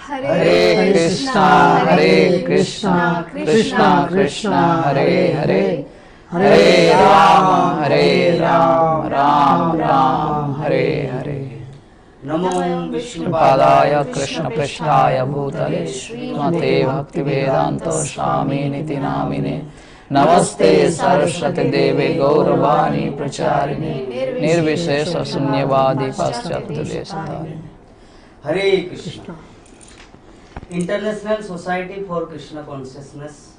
हरे कृष्णा कृष्णा कृष्णा हरे हरे, हरे राम राम राम हरे हरे। नमो विष्णुपादाय कृष्णपृष्ठाय भूतले श्रीमते भक्तिवेदान्त स्वामिनिति नामिने। नमस्ते सरस्वती देवे गौरवाणी प्रचारिणे, निर्विशेष शून्यवादी पाश्चात्य देशतारिणे। Hare Krishna. International Society for Krishna Consciousness,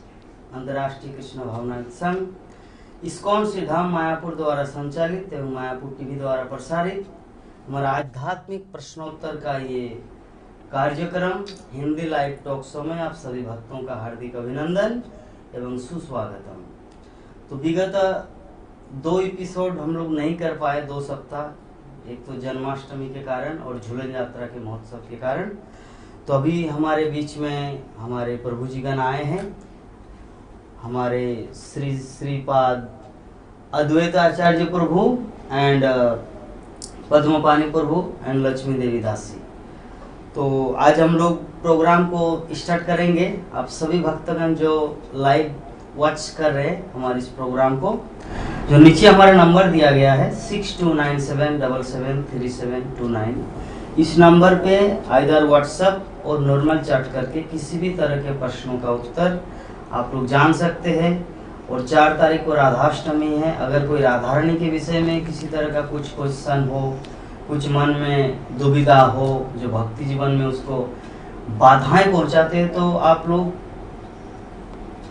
अंतर्राष्ट्रीय कृष्ण भावना संघ इस्कॉन श्रीधाम मायापुर द्वारा संचालित एवं मायापुर टीवी द्वारा प्रसारित हमारा आध्यात्मिक प्रश्नोत्तर का ये कार्यक्रम हिंदी लाइव टॉक शो में आप सभी भक्तों का हार्दिक अभिनंदन एवं सुस्वागतम। तो विगत 2 एपिसोड हम लोग नहीं कर पाए 2 सप्ताह, एक तो जन्माष्टमी के कारण और झूलन यात्रा के महोत्सव के कारण। तो अभी हमारे बीच में हमारे प्रभु जीगण आए हैं, हमारे श्रीपाद अद्वैत आचार्य प्रभु एंड पद्मपानी प्रभु एंड लक्ष्मी देवी दासी। तो आज हम लोग प्रोग्राम को स्टार्ट करेंगे। आप सभी भक्तगण जो लाइव वॉच कर रहे हैं हमारे इस प्रोग्राम को, जो नीचे हमारा नंबर दिया गया है 6297773729, इस नंबर पे आइदर व्हाट्सएप और नॉर्मल चैट करके किसी भी तरह के प्रश्नों का उत्तर आप लोग जान सकते हैं। और 4 तारीख को राधाष्टमी है। अगर कोई राधारणी के विषय में किसी तरह का कुछ क्वेश्चन हो, कुछ मन में दुविधा हो, जो भक्ति जीवन में उसको बाधाएं पहुंचाते हैं, तो आप लोग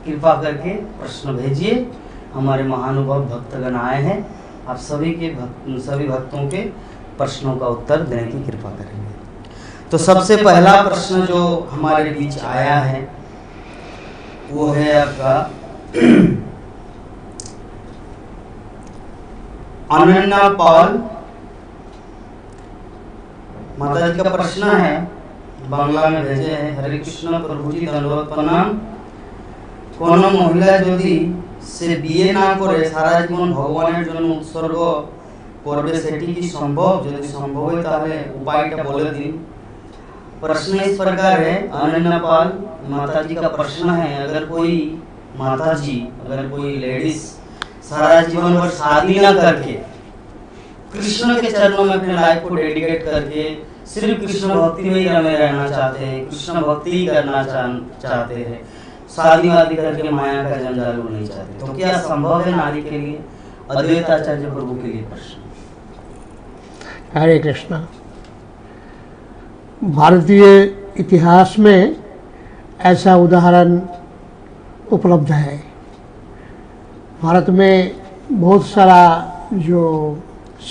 कृपा करके प्रश्न भेजिए। हमारे महानुभाव भक्तगण आए हैं, आप सभी भक्तों के प्रश्नों का उत्तर देने की कृपा करेंगे। तो सबसे पहला प्रश्न जो हमारे बीच आया है वो है आपका अनन्या पॉल माता जी का प्रश्न है, बांग्ला में भेजे हैं। हरे कृष्ण प्रभु जी धन्यवाद प्रणाम। कोनो महिला यदि से बिए ना करे सारा जीवन भगवाনের জন্য উৎসর্গ করবে সেটি কি সম্ভব? যদি সম্ভব হয় তাহলে উপায়টা বলে দিন। प्रश्न इस प्रकार है, अनन्या पाल माता जी का प्रश्न है, अगर कोई माता जी, अगर कोई लेडीज सारा जीवन भर शादी ना करके कृष्ण के चरणों में अपने लाइफ को डेडिकेट करके सिर्फ कृष्ण भक्ति में ही रमे रहना चाहते हैं, कृष्ण भक्ति ही करना चाहते हैं, शादी वादी करके माया का जंजाल नहीं चाहते, तो क्या संभव है नारी के लिए? अद्वैत आचार्य प्रभु के लिए प्रश्न। हरे कृष्णा। भारतीय इतिहास में ऐसा उदाहरण उपलब्ध है। भारत में बहुत सारा जो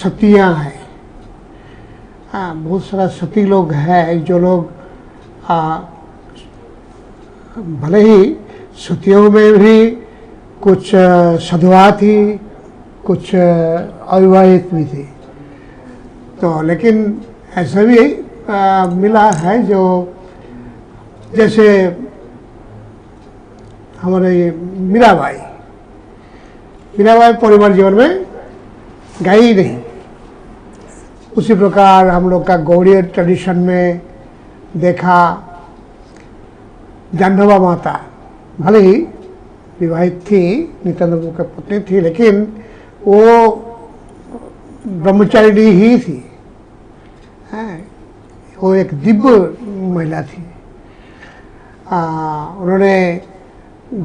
सतियाँ हैं, बहुत सारा सती लोग हैं, जो लोग भले ही सतियों में भी कुछ सधवा थी, कुछ अविवाहित भी थी, तो लेकिन ऐसा भी मिला है जो जैसे हमारे मीराबाई परिवार जीवन में गई नहीं। उसी प्रकार हम लोग का गौड़ीय ट्रेडिशन में देखा, जाह्नवा माता भले ही विवाहित थी, नित्यानंद प्रभु की पत्नी थी, लेकिन वो ब्रह्मचारिणी ही थी। वो एक दिव्य महिला थी। उन्होंने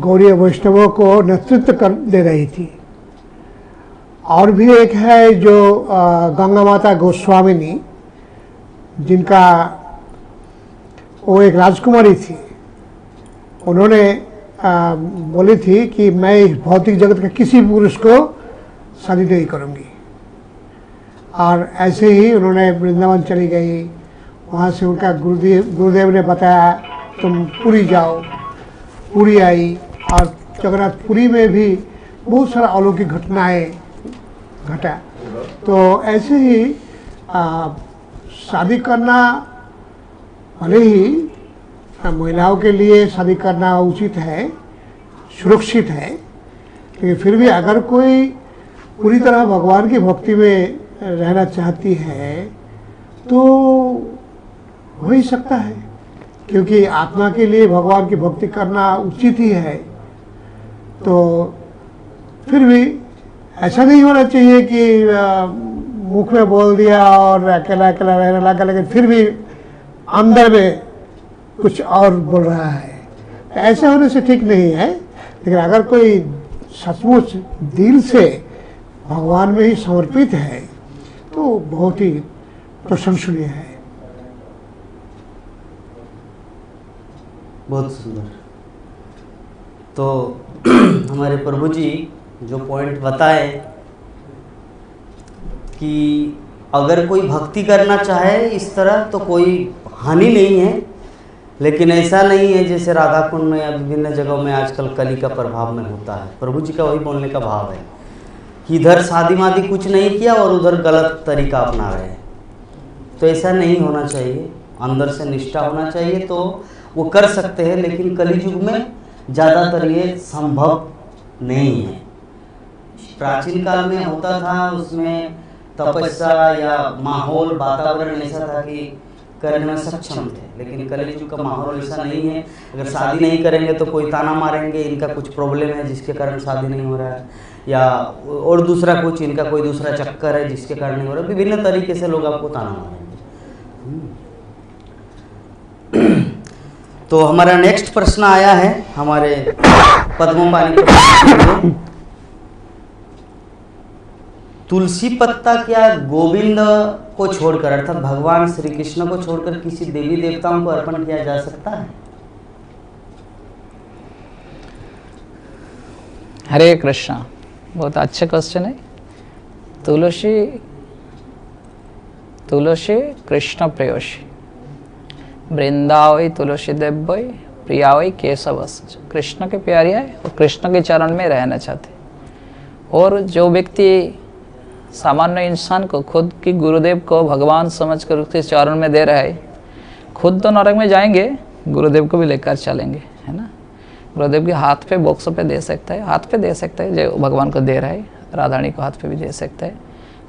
गौड़ीय वैष्णवों को नेतृत्व दे रही थी। और भी एक है जो गंगा माता गोस्वामिनी, जिनका वो एक राजकुमारी थी। उन्होंने बोली थी कि मैं इस भौतिक जगत के किसी पुरुष को शादी नहीं करूँगी। और ऐसे ही उन्होंने वृंदावन चली गई। वहाँ से उनका गुरुदेव ने बताया तुम पुरी जाओ। पुरी आई और जगन्नाथपुरी में भी बहुत सारा अलौकिक घटनाएं घटा। तो ऐसे ही शादी करना भले ही महिलाओं के लिए शादी करना उचित है, सुरक्षित है, लेकिन फिर भी अगर कोई पूरी तरह भगवान की भक्ति में रहना चाहती है तो हो ही सकता है। क्योंकि आत्मा के लिए भगवान की भक्ति करना उचित ही है। तो फिर भी ऐसा नहीं होना चाहिए कि मुख में बोल दिया और अकेला अकेला रहने लगा, लेकिन फिर भी अंदर में कुछ और बोल रहा है। ऐसे होने से ठीक नहीं है। लेकिन अगर कोई सचमुच दिल से भगवान में ही समर्पित है तो बहुत ही प्रशंसनीय है। बहुत सुंदर। तो हमारे प्रभु जी जो पॉइंट बताए कि अगर कोई भक्ति करना चाहे इस तरह तो कोई हानि नहीं है, लेकिन ऐसा नहीं है जैसे राधा कुंड में या विभिन्न जगहों में आजकल कली का प्रभाव में होता है। प्रभु जी का वही बोलने का भाव है कि इधर शादी मादी कुछ नहीं किया और उधर गलत तरीका अपना रहे हैं। तो ऐसा नहीं होना चाहिए, अंदर से निष्ठा होना चाहिए तो वो कर सकते हैं, लेकिन कली युग में ज़्यादातर ये संभव नहीं है। प्राचीन काल में होता था, उसमें तपस्या या माहौल वातावरण ऐसा था कि करने में सक्षम थे, लेकिन कलयुग का माहौल ऐसा नहीं है। अगर शादी नहीं करेंगे तो कोई ताना मारेंगे, इनका कुछ प्रॉब्लम है जिसके कारण शादी नहीं हो रहा है, या और दूसरा कुछ इनका कोई दूसरा चक्कर है जिसके कारण नहीं हो रहा है। विभिन्न तरीके से लोग आपको ताना मारेंगे। तो हमारा नेक्स्ट प्रश्न आया है हमारे पद्मपाणि। तुलसी पत्ता क्या गोविंद को छोड़कर अर्थात भगवान श्री कृष्ण को छोड़कर किसी देवी देवताओं को अर्पण किया जा सकता है? हरे कृष्णा, बहुत अच्छा क्वेश्चन है। तुलसी कृष्ण प्रेयसी, वृंदावई तुलसी देवई प्रियावई केशवस्य। कृष्ण के प्यारी है और कृष्ण के चरण में रहना चाहते। और जो व्यक्ति सामान्य इंसान को खुद की गुरुदेव को भगवान समझकर उसके चरण में दे रहा है, खुद तो नरक में जाएंगे, गुरुदेव को भी लेकर चलेंगे, है ना। गुरुदेव के हाथ पे बॉक्स पे दे सकता है, हाथ पे दे सकता है जो भगवान को दे रहा है, राधारानी को हाथ पे भी दे सकता है।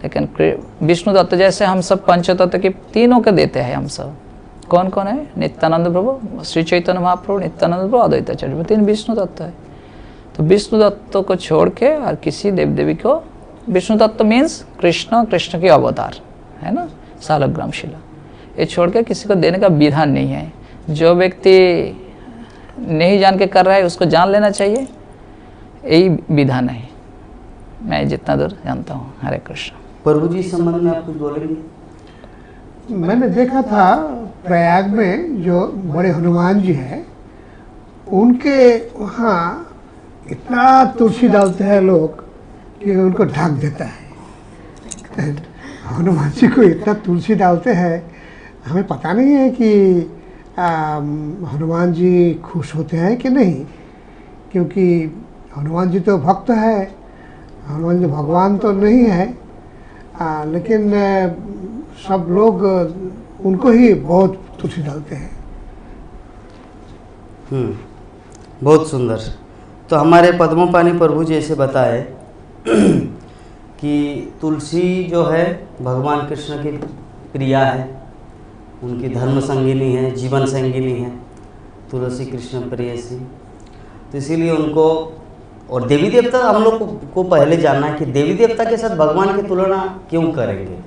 लेकिन विष्णु दत्त जैसे हम सब पंचतत्व के तीनों के देते हैं। हम सब कौन कौन है? नित्यानंद प्रभु, श्री चैतन्य महाप्रभु, नित्यानंद प्रभु, अद्वैत आचार्य, तीन विष्णु दत्त है। तो विष्णु दत्त को छोड़ के और किसी देव देवी को, विष्णु तत्व मीन्स कृष्ण, कृष्ण के अवतार, है ना, सालग्राम शिला, ये छोड़ के किसी को देने का विधान नहीं है। जो व्यक्ति नहीं जान के कर रहा है उसको जान लेना चाहिए, यही विधान है, मैं जितना दूर जानता हूँ। हरे कृष्ण। प्रभु जी संबंध में आप कुछ बोलेंगे? मैंने देखा था प्रयाग में जो बड़े हनुमान जी हैं, उनके वहाँ इतना तुलसी डालते हैं लोग कि उनको ढक देता है। हनुमान जी को इतना तुलसी डालते हैं, हमें पता नहीं है कि हनुमान जी खुश होते हैं कि नहीं, क्योंकि हनुमान जी तो भक्त है, हनुमान जी भगवान तो नहीं है। लेकिन सब लोग उनको ही बहुत तुलसी डालते हैं। बहुत सुंदर। तो हमारे पद्मपाणि प्रभु जी ऐसे बताए कि तुलसी जो है भगवान कृष्ण की प्रिया है, उनकी धर्म संगिनी है, जीवन संगिनी है, तुलसी कृष्ण प्रेयसी। तो इसीलिए उनको, और देवी देवता हम लोग को पहले जानना है कि देवी देवता के साथ भगवान की तुलना क्यों करेंगे।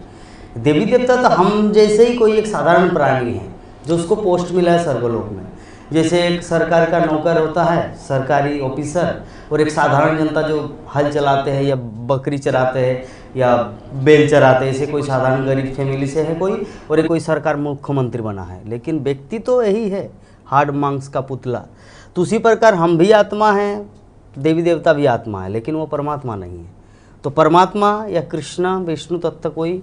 देवी देवता तो हम जैसे ही कोई एक साधारण प्राणी है जो उसको पोस्ट मिला है स्वर्गलोक में। जैसे एक सरकार का नौकर होता है, सरकारी ऑफिसर, और एक साधारण जनता जो हल चलाते हैं या बकरी चराते हैं या बैल चराते हैं, ऐसे कोई साधारण गरीब फैमिली से है कोई, और एक कोई सरकार मुख्यमंत्री बना है। लेकिन व्यक्ति तो यही है, हार्ड मांस का पुतला। तो उसी प्रकार हम भी आत्मा हैं, देवी देवता भी आत्मा है, लेकिन वो परमात्मा नहीं है। तो परमात्मा या कृष्ण विष्णु तत्व कोई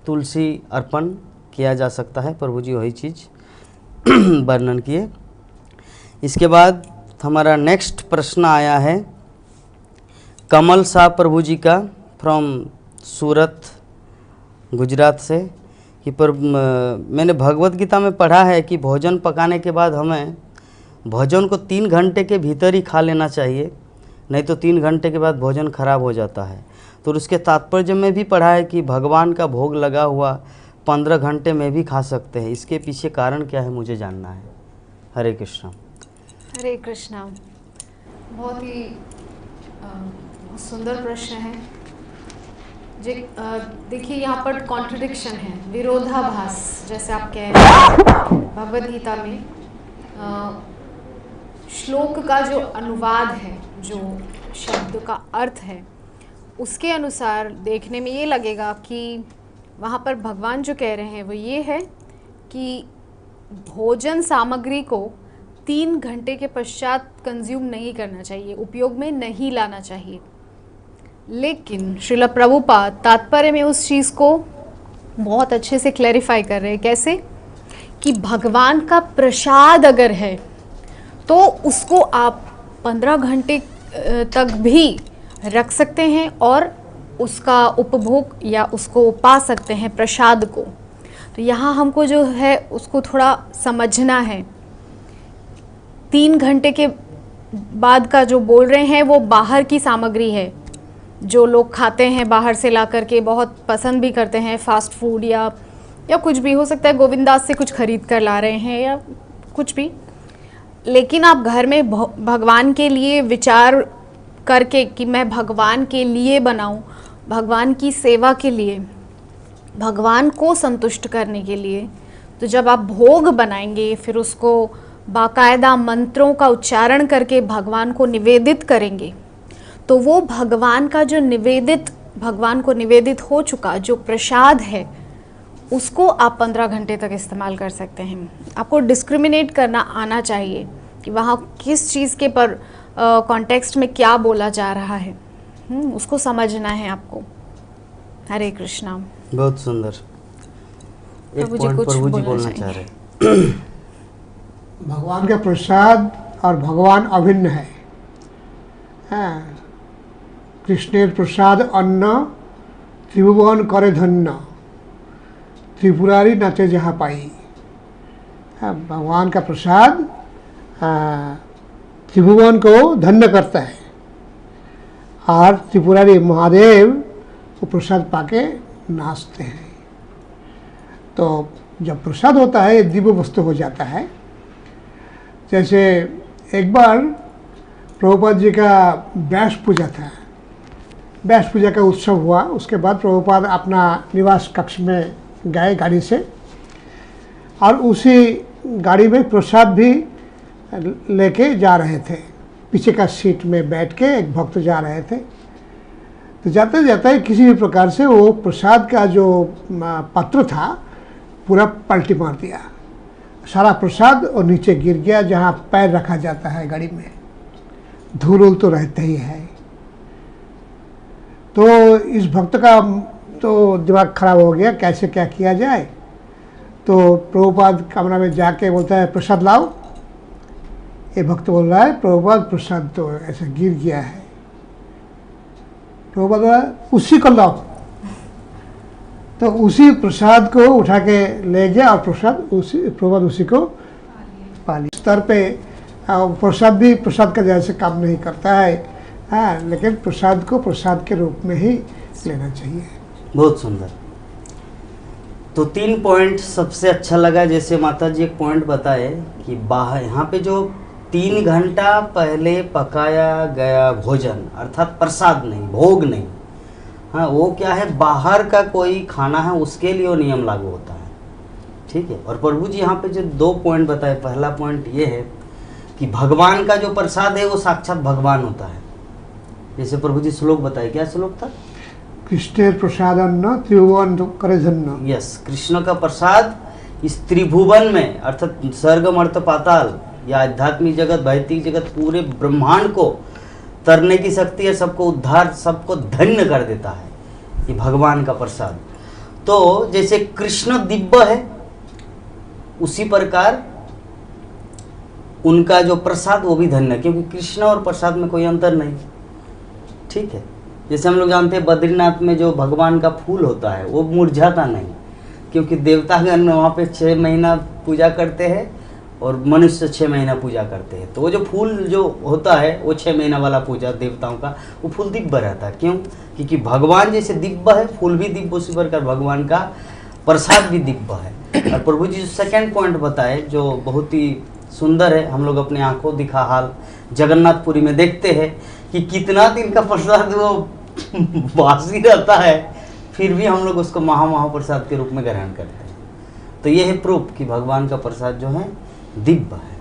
तुलसी अर्पण किया जा सकता है। प्रभु जी वही चीज़ वर्णन किए। इसके बाद हमारा नेक्स्ट प्रश्न आया है कमल शाह प्रभु जी का, फ्रॉम सूरत गुजरात से, कि मैंने भगवत गीता में पढ़ा है कि भोजन पकाने के बाद हमें भोजन को 3 घंटे के भीतर ही खा लेना चाहिए, नहीं तो 3 घंटे के बाद भोजन खराब हो जाता है। तो उसके तात्पर्य में भी पढ़ा है कि भगवान का भोग लगा हुआ 15 घंटे में भी खा सकते हैं। इसके पीछे कारण क्या है मुझे जानना है। हरे कृष्ण। हरे कृष्णा। बहुत ही सुंदर प्रश्न है। देखिए यहाँ पर कॉन्ट्रडिक्शन है, विरोधाभास, जैसे आप कह रहे हैं। भगवद गीता में श्लोक का जो अनुवाद है, जो शब्द का अर्थ है, उसके अनुसार देखने में ये लगेगा कि वहाँ पर भगवान जो कह रहे हैं वो ये है कि भोजन सामग्री को 3 घंटे के पश्चात कंज्यूम नहीं करना चाहिए, उपयोग में नहीं लाना चाहिए। लेकिन श्रील प्रभुपाद तात्पर्य में उस चीज़ को बहुत अच्छे से क्लैरिफाई कर रहे हैं। कैसे? कि भगवान का प्रसाद अगर है तो उसको आप 15 घंटे तक भी रख सकते हैं और उसका उपभोग या उसको पा सकते हैं, प्रसाद को। तो यहाँ हमको जो है उसको थोड़ा समझना है। 3 घंटे के बाद का जो बोल रहे हैं वो बाहर की सामग्री है, जो लोग खाते हैं बाहर से ला करके, बहुत पसंद भी करते हैं, फास्ट फूड या कुछ भी हो सकता है, गोविंदास से कुछ खरीद कर ला रहे हैं या कुछ भी। लेकिन आप घर में भगवान के लिए विचार करके कि मैं भगवान के लिए बनाऊं, भगवान की सेवा के लिए, भगवान को संतुष्ट करने के लिए, तो जब आप भोग बनाएंगे फिर उसको बाकायदा मंत्रों का उच्चारण करके भगवान को निवेदित करेंगे, तो वो भगवान का जो भगवान को निवेदित हो चुका जो प्रसाद है उसको आप 15 घंटे तक इस्तेमाल कर सकते हैं। आपको डिस्क्रिमिनेट करना आना चाहिए कि वहाँ किस चीज़ के पर कॉन्टेक्स्ट में क्या बोला जा रहा है, उसको समझना है आपको। हरे कृष्णा। बहुत सुंदर। एक पॉइंट प्रभु जी बोलना चाह रहे हैं। भगवान का प्रसाद और भगवान अभिन्न है। कृष्णेर प्रसाद अन्न त्रिभुवन करे धन्य, त्रिपुरारी नाचे जहाँ पाई। भगवान का प्रसाद त्रिभुवन को धन्य करता है और त्रिपुरारी महादेव वो प्रसाद पाके नाचते हैं। तो जब प्रसाद होता है दिव्य वस्तु हो जाता है। जैसे एक बार प्रभुपाद जी का व्यास पूजा था, व्यास पूजा का उत्सव हुआ। उसके बाद प्रभुपाद अपना निवास कक्ष में गए गाड़ी से, और उसी गाड़ी में प्रसाद भी लेके जा रहे थे। पीछे का सीट में बैठ के एक भक्त जा रहे थे। तो जाते जाते किसी भी प्रकार से वो प्रसाद का जो पात्र था पूरा पलटी मार दिया। सारा प्रसाद और नीचे गिर गया जहाँ पैर रखा जाता है गाड़ी में। धूल उल तो रहते ही है। तो इस भक्त का तो दिमाग खराब हो गया, कैसे क्या किया जाए। तो प्रभुपाद कमरा में जाके बोलता है प्रसाद लाओ। ये भक्त बोल रहा है प्रभुपाद प्रसाद तो ऐसे गिर गया है। प्रभुपाद बोला उसी को लाओ। तो उसी प्रसाद को उठा के ले गया और प्रभुपाद उसी को पा लिया। स्तर पे प्रसाद भी प्रसाद का जैसे काम नहीं करता है। लेकिन प्रसाद को प्रसाद के रूप में ही लेना चाहिए। बहुत सुंदर। तो 3 पॉइंट सबसे अच्छा लगा। जैसे माता जी एक पॉइंट बताए कि बाहर यहाँ पे जो 3 घंटा पहले पकाया गया भोजन अर्थात प्रसाद नहीं, भोग नहीं, हाँ वो क्या है, बाहर का कोई खाना है उसके लिए वो नियम लागू होता है। ठीक है। और प्रभु जी यहाँ पे जो 2 पॉइंट बताए, पहला पॉइंट ये है कि भगवान का जो प्रसाद है वो साक्षात भगवान होता है। जैसे प्रभु जी श्लोक बताए, क्या श्लोक था? कृष्णेर प्रसादन्न त्रिभुवन करे धन्य। यस, कृष्ण का प्रसाद इस त्रिभुवन में अर्थात स्वर्ग मर्त्य पाताल या आध्यात्मिक जगत, भौतिक जगत, पूरे ब्रह्मांड को तरने की शक्ति है, सबको उद्धार, सबको धन्य कर देता है ये भगवान का प्रसाद। तो जैसे कृष्ण दिव्य है उसी प्रकार उनका जो प्रसाद वो भी धन्य, क्योंकि कृष्ण और प्रसाद में कोई अंतर नहीं। ठीक है। जैसे हम लोग जानते हैं बद्रीनाथ में जो भगवान का फूल होता है वो मुरझाता नहीं, क्योंकि देवतागण वहाँ पे 6 महीना पूजा करते हैं और मनुष्य 6 महीना पूजा करते हैं। तो वो जो फूल जो होता है वो 6 महीना वाला पूजा देवताओं का, वो फूल दिव्य रहता है। क्यों? क्योंकि भगवान जैसे दिव्य है, फूल भी दिव्य, उसी प्रकार भगवान का प्रसाद भी दिव्य है। और प्रभु जी जो 2nd पॉइंट बताए जो बहुत ही सुंदर है। हम लोग अपनी आंखों दिखा हाल जगन्नाथपुरी में देखते हैं कि कितना दिन का प्रसाद वो बासी रहता है, फिर भी हम लोग उसको महाप्रसाद के रूप में ग्रहण करते हैं। तो ये है प्रूफ कि भगवान का प्रसाद जो है दिव्य है।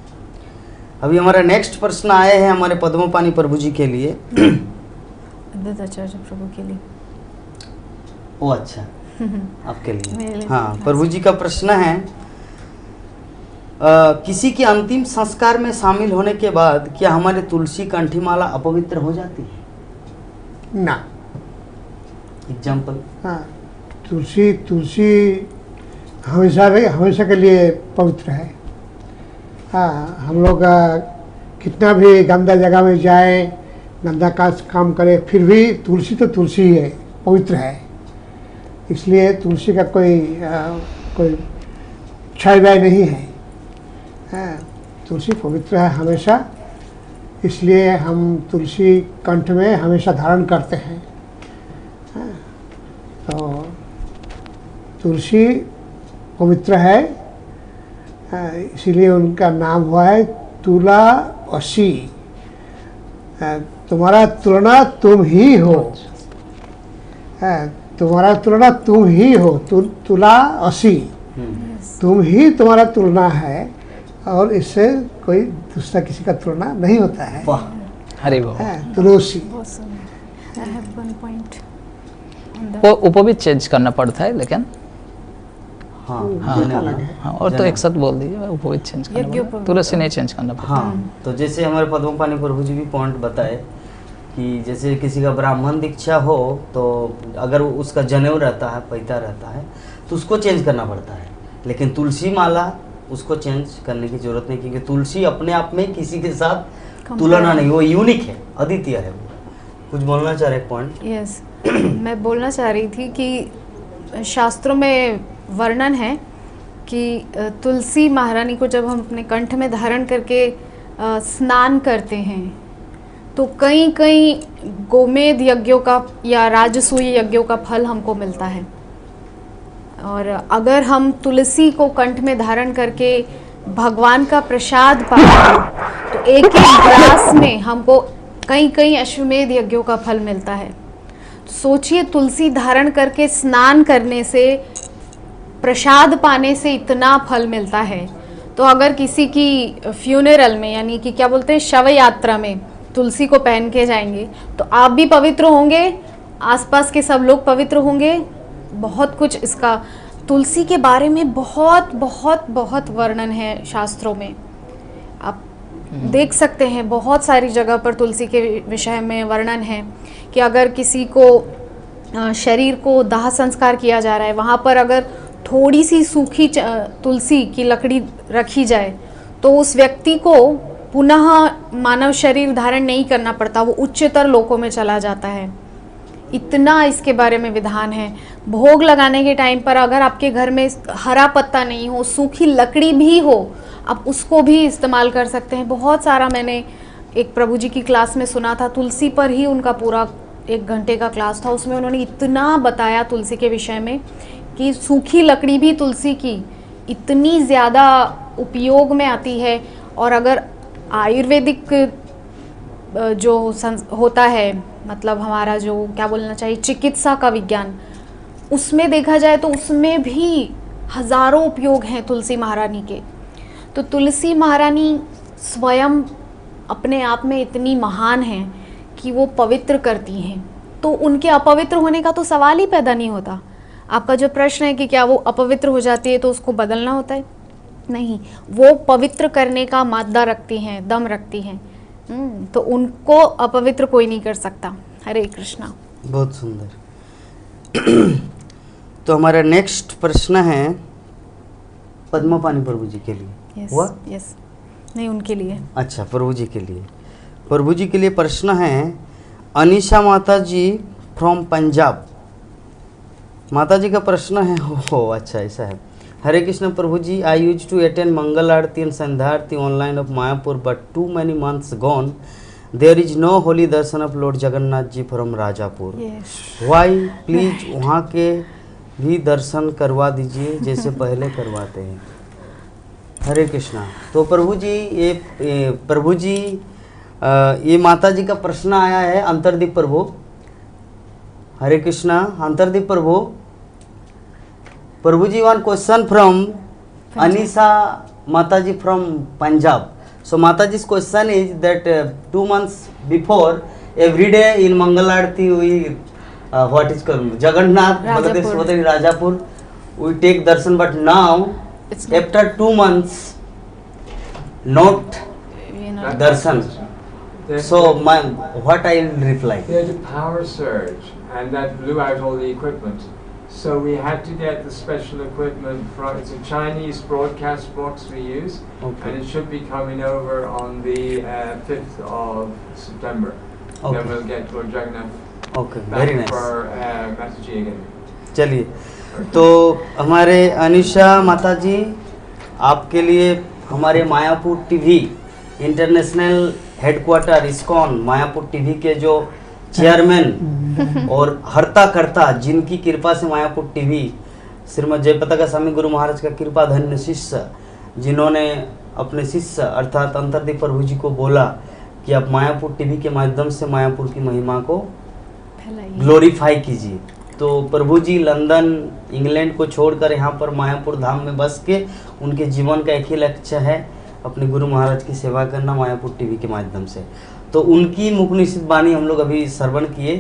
अभी हमारा नेक्स्ट प्रश्न आए हैं हमारे पद्मपानी प्रभु जी के लिए। आचार्य प्रभु के लिए। ओ अच्छा, आपके मेरे लिए। लिए। हाँ, प्रभु जी का प्रश्न है, किसी के अंतिम संस्कार में शामिल होने के बाद क्या हमारे तुलसी कंठी माला अपवित्र हो जाती है? ना। एग्जाम्पल। हाँ, तुलसी हमेशा के लिए पवित्र है। हाँ, हम लोग कितना भी गंदा जगह में जाए, गंदा काम करे, फिर भी तुलसी तो तुलसी ही है, पवित्र है। इसलिए तुलसी का कोई क्षय व्यय नहीं है। हाँ, तुलसी पवित्र है हमेशा, इसलिए हम तुलसी कंठ में हमेशा धारण करते हैं। हाँ, तो तुलसी पवित्र है, इसीलिए उनका नाम हुआ है तुलासी। तुम्हारा तुलना तुम ही हो, तुम्हारा तुलना तुम ही हो, तुलासी, तुम ही तुम्हारा तुलना है, और इससे कोई दूसरा किसी का तुलना नहीं होता है। हरि बोल। तुलसी। वो ऊपर भी चेंज करना पड़ता है, लेकिन हाँ, हाँ, और तो एक साथ बोल दीजिए, ऊपर भी चेंज करना पड़ता है, तुलसी नहीं चेंज करना पड़ता। हाँ, तो जैसे हमारे पद्मपानी प्रभु जी भी पॉइंट बताए कि जैसे किसी का ब्राह्मण दीक्षा हो तो अगर उसका जनेऊ रहता है, पैता रहता है, तो उसको चेंज करना पड़ता है। लेकिन तुलसी माला उसको चेंज करने की जरूरत नहीं, क्योंकि तुलसी अपने आप में किसी के साथ तुलना नहीं, वो यूनिक है, अद्वितीय है। वो कुछ बोलना चाह रहे पॉइंट? यस, मैं बोलना चाह रही थी कि शास्त्रों में वर्णन है कि तुलसी महारानी को जब हम अपने कंठ में धारण करके स्नान करते हैं तो कई कई गोमेद यज्ञों का या राजसूय यज्ञों का फल हमको मिलता है। और अगर हम तुलसी को कंठ में धारण करके भगवान का प्रसाद पाते तो एक एक ग्रास में हमको कई कई अश्वमेध यज्ञों का फल मिलता है। तो सोचिए, तुलसी धारण करके स्नान करने से, प्रसाद पाने से इतना फल मिलता है। तो अगर किसी की फ्यूनरल में, यानी कि क्या बोलते हैं, शव यात्रा में तुलसी को पहन के जाएंगे तो आप भी पवित्र होंगे, आसपास के सब लोग पवित्र होंगे। बहुत कुछ इसका तुलसी के बारे में बहुत बहुत बहुत वर्णन है शास्त्रों में। आप देख सकते हैं बहुत सारी जगह पर तुलसी के विषय में वर्णन है कि अगर किसी को शरीर को दाह संस्कार किया जा रहा है, वहाँ पर अगर थोड़ी सी सूखी तुलसी की लकड़ी रखी जाए तो उस व्यक्ति को पुनः मानव शरीर धारण नहीं करना पड़ता, वो उच्चतर लोकों में चला जाता है। इतना इसके बारे में विधान है। भोग लगाने के टाइम पर अगर आपके घर में हरा पत्ता नहीं हो, सूखी लकड़ी भी हो, आप उसको भी इस्तेमाल कर सकते हैं। बहुत सारा मैंने एक प्रभु जी की क्लास में सुना था, तुलसी पर ही उनका पूरा 1 घंटे का क्लास था। उसमें उन्होंने इतना बताया तुलसी के विषय में कि सूखी लकड़ी भी तुलसी की इतनी ज़्यादा उपयोग में आती है। और अगर आयुर्वेदिक जो होता है, मतलब हमारा जो क्या बोलना चाहिए, चिकित्सा का विज्ञान, उसमें देखा जाए तो उसमें भी हज़ारों उपयोग हैं तुलसी महारानी के। तो तुलसी महारानी स्वयं अपने आप में इतनी महान हैं कि वो पवित्र करती हैं, तो उनके अपवित्र होने का तो सवाल ही पैदा नहीं होता। आपका जो प्रश्न है कि क्या वो अपवित्र हो जाती है तो उसको बदलना होता है, नहीं, वो पवित्र करने का मादा रखती हैं, दम रखती हैं। तो उनको अपवित्र कोई नहीं कर सकता। हरे कृष्णा। बहुत सुंदर। तो हमारा नेक्स्ट प्रश्न है पद्मपानी प्रभु जी के लिए। यस, हुआ? यस, नहीं, उनके लिए। अच्छा, प्रभु जी के लिए। प्रभु जी के लिए प्रश्न है, अनीशा माता जी फ्रॉम पंजाब। माता जी का प्रश्न है, हो अच्छा ऐसा है। Hare Krishna Prabhu ji, I used to attend Mangal Aarti and Sandhya Aarti online of Mayapur, but too many months gone there is no holy darshan of lord Jagannath ji from Rajapur. Why please वहाँ के भी दर्शन करवा दीजिए जैसे पहले करवाते हैं। हरे कृष्णा। तो प्रभु जी ये माता जी का प्रश्न आया है Antardeep Prabhu. Hare Krishna. Antardeep Prabhu ji, one question from Anisa Mata ji from Punjab. So Mataji's question is that 2 months before, every day in Mangal Aarti we what is called Jagannath, Bagadesh Rajapur, we take darshan, but now after 2 months not darshan. So what I will reply? There's a power surge, and that blew out all the equipment. So we had to get the special equipment from. It's a Chinese broadcast box we use, Okay. and it should be coming over on the 5th of September. Okay. Then we'll get Lord Jagannath Okay, back very nice. for Mataji again. चलिए, तो हमारे अनिशा माता जी, आपके लिए हमारे Mayapur TV international headquarter ISKCON Mayapur TV के जो chairman और हर्ता करता, जिनकी कृपा से मायापुर टीवी, श्रीमद जयपताका स्वामी गुरु महाराज का कृपा धन्य शिष्य, जिन्होंने अपने शिष्य अर्थात अंतरदीप प्रभु जी को बोला कि आप मायापुर टीवी के माध्यम से मायापुर की महिमा को ग्लोरीफाई कीजिए। तो प्रभु जी लंदन इंग्लैंड को छोड़कर यहाँ पर मायापुर धाम में बस के उनके जीवन का एक ही लक्ष्य है, अपने गुरु महाराज की सेवा करना मायापुर टीवी के माध्यम से। तो उनकी मुख निश्चित वाणी हम लोग अभी श्रवण किए।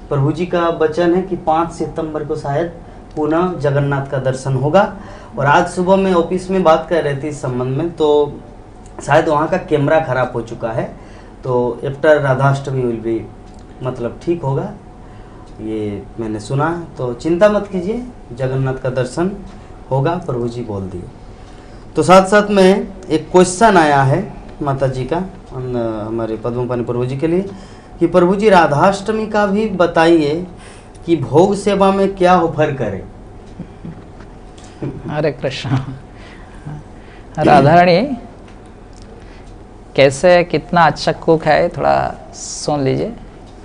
प्रभु जी का वचन है कि 5 सितंबर को शायद पुनः जगन्नाथ का दर्शन होगा। और आज सुबह मैं ऑफिस में बात कर रही थी इस संबंध में, तो शायद वहाँ का कैमरा खराब हो चुका है, तो आफ्टर राधाष्टमी विल भी मतलब ठीक होगा, ये मैंने सुना। तो चिंता मत कीजिए, जगन्नाथ का दर्शन होगा, प्रभु जी बोल दिए। तो साथ साथ में एक क्वेश्चन आया है माता जी का हमारे पद्मपानी प्रभु जी के लिए कि प्रभु जी राधाष्टमी का भी बताइए कि भोग सेवा में क्या ऑफर करें। हरे कृष्ण। राधा रानी कैसे कितना अच्छा कुक है, थोड़ा सुन लीजिए।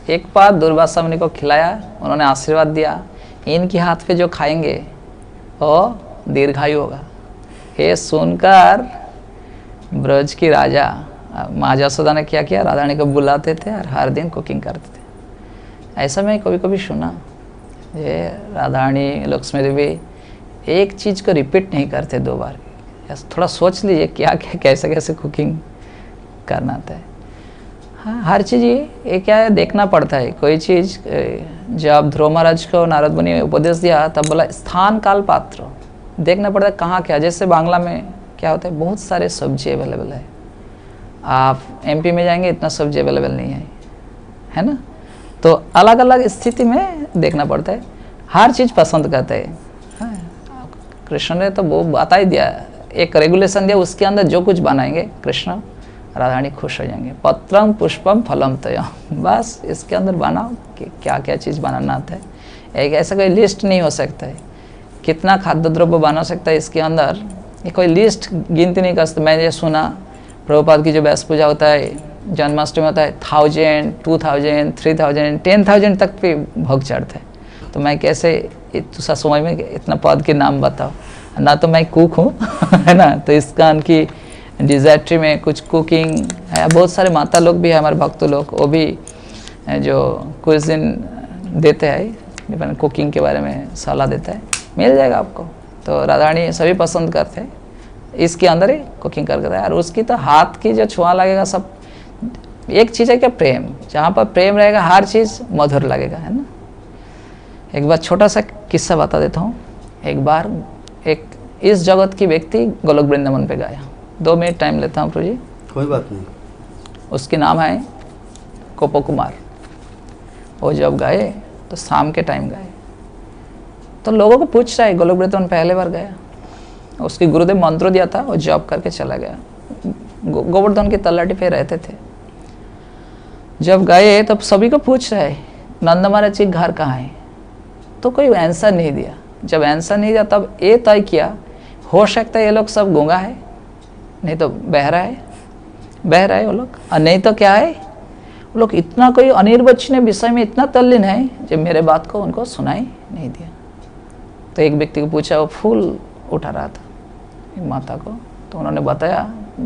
एक बार दुर्वासा मुनि को खिलाया, उन्होंने आशीर्वाद दिया, इनके हाथ पे जो खाएंगे वो दीर्घायु होगा। ये सुनकर ब्रज की राजा माँ जसोदा ने क्या किया, राधा रानी को बुलाते थे और हर दिन कुकिंग करते थे। ऐसा मैं कभी कभी सुना, ये राधा रानी लक्ष्मी देवी एक चीज़ को रिपीट नहीं करते 2 बार। थोड़ा सोच लीजिए क्या क्या कैसे कैसे कुकिंग करना था। हाँ, हर चीज़ ये क्या है देखना पड़ता है। कोई चीज़ जब ध्रुव महाराज को नारद मुनि ने उपदेश दिया तब बोला स्थान काल पात्र देखना पड़ता है कहाँ क्या। जैसे बांग्ला में क्या होता है, बहुत सारे सब्जी अवेलेबल है, आप एमपी में जाएंगे इतना सब्जी अवेलेबल नहीं है ना। तो अलग अलग स्थिति में देखना पड़ता है, हर चीज़ पसंद करते हैं। हाँ, कृष्ण ने तो वो बता ही दिया, एक रेगुलेशन दिया, उसके अंदर जो कुछ बनाएंगे कृष्ण राधारानी खुश हो जाएंगे। पत्रम पुष्पम फलम तयम, बस इसके अंदर बनाओ कि क्या क्या चीज़ बनाना आता है। एक ऐसा कोई लिस्ट नहीं हो सकता है, कितना खाद्य द्रव्य बना सकता है इसके अंदर, ये कोई लिस्ट गिनती नहीं कर सकता। मैंने ये सुना प्रभुपाद की जो व्यास पूजा होता है, जन्माष्टमी होता है, 1000, 2000, 3000, 10,000 तक पे भोग चढ़ता है। तो मैं कैसे दूसरा समय में इतना पद के नाम बताओ, ना तो मैं कुक हूँ है ना। तो इसका उनकी डिज़र्ट्री में कुछ कुकिंग है, बहुत सारे माता लोग भी है हमारे भक्त लोग, वो भी जो कुछ दिन देते हैं कुकिंग के बारे में सलाह देता है, मिल जाएगा आपको। तो राधारानी सभी पसंद करते हैं, इसके अंदर ही कुकिंग करके है। और उसकी तो हाथ की जो छुआ लगेगा सब, एक चीज़ है क्या प्रेम, जहाँ पर प्रेम रहेगा हर चीज़ मधुर लगेगा, है ना। एक बार छोटा सा किस्सा बता देता हूँ। एक बार एक इस जगत की व्यक्ति गोलोक वृंदावन पे गया, 2 मिनट टाइम लेता हूँ प्रभु जी। कोई बात नहीं। उसके नाम है कोपो कुमार। वो जब गए तो शाम के टाइम गए, तो लोगों को पूछ रहा है गोलोक वृंदावन पहले बार गया, उसके गुरुदेव मंत्र दिया था, वो जॉब करके चला गया। गोवर्धन की तलाटी पे रहते थे। जब गए तब सभी को पूछ रहे नंद महाराज जी घर कहाँ है, तो कोई आंसर नहीं दिया। जब आंसर नहीं दिया तब ये तय किया हो सकता है ये लोग सब गूंगा है, नहीं तो बहरा है वो लोग, और नहीं तो क्या है वो लोग इतना कोई अनिर्वचनीय विषय में इतना तल्लीन है जब मेरे बात को उनको सुनाई नहीं दिया। तो एक व्यक्ति को पूछा, वो फूल उठा रहा था एक माता को, तो उन्होंने बताया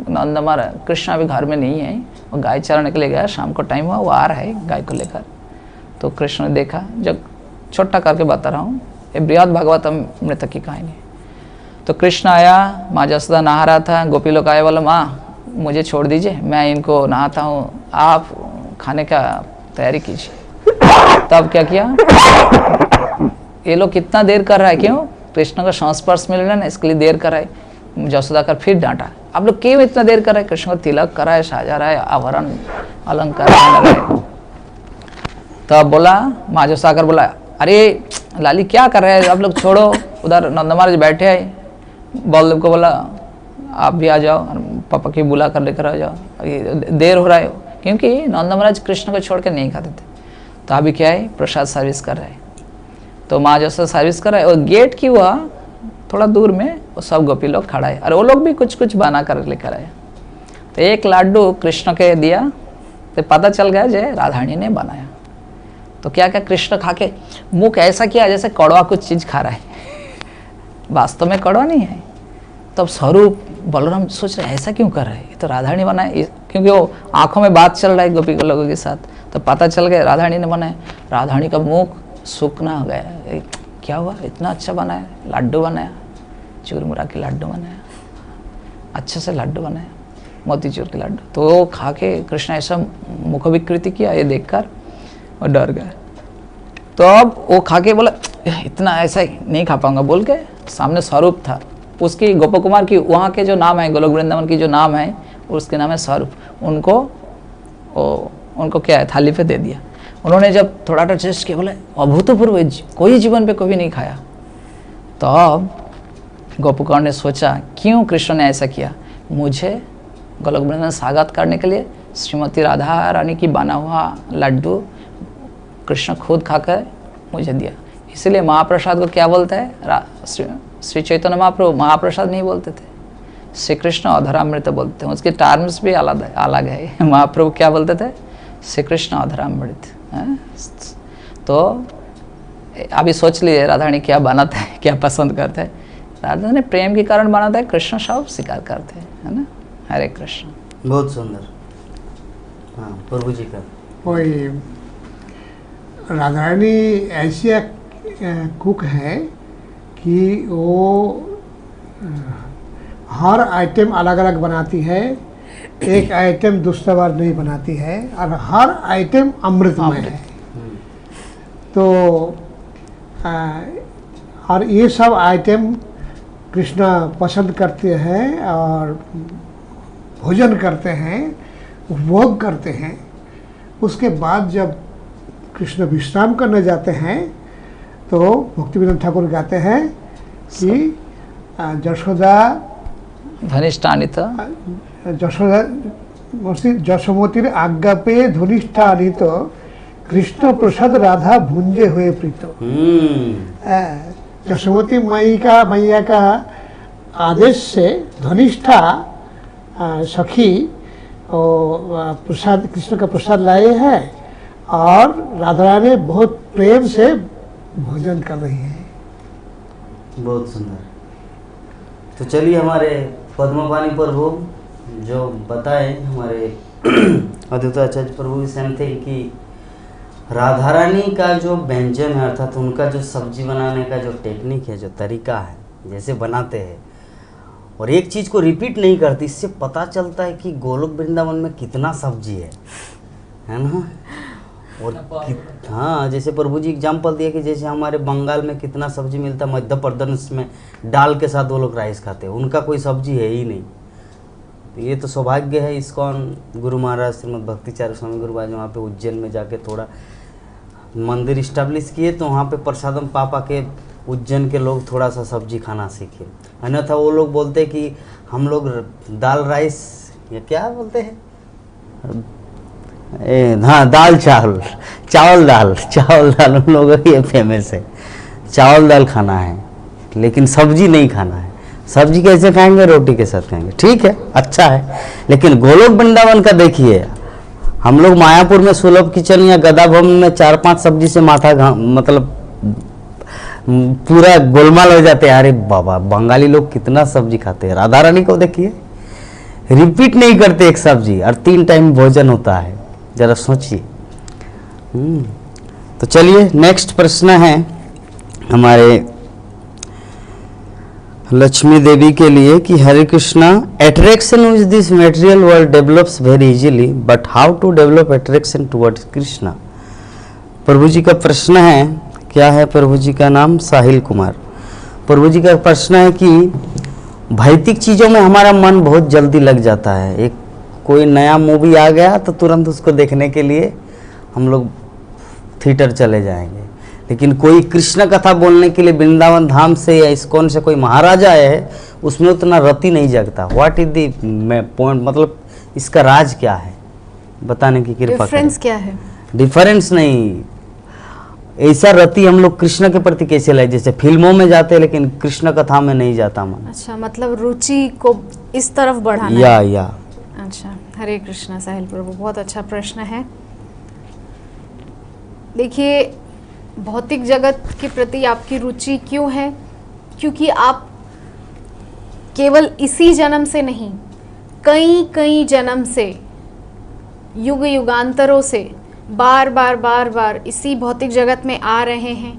नंद महाराज कृष्ण अभी घर में नहीं है, वो गाय चराने के लिए गया, शाम को टाइम हुआ वो आ रहा है गाय को लेकर। तो कृष्ण ने देखा, जब छोटा करके बता रहा हूँ, ये बृहद भागवतम मृतक की कहानी। तो कृष्ण आया, माँ जसोदा नहा रहा था, गोपी लोग आए, बोला माँ मुझे छोड़ दीजिए, मैं इनको नहाता हूँ, आप खाने का तैयारी कीजिए। तब क्या किया, ये लोग कितना देर कर रहा है, क्यों? कृष्ण का संस्पर्श मिल रहा है ना, इसके लिए देर कर रहा है। जसोदा कर फिर डांटा, आप लोग क्यों इतना देर कर रहे हैं? कृष्ण को तिलक करा है, साजा रहा है, आभरण अलंकार पहना रहा है। तब बोला, माँ जसोदा कर बोला, अरे लाली क्या कर रहे हैं आप लोग, छोड़ो, उधर नंद महाराज बैठे हैं। बलदेव को बोला आप भी आ जाओ, पापा की बुला कर लेकर आ जाओ, देर हो रहा है, क्योंकि नंद महाराज कृष्ण को छोड़ कर नहीं खाते थे। तो अभी क्या है, प्रसाद सर्विस कर रहे हैं। तो माँ जैसा सर्विस कर रहा है, और गेट की हुआ थोड़ा दूर में वो सब गोपी लोग खड़ा है, और वो लोग भी कुछ कुछ बना कर लेकर आए। तो एक लाडू कृष्ण के दिया, तो पता चल गया जय राधारानी ने बनाया। तो क्या क्या कृष्ण खा के मुख ऐसा किया जैसे कड़वा कुछ चीज़ खा रहा है, वास्तव में कड़वा नहीं है। तब स्वरूप बलराम सोच रहे ऐसा क्यों कर रहे हैं, ये तो राधारानी बनाए, क्योंकि वो आंखों में बात चल रहा है गोपी लोगों के साथ। तो पता चल गया राधारानी ने बनाया। राधारानी का मुख सूखना हो गया, क्या हुआ, इतना अच्छा बनाया, लड्डू बनाया, चूरमुरा के लड्डू बनाया, अच्छे से लड्डू बनाया, मोतीचूर के लड्डू। तो वो खा के कृष्ण ऐसा मुख विकृति किया, ये देखकर और डर गए। तो अब वो खा के बोला इतना ऐसा नहीं खा पाऊंगा बोल के, सामने स्वरूप था उसकी, गोप कुमार की, वहाँ के जो नाम है, गोलोक वृंदावन की जो नाम है उसके नाम है स्वरूप। उनको क्या है, थाली पे दे दिया। उन्होंने जब थोड़ा टेस्ट किया, बोले अभूतपूर्व, कोई जीवन पे कभी नहीं खाया। तो अब गोपकुमार ने सोचा क्यों कृष्ण ने ऐसा किया, मुझे गोलोक वृंदावन स्वागत करने के लिए श्रीमती राधा रानी की बना हुआ लड्डू कृष्ण खुद खाकर मुझे दिया। इसलिए महाप्रसाद को क्या बोलता है, श्री चैतन्य महाप्रभु महाप्रसाद नहीं बोलते थे, श्री कृष्ण अधरामृत बोलते हैं, उसके टर्म्स भी अलग है। महाप्रभु क्या बोलते थे, श्री कृष्ण अधरामृत। तो अभी सोच लीजिए राधारानी क्या बनाता है, क्या पसंद करते हैं। राधा ने प्रेम के कारण बनाता है, कृष्ण सब स्वीकार करते हैं, है ना। हरे कृष्ण। बहुत सुंदर। हाँ प्रभु जी का कोई राधारानी ऐसी एक कुक है कि वो हर आइटम अलग अलग बनाती है, एक आइटम दूसरा बार नहीं बनाती है, और हर आइटम अमृतमय है। तो और ये सब आइटम कृष्ण पसंद करते हैं और भोजन करते हैं, उपभोग करते हैं। उसके बाद जब कृष्ण विश्राम करने जाते हैं तो भक्तिविनोद ठाकुर गाते हैं कि जशोदा धनिष्ठानित যশোদা যশোমতির আজ্ঞা পেয়ে ধনিষ্ঠানিত কৃষ্ণ প্রসাদ রাধা ভুঞ্জে হয়ে প্রীত। যশোমती मैया का आदेश से धनिष्ठा सखी प्रसाद कृष्ण का प्रसाद लाए हैं और राधा रानी बहुत प्रेम से भोजन कर रही है। बहुत सुंदर। तो चलिए हमारे पद्मपानी प्रभु जो बताए, हमारे अद्वैताचार्य प्रभु भी सेम थे कि राधा रानी का जो व्यंजन है, अर्थात उनका जो सब्जी बनाने का जो टेक्निक है, जो तरीका है, जैसे बनाते हैं और एक चीज़ को रिपीट नहीं करती, इससे पता चलता है कि गोलोक वृंदावन में कितना सब्जी है ना। और हाँ, जैसे प्रभु जी एग्जाम्पल दिए कि जैसे हमारे बंगाल में कितना सब्जी मिलता है, मध्य प्रदेश में दाल के साथ वो लोग राइस खाते हैं, उनका कोई सब्जी है ही नहीं। तो ये तो सौभाग्य है इस्कॉन गुरु महाराज श्रीमद भक्तिचार्य स्वामी गुरु महाराज वहाँ पे उज्जैन में जाके थोड़ा मंदिर इस्टेब्लिश किए, तो वहाँ पे प्रसादम पापा के उज्जैन के लोग थोड़ा सा सब्जी खाना सीखे। अन्यथा वो लोग बोलते कि हम लोग दाल राइस या क्या बोलते हैं, हाँ दाल चावल दाल उन लोगों की ये फेमस है, चावल दाल खाना है लेकिन सब्जी नहीं खाना है। सब्जी कैसे खाएंगे, रोटी के साथ खाएंगे, ठीक है अच्छा है। लेकिन गोलोक वृंदावन का देखिए, हम लोग मायापुर में सुलभ किचन या गदा भवन में 4-5 सब्जी से माथा मतलब पूरा गोलमाल हो जाते हैं। अरे बाबा, बंगाली लोग कितना सब्जी खाते हैं। राधा रानी को देखिए, रिपीट नहीं करते एक सब्जी और 3 टाइम भोजन होता है, जरा सोचिए। तो चलिए नेक्स्ट प्रश्न है हमारे लक्ष्मी देवी के लिए कि Hare Krishna, attraction with this material world develops very easily, but how to develop attraction towards Krishna. Prabhu ji का प्रश्न है, क्या है प्रभु जी का नाम? साहिल कुमार। प्रभु जी का प्रश्न है कि भौतिक चीज़ों में हमारा मन बहुत जल्दी लग जाता है। एक कोई नया मूवी आ गया तो तुरंत उसको देखने के लिए हम लोग थिएटर चले जाएंगे, लेकिन कोई कृष्ण कथा बोलने के लिए वृंदावन धाम से या इस्कॉन से कोई महाराजा आए है, उसमें उतना रति नहीं जगता। व्हाट इज दी पॉइंट, मतलब इसका राज क्या है, बताने की कृपा करें। डिफरेंस क्या है? डिफरेंस नहीं, ऐसा रति हम लोग कृष्ण के प्रति कैसे लाए? जैसे फिल्मों में जाते हैं लेकिन कृष्ण कथा में नहीं जाता मन। अच्छा, मतलब रुचि को इस तरफ बढ़ाना या अच्छा, हरे कृष्णा साहिल प्रभु, बहुत अच्छा प्रश्न है। देखिए, भौतिक जगत के प्रति आपकी रुचि क्यों है? क्योंकि आप केवल इसी जन्म से नहीं, कई कई जन्म से, युग युगांतरों से बार बार इसी भौतिक जगत में आ रहे हैं,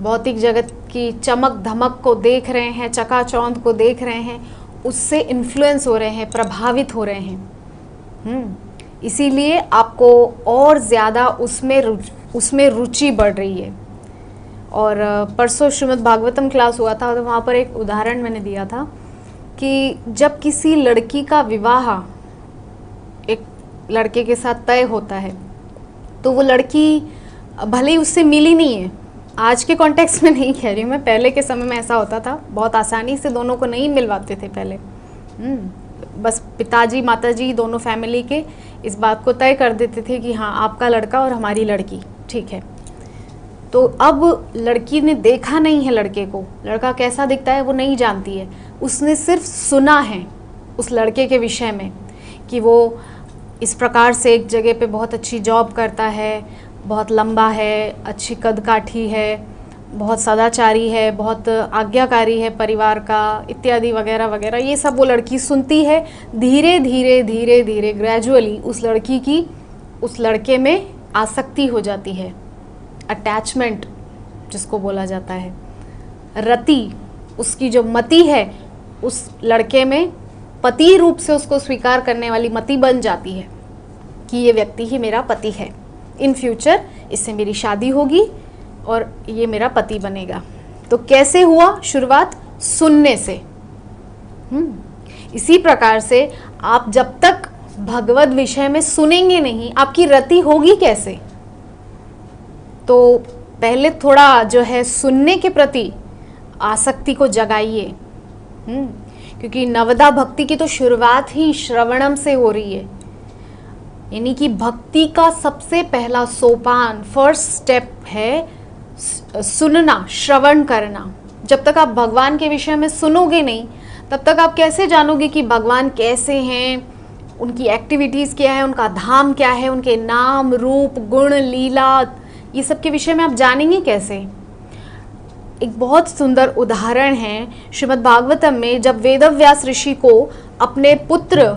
भौतिक जगत की चमक धमक को देख रहे हैं, चकाचौंध को देख रहे हैं, उससे इन्फ्लुएंस हो रहे हैं, प्रभावित हो रहे हैं। इसीलिए आपको और ज़्यादा उसमें रुचि बढ़ रही है। और परसों श्रीमद् भागवतम क्लास हुआ था, तो वहाँ पर एक उदाहरण मैंने दिया था कि जब किसी लड़की का विवाह एक लड़के के साथ तय होता है, तो वो लड़की भले ही उससे मिली नहीं है, आज के कॉन्टेक्स्ट में नहीं कह रही हूँ मैं, पहले के समय में ऐसा होता था, बहुत आसानी से दोनों को नहीं मिलवाते थे पहले। बस पिताजी माताजी दोनों फैमिली के इस बात को तय कर देते थे कि हाँ, आपका लड़का और हमारी लड़की, ठीक है। तो अब लड़की ने देखा नहीं है लड़के को, लड़का कैसा दिखता है वो नहीं जानती है, उसने सिर्फ सुना है उस लड़के के विषय में कि वो इस प्रकार से एक जगह पे बहुत अच्छी जॉब करता है, बहुत लंबा है, अच्छी कद काठी है, बहुत सदाचारी है, बहुत आज्ञाकारी है परिवार का, इत्यादि वगैरह वगैरह। ये सब वो लड़की सुनती है। धीरे धीरे धीरे धीरे ग्रेजुअली उस लड़की की उस लड़के में आसक्ति हो जाती है, अटैचमेंट जिसको बोला जाता है, रति, उसकी जो मति है उस लड़के में पति रूप से उसको स्वीकार करने वाली मति बन जाती है कि ये व्यक्ति ही मेरा पति है, इन फ्यूचर इससे मेरी शादी होगी और ये मेरा पति बनेगा। तो कैसे हुआ शुरुआत? सुनने से। इसी प्रकार से आप जब तक भगवत विषय में सुनेंगे नहीं, आपकी रति होगी कैसे? तो पहले थोड़ा जो है सुनने के प्रति आसक्ति को जगाइए, क्योंकि नवदा भक्ति की तो शुरुआत ही श्रवणम से हो रही है। यानी कि भक्ति का सबसे पहला सोपान, फर्स्ट स्टेप है सुनना, श्रवण करना। जब तक आप भगवान के विषय में सुनोगे नहीं, तब तक आप कैसे जानोगे कि भगवान कैसे हैं, उनकी एक्टिविटीज़ क्या है, उनका धाम क्या है, उनके नाम रूप गुण लीला, ये सब के विषय में आप जानेंगे कैसे? एक बहुत सुंदर उदाहरण है श्रीमद् भागवतम में, जब वेदव्यास ऋषि को अपने पुत्र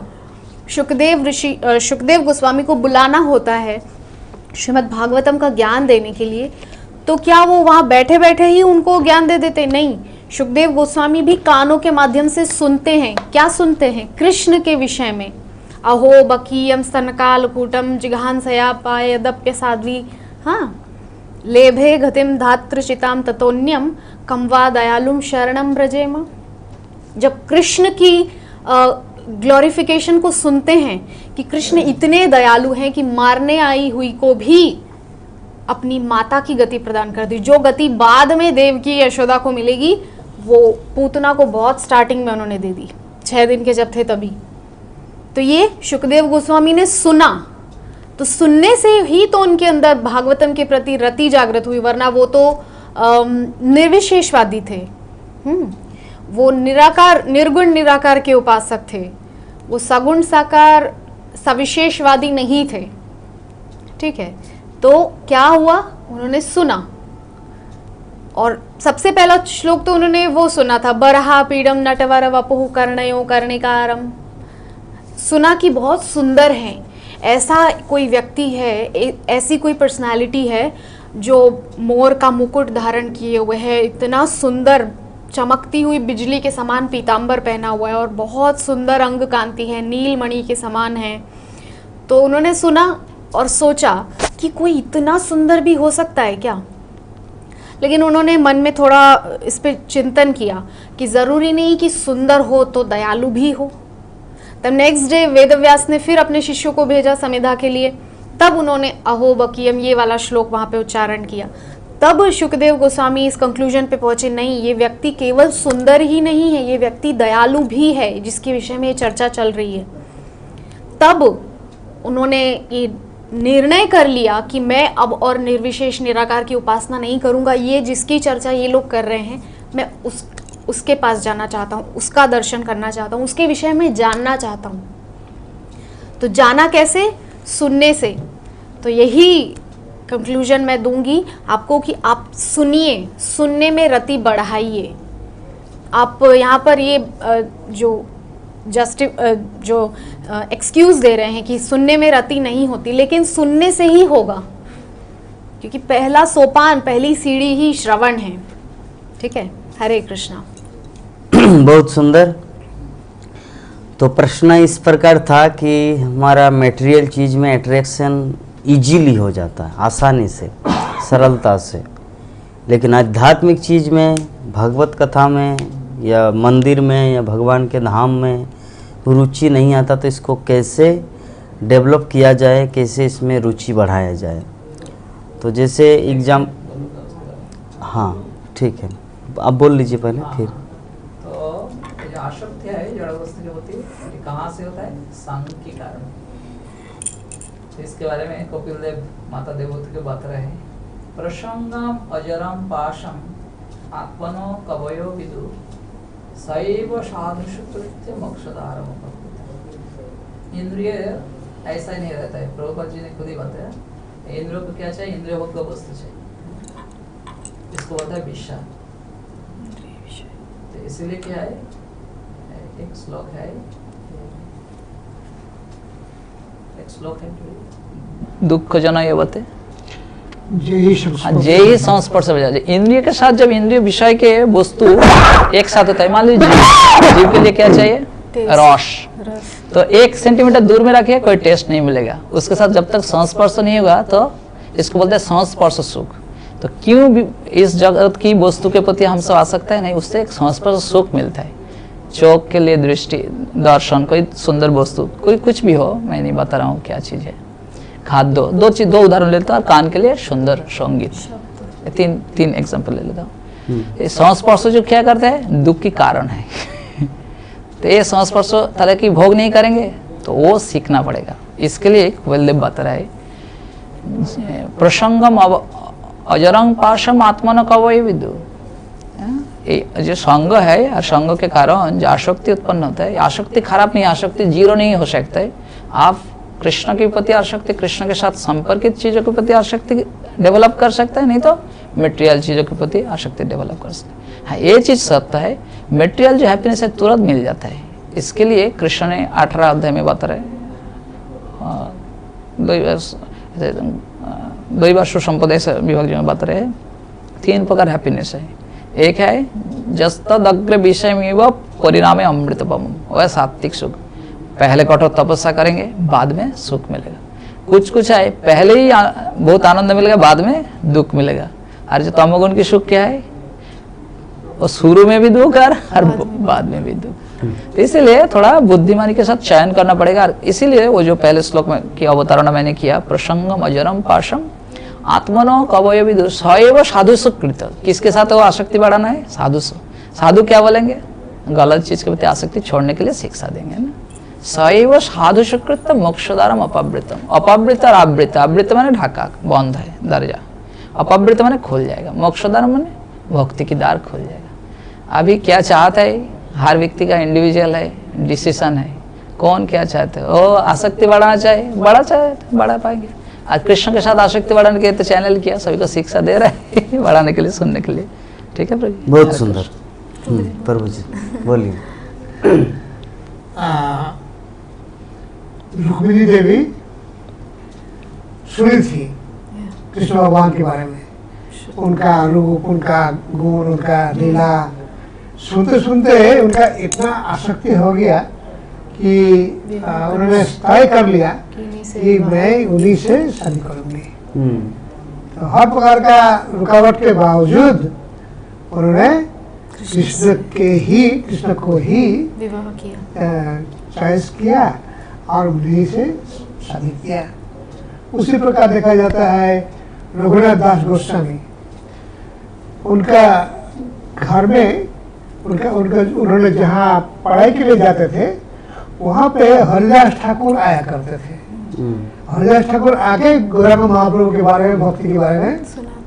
शुकदेव गोस्वामी को बुलाना होता है श्रीमद् भागवतम का ज्ञान देने के लिए, तो क्या वो वहाँ बैठे बैठे ही उनको ज्ञान दे देते? नहीं, शुकदेव गोस्वामी भी कानों के माध्यम से सुनते हैं। क्या सुनते हैं? कृष्ण के विषय में। अहो बकीयम स्तनकालकूटम जिघांसया पायदप्य साध्वी, हाँ, लेभे गतिम धात्रचिताम ततोन्यम कमवा दयालुम शरणम ब्रजेम। जब कृष्ण की ग्लोरिफिकेशन को सुनते हैं कि कृष्ण इतने दयालु हैं कि मारने आई हुई को भी अपनी माता की गति प्रदान कर दी, जो गति बाद में देवकी यशोदा को मिलेगी वो पूतना को बहुत स्टार्टिंग में उन्होंने दे दी, 6 दिन के जब थे तभी। तो ये शुकदेव गोस्वामी ने सुना, तो सुनने से ही तो उनके अंदर भागवतम के प्रति रति जागृत हुई, वरना वो तो निर्विशेषवादी थे। वो निराकार, निर्गुण निराकार के उपासक थे, वो सगुण साकार सविशेषवादी नहीं थे। ठीक है, तो क्या हुआ? उन्होंने सुना, और सबसे पहला श्लोक तो उन्होंने वो सुना था, बरहा पीडम नटवर वपुः कर्णयो कर्णिकारम। सुना कि बहुत सुंदर हैं, ऐसा कोई व्यक्ति है, ऐसी कोई पर्सनालिटी है जो मोर का मुकुट धारण किए हुए है, इतना सुंदर चमकती हुई बिजली के समान पीतांबर पहना हुआ है और बहुत सुंदर अंग कांति है, नीलमणि के समान है। तो उन्होंने सुना और सोचा कि कोई इतना सुंदर भी हो सकता है क्या। लेकिन उन्होंने मन में थोड़ा इस पे चिंतन किया कि ज़रूरी नहीं कि सुंदर हो तो दयालु भी हो। तब नेक्स्ट डे वेदव्यास ने फिर अपने शिष्यों को भेजा समिधा के लिए। तब उन्होंने अहो बकियम ये वाला श्लोक वहाँ पे उच्चारण किया। तब शुकदेव गोस्वामी इस कंक्लूजन पे पहुंचे, नहीं ये व्यक्ति केवल सुंदर ही नहीं है, ये व्यक्ति दयालु भी है, जिसके विषय में ये चर्चा चल रही है। तब उन्होंने ये निर्णय कर लिया कि मैं अब और निर्विशेष निराकार की उपासना नहीं करूंगा, ये जिसकी चर्चा ये लोग कर रहे हैं मैं उसके पास जाना चाहता हूँ, उसका दर्शन करना चाहता हूँ, उसके विषय में जानना चाहता हूँ। तो जाना कैसे? सुनने से। तो यही कंक्लूजन मैं दूंगी आपको कि आप सुनिए, सुनने में रति बढ़ाइए। आप यहाँ पर ये जो एक्सक्यूज़ दे रहे हैं कि सुनने में रति नहीं होती, लेकिन सुनने से ही होगा, क्योंकि पहला सोपान, पहली सीढ़ी ही श्रवण है। ठीक है, हरे कृष्णा। बहुत सुंदर। तो प्रश्न इस प्रकार था कि हमारा मटेरियल चीज़ में अट्रैक्शन इजीली हो जाता है, आसानी से, सरलता से, लेकिन आध्यात्मिक चीज़ में, भगवत कथा में या मंदिर में या भगवान के धाम में रुचि नहीं आता। तो इसको कैसे डेवलप किया जाए, कैसे इसमें रुचि बढ़ाया जाए। तो जैसे एग्जाम, हाँ ठीक है, आप बोल लीजिए पहले फिर। तो जो आसक्ति है जड़ वस्तु जो होती है, ये कहाँ से होता है? संग के कारण। तो इसके बारे में कपिल देव माता देवोत्ती के बता रहे हैं, प्रसंगम अजरम पाशम आत्मनो कवयो विदु सैव साधुषु कृत्य मोक्षदारम। इंद्रिय ऐसा ही नहीं रहता है, प्रभुपाद जी ने खुद ही बताया, इंद्रियों को क्या चाहिए? इंद्रियों को वस्तु चाहिए, इसको होता है विषय। तो इसीलिए क्या है, एक श्लोक है, दुख जना ये बते जे ही संस्पर्श हो जाए। इंद्रिय के साथ जब इंद्रिय विषय के वस्तु एक साथ होता है, मान लीजिए जीव के लिए क्या चाहिए? रस। तो 1 सेंटीमीटर दूर में रखिए, कोई टेस्ट नहीं मिलेगा। उसके साथ जब तक संस्पर्श नहीं होगा तो इसको बोलते हैं संस्पर्श सुख। तो क्यों भी इस जगत की वस्तु के प्रति हम सब आ सकते हैं? नहीं, उससे एक संस्पर्श सुख मिलता है। चौक के लिए दृष्टि, दर्शन, कोई सुंदर वस्तु, कोई कुछ भी हो, मैं नहीं बता रहा हूँ क्या चीज़ है, खाद्य, दो उदाहरण लेता हूँ। कान के लिए सुंदर संगीत, तीन एग्जाम्पल ले लेता हूँ। ये संस्पर्श जो क्या करते हैं? दुख की कारण है। तो ये संस्पर्श तरह की भोग नहीं करेंगे तो वो सीखना पड़ेगा। इसके लिए बलदेव बता रहा है, प्रसंगम अजरंग पाशम आत्मन कवय विदु। जो संग है और संग के कारण जो आसक्ति उत्पन्न होता है, आसक्ति खराब नहीं, आसक्ति जीरो नहीं हो सकता है। आप कृष्ण के प्रति आसक्ति, कृष्ण के साथ संपर्कित चीज़ों के प्रति आसक्ति डेवलप कर सकते हैं, नहीं तो मटेरियल चीज़ों के प्रति आसक्ति डेवलप कर सकते हैं। हाँ, ये चीज़ सत्य है, मटेरियल जो हैप्पीनेस है तुरंत मिल जाता है। इसके लिए कृष्ण ने 18 अध्याय में बता रहे, द्वैवासु संपदेश विभाग में बता रहे, 3 प्रकार हैप्पीनेस है। एक है जस्तदग्र विषय में व परिणामे अमृतपम, वह सात्विक सुख। पहले कठोर तपस्या करेंगे, बाद में सुख मिलेगा। कुछ है, पहले ही बहुत आनंद मिलेगा, बाद में दुख मिलेगा। और जो तमोगुण की सुख क्या है? वो शुरू में भी दुख और बाद में भी दुख। तो इसीलिए थोड़ा बुद्धिमानी के साथ चयन करना पड़ेगा। इसीलिए वो जो पहले श्लोक में की अवतारणा मैंने किया, प्रसंगम अजरम पाशम आत्मनो कवय विदु सैव साधु सुकृत। किसके साथ वो आसक्ति बढ़ाना है? साधु से। साधु क्या बोलेंगे? गलत चीज के प्रति आसक्ति छोड़ने के लिए शिक्षा देंगे ना। सैव साधु सुकृत मोक्षदारम अपवृतम। अपवृत और आवृत, आवृत माने ढाका, बंद है दरजा, अपवृत माने खुल जाएगा, मोक्षदारम माने भक्ति की द्वार खुल जाएगा। अभी क्या चाहता है? हर व्यक्ति का इंडिविजुअल है, डिसीजन है, कौन क्या चाहते हो। वो आसक्ति बढ़ाना चाहे, बढ़ा पाएंगे। आज कृष्ण के साथ आसक्ति बढ़ाने के तो चैनल किया, सभी को शिक्षा दे रहा है बढ़ाने के लिए, सुनने के लिए। ठीक है प्रभु, बहुत सुंदर। प्रभु जी बोलिए। रुक्मिणी देवी सुनी थी कृष्ण भगवान के बारे में, उनका रूप, उनका गुण, उनका लीला सुनते सुनते उनका इतना आसक्ति हो गया कि उन्होंने तय कर लिया कि मैं उन्हीं से शादी करूंगी। तो हर प्रकार का रुकावट के बावजूद उन्होंने कृष्ण को ही विवाह किया, चॉइस किया और उन्हीं से शादी किया। उसी प्रकार देखा जाता है रघुनाथ दास गोस्वामी, उनका घर में उन्होंने जहाँ पढ़ाई के लिए जाते थे वहाँ पे हरिदास ठाकुर आया करते थे। हरिदास ठाकुर आके गौरांग महाप्रभु के बारे में, भक्ति के बारे में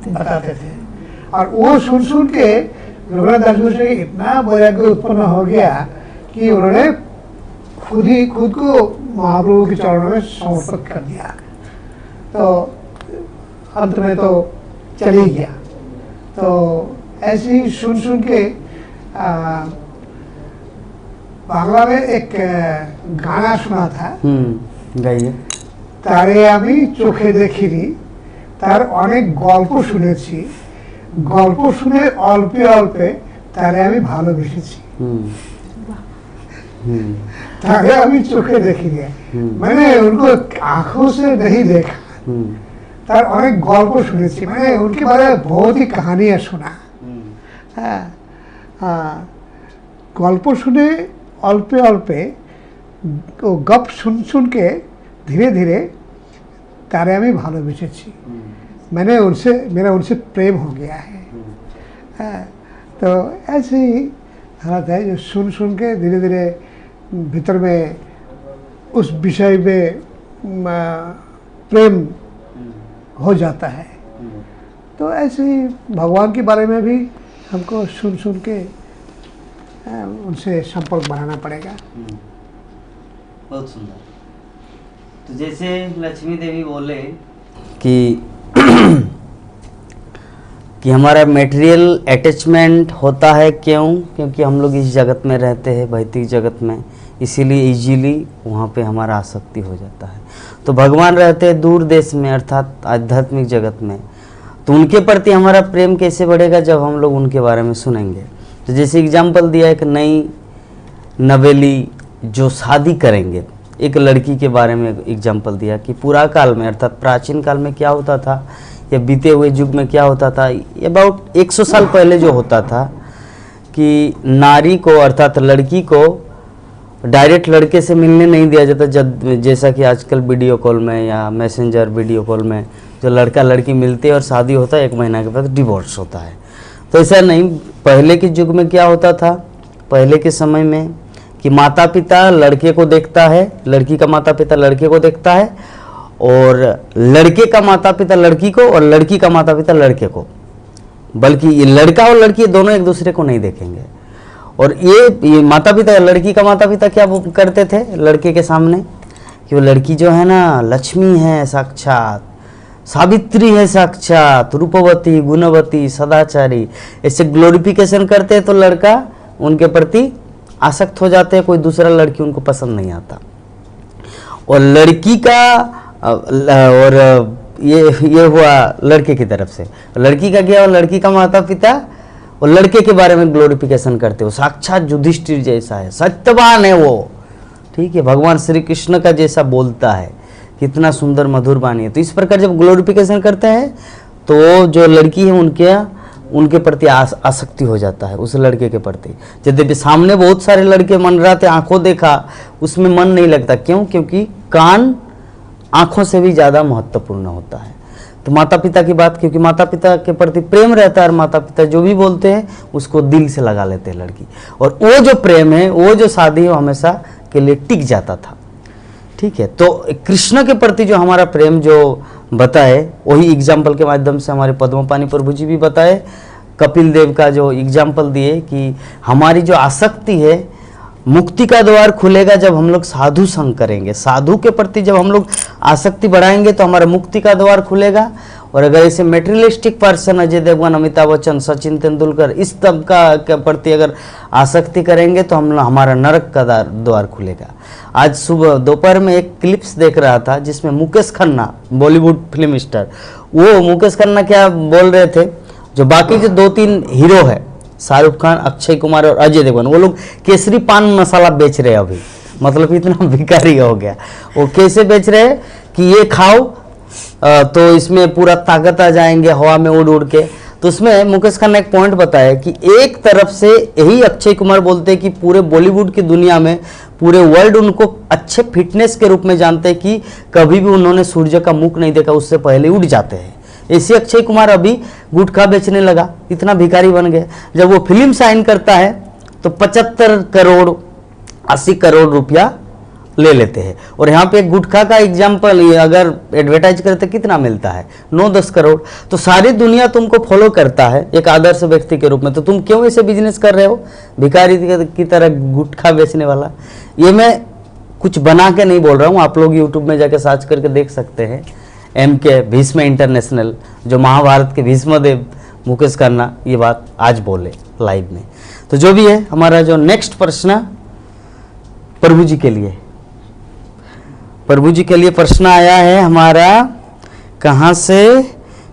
बताते थे और वो सुन के रघुनाथ दास गोस्वामी इतना वैराग्य उत्पन्न हो गया कि उन्होंने खुद को महाप्रभु के चरणों में समर्पित कर दिया। तो अंत में तो चल ही गया। तो ऐसे ही सुन के बांग्ला में एक गाना सुना था, गाइए। तारे आमी चोखे देखिनी, तार अनेक गल्प शुनेছি, गल्प শুনে অল্পে অল্পে তারে আমি ভালোবেসেছি। तारे आमी चोखे देखिनी, मैंने उनको आंखों से नहीं देखा, तार अनेक गल्प শুনেছি, मैंने उनके बारे में बहुत ही कहानियां सुना। गल्प सुने अल्पे अल्पे गप सुन के धीरे धीरे तारे आमी भालोबेसेছি, मेरा उनसे प्रेम हो गया है। तो ऐसे ही हालत है जो सुन के धीरे धीरे भीतर में उस विषय में प्रेम हो जाता है। तो ऐसे ही भगवान के बारे में भी हमको सुन के उनसे संपर्क बढ़ाना पड़ेगा। बहुत सुंदर। तो जैसे लक्ष्मी देवी बोले कि हमारा मटेरियल अटैचमेंट होता है, क्यों? क्योंकि हम लोग इस जगत में रहते हैं, भौतिक जगत में, इसीलिए इजीली वहाँ पे हमारा आसक्ति हो जाता है। तो भगवान रहते हैं दूर देश में, अर्थात आध्यात्मिक जगत में, तो उनके प्रति हमारा प्रेम कैसे बढ़ेगा? जब हम लोग उनके बारे में सुनेंगे। तो जैसे एग्जाम्पल दिया, एक नई नवेली जो शादी करेंगे, एक लड़की के बारे में एग्जाम्पल दिया कि पूरा काल में, अर्थात प्राचीन काल में क्या होता था या बीते हुए युग में क्या होता था, अबाउट 100 साल पहले जो होता था कि नारी को, अर्थात लड़की को डायरेक्ट लड़के से मिलने नहीं दिया जाता। जैसा कि आजकल वीडियो कॉल में या मैसेंजर वीडियो कॉल में जो लड़का लड़की मिलते हैं और शादी होता है, 1 महीना के बाद डिवोर्स होता है। तो ऐसा नहीं, पहले के युग में क्या होता था, पहले के समय में कि माता पिता लड़के को देखता है, लड़की का माता पिता लड़के को देखता है, और लड़के का माता पिता लड़की को, और लड़की का माता पिता लड़के को, बल्कि ये लड़का और लड़की दोनों एक दूसरे को नहीं देखेंगे। और ये माता पिता, लड़की का माता पिता क्या करते थे लड़के के सामने कि वो लड़की जो है ना लक्ष्मी है साक्षात, सावित्री है साक्षात, रूपवती, गुणवती, सदाचारी, ऐसे ग्लोरिफिकेशन करते हैं। तो लड़का उनके प्रति आसक्त हो जाते हैं, कोई दूसरा लड़की उनको पसंद नहीं आता। और लड़की का और ये हुआ लड़के की तरफ से, लड़की का क्या, और लड़की का माता पिता और लड़के के बारे में ग्लोरिफिकेशन करते हो, साक्षात युधिष्ठिर जैसा है, सत्यवान है वो, ठीक है, भगवान श्री कृष्ण का जैसा बोलता है, कितना सुंदर मधुर वाणी है। तो इस प्रकार जब ग्लोरिफिकेशन करते हैं तो जो लड़की है उनके प्रति आसक्ति हो जाता है, उस लड़के के प्रति। यद्यपि सामने बहुत सारे लड़के मंडराते, आंखों देखा, उसमें मन नहीं लगता। क्यों? क्योंकि कान आंखों से भी ज़्यादा महत्वपूर्ण होता है। तो माता पिता की बात, क्योंकि माता पिता के प्रति प्रेम रहता है और माता पिता जो भी बोलते हैं उसको दिल से लगा लेते हैं लड़की, और वो जो प्रेम है, वो जो शादी है, वो हमेशा के लिए टिक जाता था। ठीक है, तो कृष्ण के प्रति जो हमारा प्रेम जो बताए, वही एग्जाम्पल के माध्यम से हमारे पद्मपाणि प्रभु जी भी बताए, कपिल देव का जो एग्जाम्पल दिए कि हमारी जो आसक्ति है, मुक्ति का द्वार खुलेगा जब हम लोग साधु संग करेंगे। साधु के प्रति जब हम लोग आसक्ति बढ़ाएंगे तो हमारा मुक्ति का द्वार खुलेगा, और अगर ऐसे मेटेरियलिस्टिक पर्सन अजय देवगन, अमिताभ बच्चन, सचिन तेंदुलकर इस तबका के प्रति अगर आसक्ति करेंगे तो हमारा नरक का द्वार खुलेगा। आज सुबह दोपहर में एक क्लिप्स देख रहा था जिसमें मुकेश खन्ना, बॉलीवुड फिल्म स्टार, वो मुकेश खन्ना क्या बोल रहे थे, जो बाकी जो 2-3 हीरो है शाहरुख खान, अक्षय कुमार और अजय देवगन, वो लोग केसरी पान मसाला बेच रहे हैं अभी, मतलब इतना भिखारी हो गया। वो कैसे बेच रहे हैं कि ये खाओ तो इसमें पूरा ताकत आ जाएंगे हवा में उड़ उड़ के। तो उसमें मुकेश खन्ना एक पॉइंट बताया कि एक तरफ से यही अक्षय कुमार बोलते हैं कि पूरे बॉलीवुड की दुनिया में पूरे वर्ल्ड उनको अच्छे फिटनेस के रूप में जानते हैं कि कभी भी उन्होंने सूर्य का मुख नहीं देखा, उससे पहले उड़ जाते हैं। ऐसे अक्षय कुमार अभी गुटखा बेचने लगा, इतना भिखारी बन गया। जब वो फिल्म साइन करता है तो 75 करोड़ 80 करोड़ रुपया ले लेते हैं। और यहाँ पे एक गुटखा का एग्जाम्पल, अगर एडवर्टाइज करते कितना मिलता है, 9-10 करोड़। तो सारी दुनिया तुमको फॉलो करता है एक आदर्श व्यक्ति के रूप में, तो तुम क्यों ऐसे बिजनेस कर रहे हो भिखारी की तरह गुटखा बेचने वाला। ये मैं कुछ बना के नहीं बोल रहा हूँ, आप लोग यूट्यूब में जाके सर्च करके देख सकते हैं। MK भीष्म इंटरनेशनल, जो महाभारत के भीष्मदेव मुकेश खन्ना ये बात आज बोले लाइव में। तो जो भी है, हमारा जो नेक्स्ट प्रश्न प्रभु जी के लिए, प्रभु जी के लिए प्रश्न आया है हमारा, कहाँ से,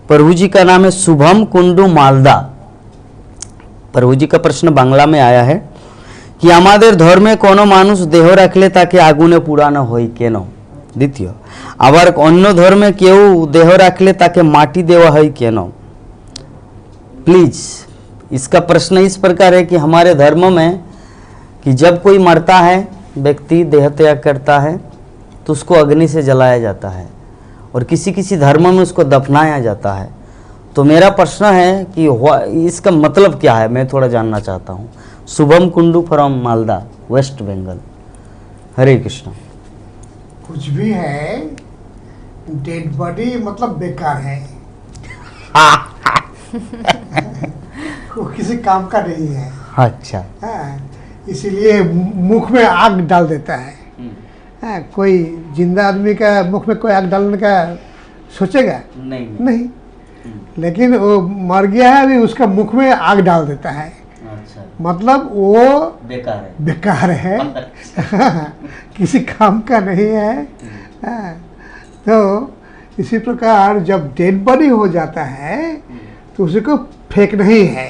प्रभु जी का नाम है शुभम कुंडू मालदा। प्रभु जी का प्रश्न बांग्ला में आया है कि আমাদের ধর্মে কোনো মানুষ দেহ রাখলে তাকে আগুনে পুড়ানো হয় কেন। দ্বিতীয়, আবার অন্য ধর্মে কেউ দেহ রাখলে তাকে মাটি দেওয়া হয় কেন। प्लीज, इसका प्रश्न इस प्रकार है कि हमारे धर्म में कि जब कोई मरता है, व्यक्ति देह त्याग करता है, तो उसको अग्नि से जलाया जाता है और किसी किसी धर्म में उसको दफनाया जाता है। तो मेरा प्रश्न है कि इसका मतलब क्या है, मैं थोड़ा जानना चाहता हूँ। Shubham Kundu from Malda, West Bengal. हरे कृष्ण। कुछ भी है, डेड बॉडी मतलब बेकार है। वो किसी काम का नहीं है। अच्छा, इसीलिए मुख में आग डाल देता है। कोई जिंदा आदमी का मुख में कोई आग डालने का सोचेगा? नहीं। लेकिन वो मर गया है, अभी उसका मुख में आग डाल देता है। अच्छा, मतलब वो बेकार है। किसी काम का नहीं है। तो इसी प्रकार जब डेड बॉडी हो जाता है तो उसी को फेंकना ही है,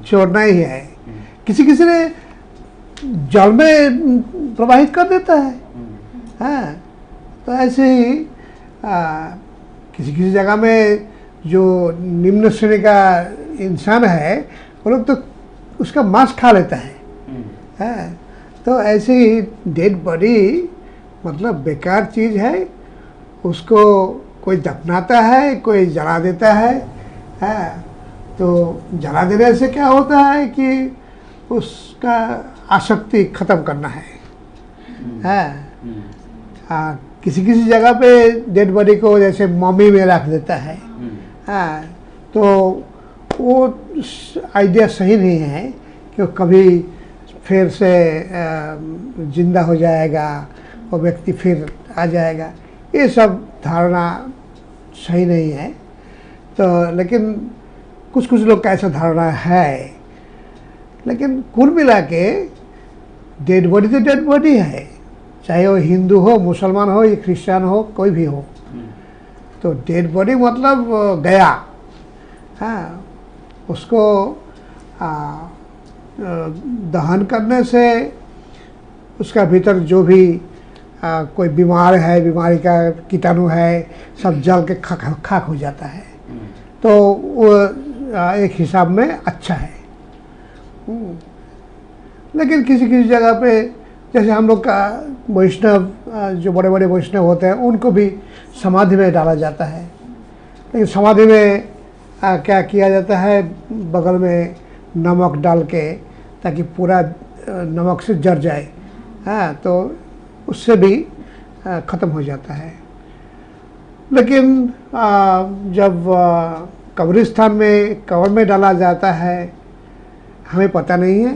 छोड़ना ही है। किसी किसी ने जल में प्रवाहित कर देता है। तो ऐसे ही किसी किसी जगह में जो निम्न श्रेणी का इंसान है वो लोग तो उसका मांस खा लेता है। तो ऐसे ही डेड बॉडी मतलब बेकार चीज़ है, उसको कोई दफनाता है, कोई जला देता है। तो जला देने से क्या होता है कि उसका आसक्ति ख़त्म करना है। किसी किसी जगह पे डेड बॉडी को जैसे मम्मी में रख देता है। तो वो आइडिया सही नहीं है कि वो कभी फिर से जिंदा हो जाएगा, वो व्यक्ति फिर आ जाएगा। ये सब धारणा सही नहीं है। तो लेकिन कुछ कुछ लोग का ऐसा धारणा है। लेकिन कुल मिला के डेड बॉडी तो डेड बॉडी है, चाहे वो हिंदू हो, मुसलमान हो या क्रिश्चियन हो, कोई भी हो। तो डेड बॉडी मतलब गया। उसको दहन करने से उसका भीतर जो भी कोई बीमार है, बीमारी का कीटाणु है, सब जल के खाक हो जाता है। तो वो एक हिसाब में अच्छा है। लेकिन किसी किसी जगह पे जैसे हम लोग का वैष्णव, जो बड़े बड़े वैष्णव होते हैं, उनको भी समाधि में डाला जाता है। लेकिन समाधि में क्या किया जाता है, बगल में नमक डाल के, ताकि पूरा नमक से जर जाए। तो उससे भी ख़त्म हो जाता है। लेकिन जब कब्रिस्तान में कब्र में डाला जाता है, हमें पता नहीं है,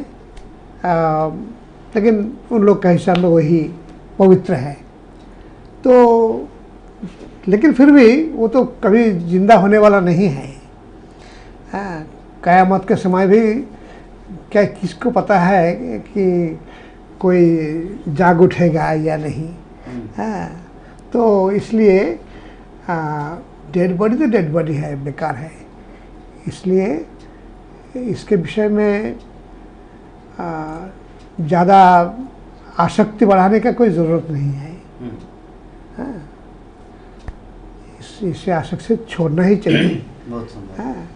लेकिन उन लोग का हिसाब में वही पवित्र है। तो लेकिन फिर भी वो तो कभी जिंदा होने वाला नहीं है। हाँ, क़यामत के समय भी क्या किसको पता है कि कोई जाग उठेगा या नहीं। हाँ, तो इसलिए डेड बॉडी तो डेड बॉडी है, बेकार है। इसलिए इसके विषय में ज़्यादा आसक्ति बढ़ाने का कोई ज़रूरत नहीं है। हाँ, इसे आसक्ति छोड़ना ही चाहिए। बहुत सुंदर। हाँ।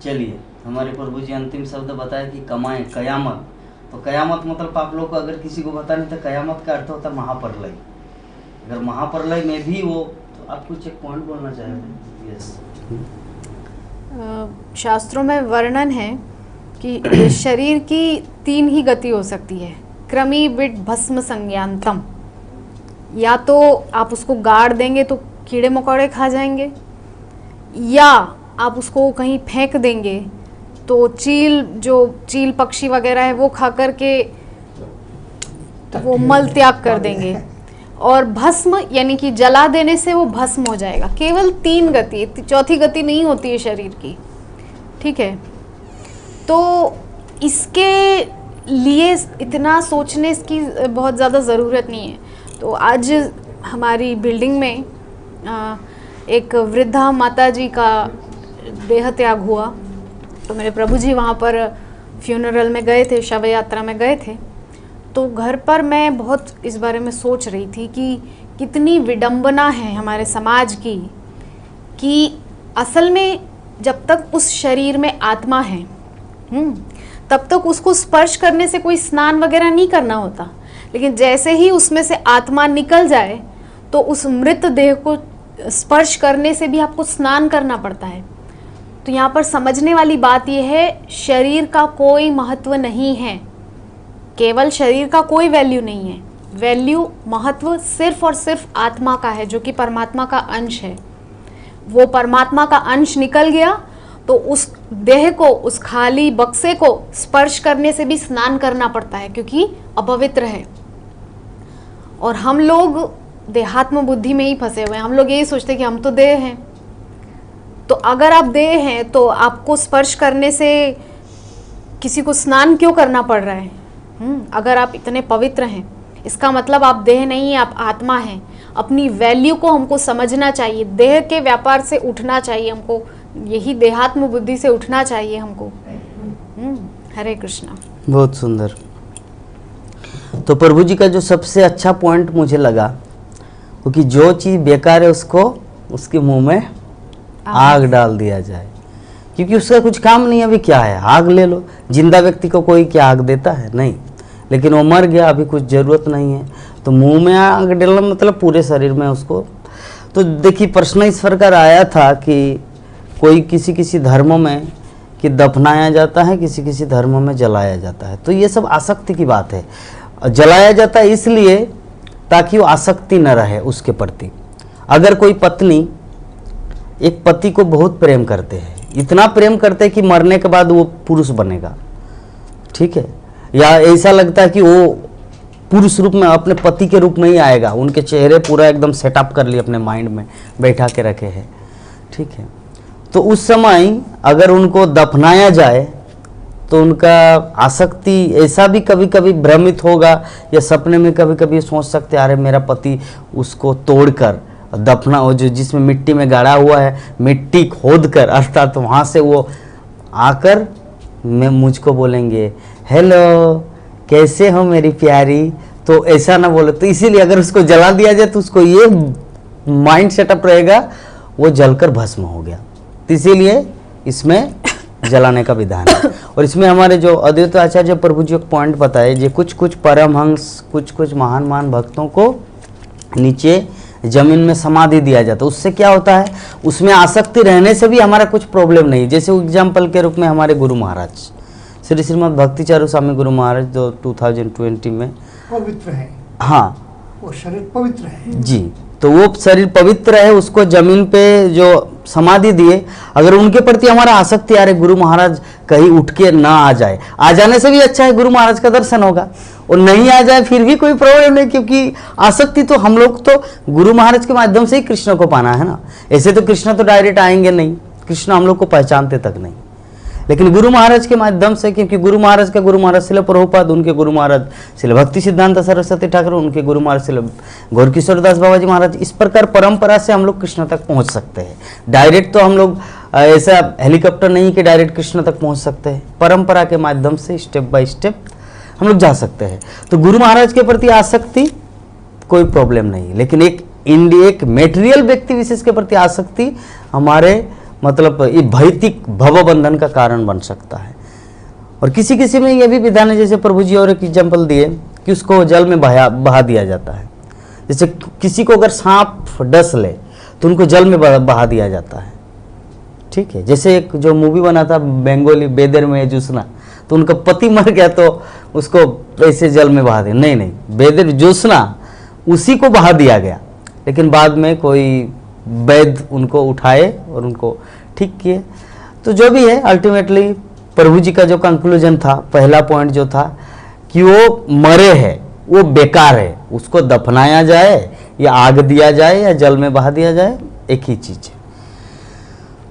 चलिए, हमारे प्रभु जी अंतिम शब्द बताए कि कमाएं कयामत। तो कयामत मतलब आप लोग को अगर किसी को बता नहीं तो कयामत का अर्थ होता है महाप्रलय। अगर महाप्रलय में भी वो, तो आप कुछ एक पॉइंट बोलना चाहेंगे? यस। शास्त्रों में वर्णन है कि शरीर की 3 ही गति हो सकती है, क्रमी विट भस्म संज्ञान्तम। या तो आप उसको गाड़ देंगे तो कीड़े मकोड़े खा जाएंगे, या आप उसको कहीं फेंक देंगे तो चील पक्षी वगैरह है वो खा करके तो वो मल त्याग कर देंगे। और भस्म यानी कि जला देने से वो भस्म हो जाएगा। केवल 3 गति, चौथी गति नहीं होती है शरीर की। ठीक है, तो इसके लिए इतना सोचने की बहुत ज़्यादा ज़रूरत नहीं है। तो आज हमारी बिल्डिंग में एक वृद्धा माता जी का देह त्याग हुआ, तो मेरे प्रभु जी वहाँ पर फ्यूनरल में गए थे, शव यात्रा में गए थे। तो घर पर मैं बहुत इस बारे में सोच रही थी कि कितनी विडंबना है हमारे समाज की, कि असल में जब तक उस शरीर में आत्मा है तब तक उसको स्पर्श करने से कोई स्नान वगैरह नहीं करना होता। लेकिन जैसे ही उसमें से आत्मा निकल जाए तो उस मृत देह को स्पर्श करने से भी आपको स्नान करना पड़ता है। तो यहाँ पर समझने वाली बात यह है, शरीर का कोई महत्व नहीं है, केवल शरीर का कोई वैल्यू नहीं है। वैल्यू, महत्व सिर्फ और सिर्फ आत्मा का है, जो कि परमात्मा का अंश है। वो परमात्मा का अंश निकल गया तो उस देह को, उस खाली बक्से को स्पर्श करने से भी स्नान करना पड़ता है, क्योंकि अपवित्र है। और हम लोग देहात्म बुद्धि में ही फंसे हुए हैं। हम लोग यही सोचते हैं कि हम तो देह हैं, तो अगर आप देह हैं तो आपको स्पर्श करने से किसी को स्नान क्यों करना पड़ रहा है? अगर आप इतने पवित्र हैं, इसका मतलब आप देह नहीं है, आप आत्मा हैं। अपनी वैल्यू को हमको समझना चाहिए, देह के व्यापार से उठना चाहिए हमको, यही देहात्म बुद्धि से उठना चाहिए हमको। हरे कृष्णा। बहुत सुंदर। तो प्रभु जी का जो सबसे अच्छा पॉइंट मुझे लगा, क्योंकि जो चीज़ बेकार है उसको उसके मुंह में आग डाल दिया जाए, क्योंकि उसका कुछ काम नहीं। अभी क्या है, आग ले लो। जिंदा व्यक्ति को कोई क्या आग देता है? नहीं। लेकिन वो मर गया, अभी कुछ ज़रूरत नहीं है, तो मुंह में आग डालना मतलब पूरे शरीर में उसको। तो देखिए, प्रश्न इस प्रकार आया था कि कोई किसी किसी धर्मों में कि दफनाया जाता है, किसी किसी धर्मों में जलाया जाता है। तो ये सब आसक्ति की बात है। जलाया जाता है इसलिए ताकि वो आसक्ति न रहे उसके प्रति। अगर कोई पत्नी एक पति को बहुत प्रेम करते हैं, इतना प्रेम करते हैं कि मरने के बाद वो पुरुष बनेगा, ठीक है, या ऐसा लगता है कि वो पुरुष रूप में अपने पति के रूप में ही आएगा, उनके चेहरे पूरा एकदम सेटअप कर लिए अपने माइंड में बैठा के रखे हैं, ठीक है। तो उस समय अगर उनको दफनाया जाए तो उनका आसक्ति ऐसा भी कभी कभी भ्रमित होगा, या सपने में कभी कभी सोच सकते अरे मेरा पति उसको तोड़कर दफना, वो जो जिसमें मिट्टी में गाड़ा हुआ है, मिट्टी खोद कर, अर्थात वहाँ से वो आकर मैं मुझको बोलेंगे हेलो कैसे हो मेरी प्यारी, तो ऐसा ना बोले। तो इसीलिए अगर उसको जला दिया जाए तो उसको ये माइंड सेटअप रहेगा वो जलकर भस्म हो गया। तो इसीलिए इसमें जलाने का विधान है। और इसमें हमारे जो अद्वैत आचार्य प्रभु जी एक पॉइंट बताए, जो कुछ कुछ परमहंस, कुछ कुछ महान महान भक्तों को नीचे जमीन में समाधि दिया जाता है। उससे क्या होता है, उसमें आसक्ति रहने से भी हमारा कुछ प्रॉब्लम नहीं। जैसे एग्जाम्पल के रूप में हमारे गुरु महाराज श्री श्रीमद् भक्ति चारू स्वामी गुरु महाराज जो 2020 में पवित्र है। हाँ, वो शरीर पवित्र है जी। तो वो शरीर पवित्र है, उसको जमीन पे जो समाधि दिए, अगर उनके प्रति हमारा आसक्ति आ रही, गुरु महाराज कहीं उठ के ना आ जाए, आ जाने से भी अच्छा है, गुरु महाराज का दर्शन होगा, और नहीं आ जाए फिर भी कोई प्रॉब्लम नहीं, क्योंकि आसक्ति तो हम लोग तो गुरु महाराज के माध्यम से ही कृष्ण को पाना है ना। ऐसे तो कृष्ण तो डायरेक्ट आएंगे नहीं, कृष्ण हम लोग को पहचानते तक नहीं, लेकिन गुरु महाराज के माध्यम से, क्योंकि गुरु महाराज का गुरु महाराज श्रील प्रभुपाद, उनके गुरु महाराज श्रील भक्ति सिद्धांत सरस्वती ठाकुर, उनके गुरु महाराज श्रील गौरकिशोर दास बाबा जी महाराज, इस प्रकार परंपरा से हम लोग कृष्ण तक पहुंच सकते हैं। डायरेक्ट तो हम लोग ऐसा हेलीकॉप्टर नहीं कि डायरेक्ट कृष्ण तक पहुंच सकते हैं, परंपरा के माध्यम से स्टेप बाय स्टेप हम लोग जा सकते हैं। तो गुरु महाराज के प्रति आसक्ति कोई प्रॉब्लम नहीं, लेकिन एक मेटेरियल व्यक्ति विशेष के प्रति आसक्ति हमारे मतलब ये भौतिक भवबंधन का कारण बन सकता है। और किसी किसी में ये भी विधान है, जैसे प्रभु जी और एक एग्जाम्पल दिए कि उसको जल में बहा दिया जाता है। जैसे किसी को अगर सांप डस ले तो उनको जल में बहा दिया जाता है, ठीक है। जैसे एक जो मूवी बना था बंगाली बेदर में जोशना, तो उनका पति मर गया तो उसको ऐसे जल में बहा दिया, नहीं बेदर जोशना उसी को बहा दिया गया, लेकिन बाद में कोई वैद्य उनको उठाए और उनको ठीक किए। तो जो भी है अल्टीमेटली प्रभु जी का जो कंक्लूजन था, पहला पॉइंट जो था कि वो मरे है, वो बेकार है, उसको दफनाया जाए या आग दिया जाए या जल में बहा दिया जाए, एक ही चीज है।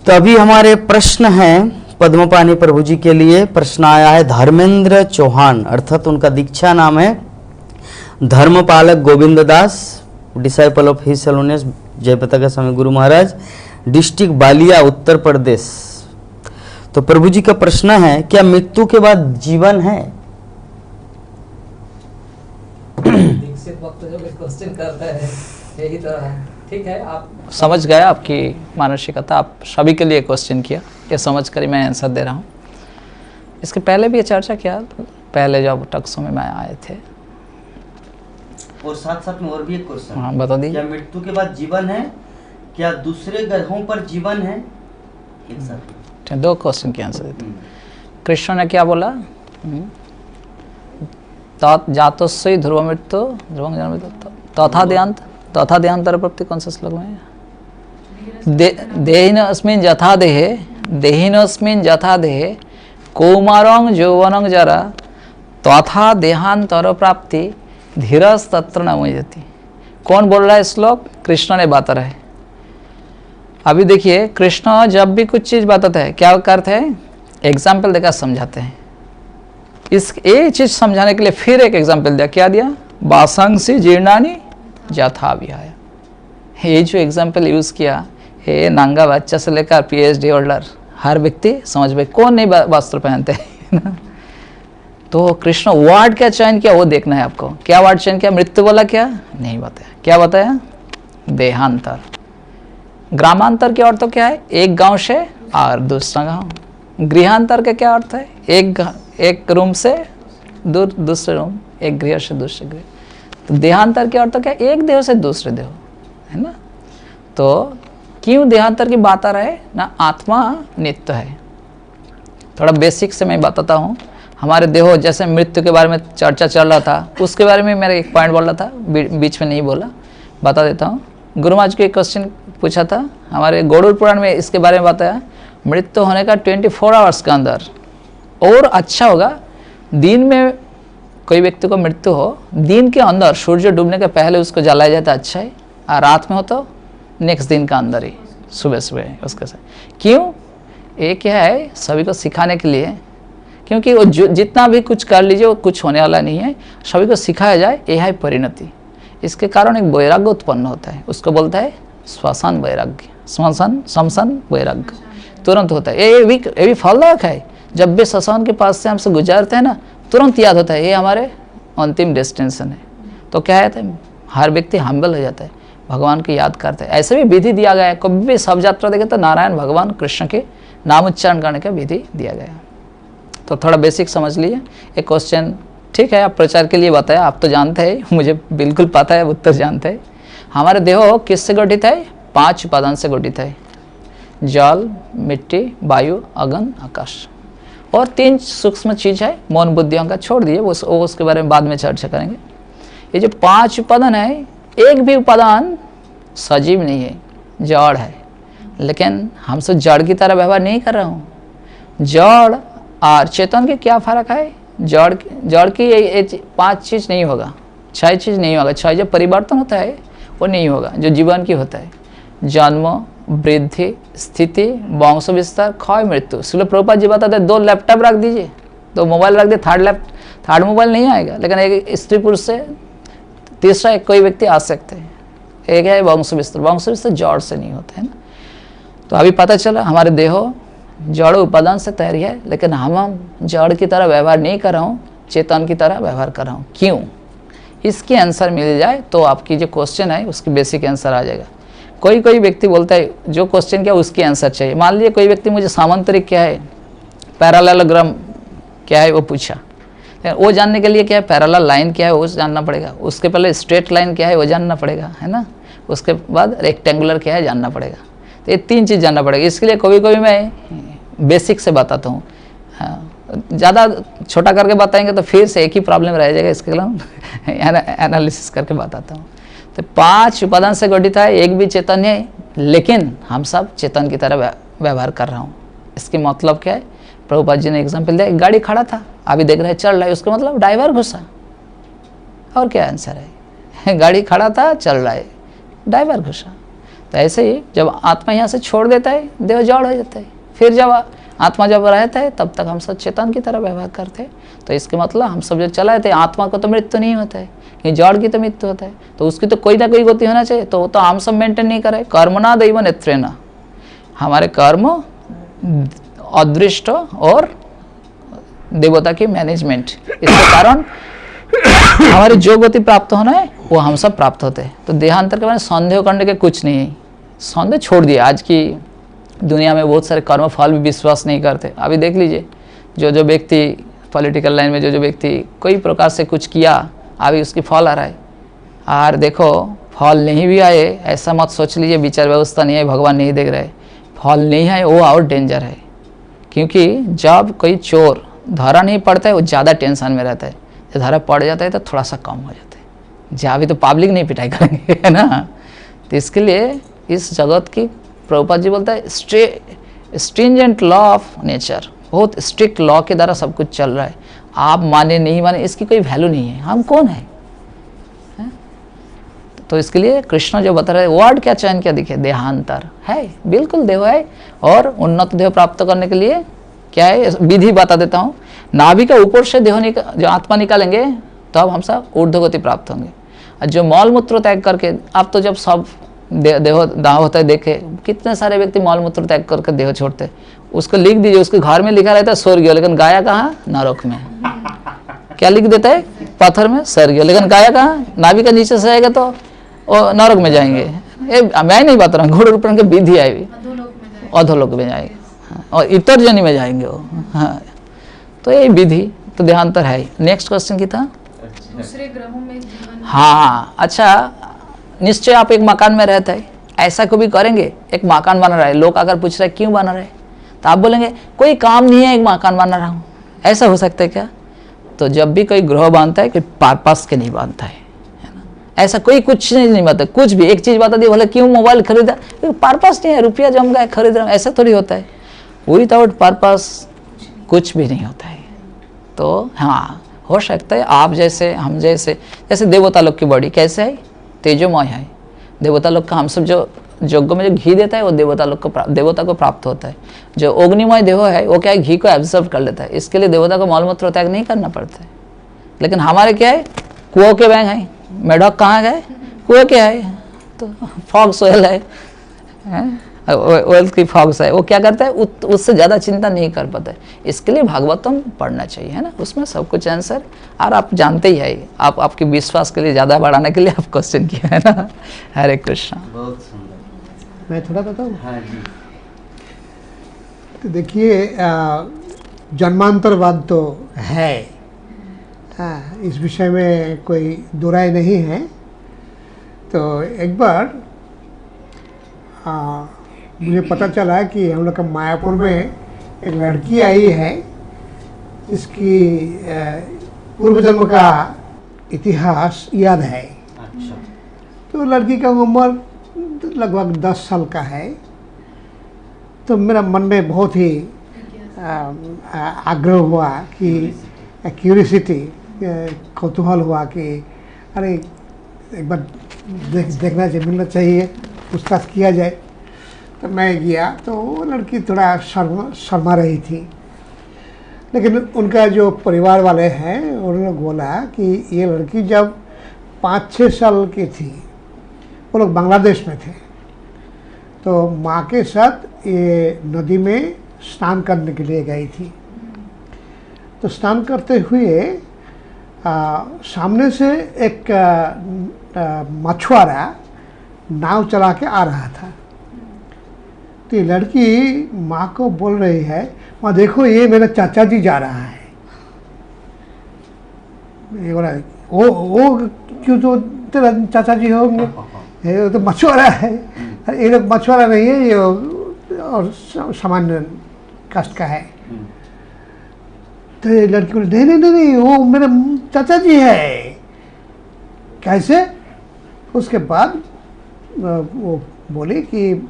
तो अभी हमारे प्रश्न हैं पद्मपानी प्रभु जी के लिए। प्रश्न आया है धर्मेंद्र चौहान, अर्थात उनका दीक्षा नाम है धर्मपालक Govind Das, disciple of his सेलोनियस Jaipratap Swami Guru Maharaj, district Ballia, Uttar Pradesh. तो प्रभु जी का प्रश्न है, क्या मृत्यु के बाद जीवन है? दीक्षित वक्त जो क्वेश्चन करता है यही तो है, ठीक है। आप समझ गए, आपकी मानसिकता, आप सभी के लिए क्वेश्चन किया, ये समझ कर मैं आंसर दे रहा हूँ। इसके पहले भी ये चर्चा किया, पहले जब टक्सों में मैं आए थे। और साथ साथ में और भी एक क्वेश्चन, हाँ बता दीजिए। क्या मृत्यु के बाद जीवन है? क्या दूसरे ग्रहों पर जीवन है? एक साथ दो क्वेश्चन के आंसर देते। कृष्ण ने क्या बोला? जातस्यि ध्रुव मृत्यु ध्रुवं जन्म तथा देहांतर प्राप्ति, कौन सा श्लोक में? देहिनस्मिन् यथा देहे कौमारं यौवनं जरा तथा देहांतर प्राप्ति धीरज तत्र न मुह्यति। कौन बोल रहा है श्लोक? कृष्ण ने बता रहा है। अभी देखिए, कृष्ण जब भी कुछ चीज बताते हैं क्या करते हैं? एग्जाम्पल देकर समझाते हैं। इस एक चीज समझाने के लिए फिर एक एग्जाम्पल दिया। क्या दिया? वासंसी जीर्णानि यथा विहाय। ये जो एग्जाम्पल यूज किया, ये नंगा बच्चा से लेकर PhD होल्डर हर व्यक्ति समझ में, कौन नहीं वस्त्र पहनते हैं। तो कृष्ण वर्ड क्या चयन किया वो देखना है आपको। क्या वर्ड चयन किया? मृत्यु वाला क्या नहीं बताया। क्या बताया? देहांतर। ग्रामांतर के अर्थ तो क्या है? एक गांव से और दूसरा गांव। गृहांतर का क्या अर्थ है? एक रूम से दूसरे रूम, एक गृह से दूसरे गृह। तो देहांतर के अर्थ तो क्या? एक देह से दूसरे देह, है ना। तो क्यों देहांतर की बात आ रहा है ना? आत्मा नित्य है। थोड़ा बेसिक से मैं बताता हूँ। हमारे देहो, जैसे मृत्यु के बारे में चर्चा चल रहा था, उसके बारे में मेरा एक पॉइंट बोल रहा था, बीच में नहीं बोला, बता देता हूँ। गुरु महाराज को एक क्वेश्चन पूछा था, हमारे गौड़ूर पुराण में इसके बारे में बताया। मृत्यु होने का 24 आवर्स के अंदर, और अच्छा होगा दिन में कोई व्यक्ति को मृत्यु हो, दिन के अंदर सूर्य डूबने के पहले उसको जलाया जाए तो अच्छा है, और रात में हो तो नेक्स्ट दिन का अंदर ही, सुबह सुबह उसके साथ। क्यों? ये क्या है? सभी को सिखाने के लिए, क्योंकि वो जितना भी कुछ कर लीजिए वो कुछ होने वाला नहीं है। सभी को सिखाया जाए, यह है परिणति। इसके कारण एक वैराग्य उत्पन्न होता है, उसको बोलता है श्मशान वैराग्य, शमशान वैराग्य तुरंत होता है। ये भी फलदायक है। जब भी श्मशान के पास से हमसे गुजारते हैं ना, तुरंत याद होता है ये हमारे अंतिम डेस्टिनेशन है। तो क्या है? हर व्यक्ति हम्बल हो जाता है, भगवान को याद करता है। ऐसे भी विधि दिया गया है। कभी भी शव यात्रा देखे तो नारायण भगवान कृष्ण के नाम उच्चारण करने का विधि दिया गया है। तो थोड़ा बेसिक समझ लीजिए। एक क्वेश्चन ठीक है, आप प्रचार के लिए बताया, आप तो जानते हैं, मुझे बिल्कुल पता है, उत्तर जानते हैं। हमारे देह किससे गठित है? 5 उपादान से गठित है। जल, मिट्टी, वायु, अग्नि, आकाश। और 3 सूक्ष्म चीज है, मौन बुद्धि अहंकार छोड़ दिए, वो उसके बारे में बाद में चर्चा करेंगे। ये जो 5 उपादान है, एक भी उपादान सजीव नहीं है, जड़ है। लेकिन हमसे जड़ की तरह व्यवहार नहीं कर रहा हूँ। जड़ और चेतन के क्या फर्क है? जड़ की ये 5 चीज़ नहीं होगा, 6 चीज़ नहीं होगा। 6 जो परिवर्तन होता है वो नहीं होगा जो जीवन की होता है। जन्म, वृद्धि, स्थिति, वंश विस्तार, क्षय, मृत्यु। श्रील प्रभुपाद जी बताते हैं 2 लैपटॉप रख दीजिए, 2 मोबाइल रख दिए, थर्ड मोबाइल नहीं आएगा। लेकिन एक स्त्री पुरुष से तीसरा एक कोई व्यक्ति आ सकते हैं। एक है वंश विस्तार। वंश विस्तार जड़ से नहीं होता है ना। तो अभी पता चला हमारे देहो जड़ उपादान से तैयारी है, लेकिन हम जड़ की तरह व्यवहार नहीं कर रहा हूँ, चेतन की तरह व्यवहार कर रहा हूँ। क्यों? इसकी आंसर मिल जाए तो आपकी जो क्वेश्चन है उसकी बेसिक आंसर आ जाएगा। कोई व्यक्ति बोलता है जो क्वेश्चन क्या उसकी आंसर चाहिए। मान लीजिए कोई व्यक्ति मुझे सामांतरिक क्या है, पैरेललोग्राम क्या है वो पूछा, वो जानने के लिए क्या है, पैरेलल लाइन क्या है वो जानना पड़ेगा। उसके पहले स्ट्रेट लाइन क्या है वो जानना पड़ेगा, है ना। उसके बाद रेक्टेंगुलर क्या है जानना पड़ेगा। तो ये 3 चीज़ जानना पड़ेगा। इसके लिए कभी मैं बेसिक से बताता हूँ। हाँ, ज़्यादा छोटा करके बताएंगे तो फिर से एक ही प्रॉब्लम रह जाएगा। इसके लिए एनालिसिस करके बताता हूँ। तो 5 उपादान से गठित है, एक भी चेतन है, लेकिन हम सब चेतन की तरह व्यवहार कर रहा हूँ। इसकी मतलब क्या है? प्रभुपाद जी ने एग्जाम्पल दिया, एक गाड़ी खड़ा था, अभी देख रहे हैं चल रहा है, उसका मतलब ड्राइवर घुसा। और क्या आंसर है? गाड़ी खड़ा था, चल रहा है, ड्राइवर घुसा। तो ऐसे ही जब आत्मा यहाँ से छोड़ देता है, देह जड़ हो जाता है। फिर जब आत्मा जब रहता है तब तक हम सब चेतन की तरह व्यवहार करते हैं। तो इसके मतलब हम सब जो चलाए थे, आत्मा को तो मृत्यु नहीं होता है, ये जड़ की तो मृत्यु होता है। तो उसकी तो कोई ना कोई गति होना चाहिए। तो वो तो हम सब मेंटेन नहीं करे। कर्मणा दैव नेत्रेण, हमारे कर्म, अदृष्ट और देवता की मैनेजमेंट, इसके कारण हमारी जो गति प्राप्त होना है वो हम सब प्राप्त होते हैं। तो देहांतर के बारे में संदेह करने के कुछ नहीं है। संदेह छोड़ दिया। आज की दुनिया में बहुत सारे कर्म फल भी विश्वास नहीं करते। अभी देख लीजिए, जो व्यक्ति पॉलिटिकल लाइन में जो व्यक्ति कोई प्रकार से कुछ किया, अभी उसकी फल आ रहा है। और देखो फल नहीं भी आए ऐसा मत सोच लीजिए विचार व्यवस्था नहीं है, भगवान नहीं देख रहे। फल नहीं आए वो और डेंजर है। क्योंकि जब कोई चोर धरा नहीं पड़ता है वो ज़्यादा टेंशन में रहता है, जब धरा पड़ जाता है तो थोड़ा सा कम हो जाता है। जहाँ भी तो पब्लिक नहीं पिटाई करेंगे, है ना। तो इसके लिए इस जगत की प्रभुपाद जी बोलता है स्ट्रिंजेंट लॉ ऑफ नेचर, बहुत स्ट्रिक्ट लॉ के द्वारा सब कुछ चल रहा है। आप माने नहीं माने इसकी कोई वैल्यू नहीं है। हम कौन है? तो इसके लिए कृष्ण जो बता रहे वर्ड क्या चयन क्या दिखे, देहांतर है, बिल्कुल देह है। और उन्नत देह प्राप्त करने के लिए क्या है विधि बता देता हूँ। नाभि के ऊपर से देह जो आत्मा निकालेंगे तब हम सब ऊर्ध्वगति प्राप्त होंगे। और जो मल मूत्र त्याग करके, आप तो जब सब देह दाह होता है, देखे कितने सारे व्यक्ति मल मूत्र त्याग करके देह छोड़ते, उसको लिख दीजिए। उसके घर में लिखा रहता है स्वर्गीय, लेकिन गाया कहाँ? नरक में। क्या लिख देता है? पत्थर में स्वर्गीय, लेकिन गाया कहाँ? नाभि का नीचे से आएगा तो वो नरक में जाएंगे। मैं नहीं बता रहा हूँ, घोड़ रूपण की विधि आई, अधोलोक में जाएंगे। हाँ, और इतर जनी में जाएंगे वो। हाँ, तो ये विधि तो देहांतर है। नेक्स्ट क्वेश्चन की था दूसरे ग्रहों में जीवन। हाँ, अच्छा, निश्चय आप एक मकान में रहते हैं, ऐसा कभी करेंगे एक मकान बना रहा है, लोग अगर पूछ रहे क्यों बना रहे, तो आप बोलेंगे कोई काम नहीं है, एक मकान बना रहा हूँ। ऐसा हो सकता है क्या? तो जब भी कोई ग्रह बांधता है कि पर्पस के नहीं बांधता है ना। ऐसा कोई कुछ नहीं बता, कुछ भी एक चीज़ बता दी, बोले क्यों मोबाइल खरीदा, पर्पस नहीं है, रुपया जम गया खरीद रहा हूँ, ऐसा थोड़ी होता है। विदाउट पर्पस कुछ भी नहीं होता है। तो हाँ, हो सकता है आप जैसे हम जैसे देवता लोग की बॉडी कैसे है? तेजोमय है। देवता लोग का हम सब जो यज्ञ में जो घी देता है वो देवता को प्राप्त होता है। जो अग्निमय देह है वो क्या है? घी को एब्जॉर्ब कर लेता है। इसके लिए देवता को मलमूत्र त्याग नहीं करना पड़ता है। लेकिन हमारे क्या है? कुओं के बैंक है। मेढक कहाँ गए? कुएं के है। तो फॉक्स ऑयल है, ऑयल की फॉक्स है, वो क्या करता है? उससे ज़्यादा चिंता नहीं कर पाता है। इसके लिए भागवतम पढ़ना चाहिए, है ना। उसमें सब कुछ आंसर, और आप जानते ही है, आपके विश्वास के लिए ज़्यादा बढ़ाने के लिए आप क्वेश्चन किया है ना। हरे कृष्णा। बहुत सुंदर। मैं थोड़ा बताऊँ? हाँ जी। तो देखिए, जन्मांतरवाद तो है, इस विषय में कोई दो राय नहीं है। तो एक बार मुझे पता चला कि हम लोग का मायापुर में एक लड़की आई है, इसकी पूर्व जन्म का इतिहास याद है। अच्छा। तो लड़की का उम्र लगभग 10 साल का है। तो मेरा मन में बहुत ही आग्रह हुआ कि क्यूरियोसिटी, कौतूहल हुआ कि अरे एक बार देखना चाहिए, मिलना चाहिए, पूछताछ किया जाए। तो मैं गया तो वो लड़की थोड़ा शर्मा रही थी, लेकिन उनका जो परिवार वाले हैं उन्होंने बोला कि ये लड़की जब 5-6 साल की थी, वो लोग बांग्लादेश में थे, तो माँ के साथ ये नदी में स्नान करने के लिए गई थी। तो स्नान करते हुए सामने से एक मछुआरा नाव चला के आ रहा था। तो ये लड़की माँ को बोल रही है, माँ देखो ये मेरा चाचा जी जा रहा है। ये बोला वो क्यों, तो तेरा चाचा जी होंगे, ये तो मछुआरा है। ये लोग मछुआरा नहीं है, ये और सामान्य कास्ट का है। तो ये लड़की बोली नहीं नहीं नहीं, वो मेरे चाचा जी है। कैसे? उसके बाद वो बोली कि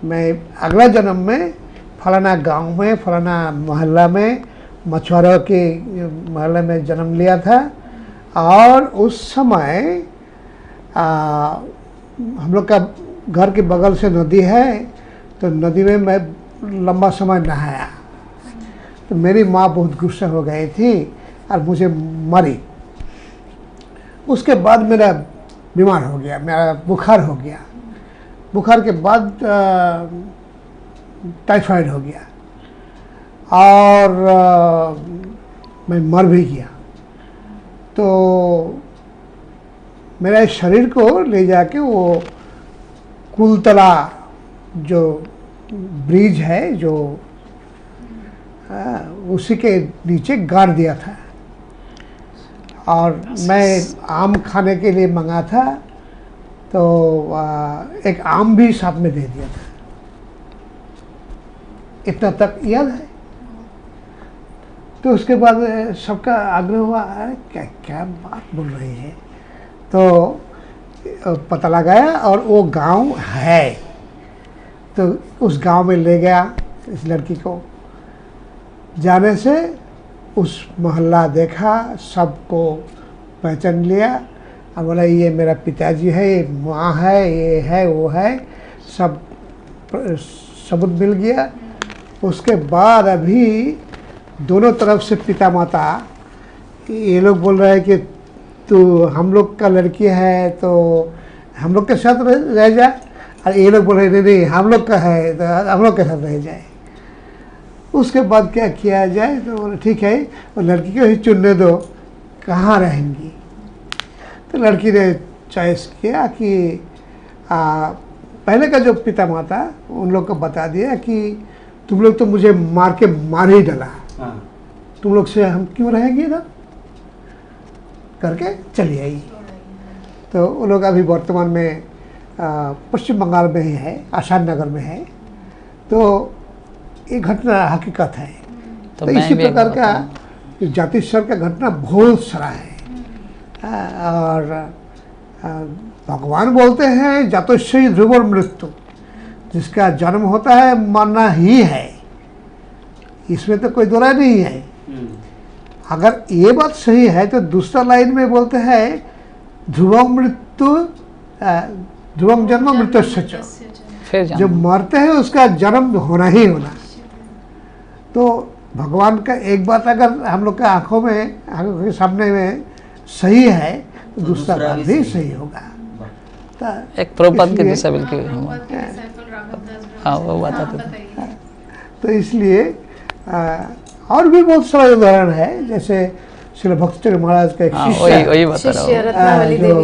मैं अगला जन्म में फलाना गांव में, फलाना मोहल्ला में, मछुआरों के मोहल्ले में जन्म लिया था, और उस समय हम लोग का घर के बगल से नदी है, तो नदी में मैं लंबा समय नहाया। तो मेरी माँ बहुत गुस्सा हो गई थी और मुझे मारी। उसके बाद मेरा बीमार हो गया, मेरा बुखार हो गया। बुखार के बाद टाइफाइड हो गया और मैं मर भी गया। तो मेरा शरीर को ले जाके वो कुलतला जो ब्रिज है, जो उसी के नीचे गाड़ दिया था, और मैं आम खाने के लिए मंगा था, तो एक आम भी साथ में दे दिया था। इतना तक याद है। तो उसके बाद सबका आग्रह हुआ, अरे क्या क्या बात बोल रही है। तो पता लगाया और वो गांव है, तो उस गांव में ले गया इस लड़की को। जाने से उस मोहल्ला देखा, सबको पहचान लिया और बोला ये मेरा पिताजी है, ये माँ है, ये है, वो है, सब सबूत मिल गया। उसके बाद अभी दोनों तरफ से पिता माता, ये लोग बोल रहे हैं कि तू हम लोग का लड़की है तो हम लोग के साथ रह जा, और ये लोग बोल रहे नहीं हम लोग का है तो हम लोग के साथ रह जाए। उसके बाद क्या किया जाए, तो बोले ठीक है, वो लड़की को ही चुनने दो कहाँ रहेंगी। तो लड़की ने चॉइस किया कि पहले का जो पिता माता उन लोग को बता दिया कि तुम लोग तो मुझे मार ही डाला, तुम लोग से हम क्यों रहेंगे ना, करके चली आई। तो वो लोग अभी वर्तमान में पश्चिम बंगाल में ही है, आशान नगर में है। तो ये घटना हकीकत है। तो इसी प्रकार का जाति स्तर का घटना बहुत सारा है। और भगवान बोलते हैं जातोश्री ध्रुव मृत्यु, जिसका जन्म होता है मरना ही है, इसमें तो कोई दो राय नहीं है। अगर ये बात सही है तो दूसरा लाइन में बोलते हैं ध्रुवम मृत्यु ध्रुवम जन्म मृत्यु सच, जो मरते हैं उसका जन्म होना ही होना। तो भगवान का एक बात अगर हम लोग के आंखों के सामने में सही है तो दूसरा बात भी सही होगा। तो एक प्रभुपाद के डिसेबल की हाँ वो बताते थे। तो इसलिए और भी बहुत सारे उदाहरण है, जैसे श्री भक्तचंद्र महाराज का एक वही बता रहा हूँ जो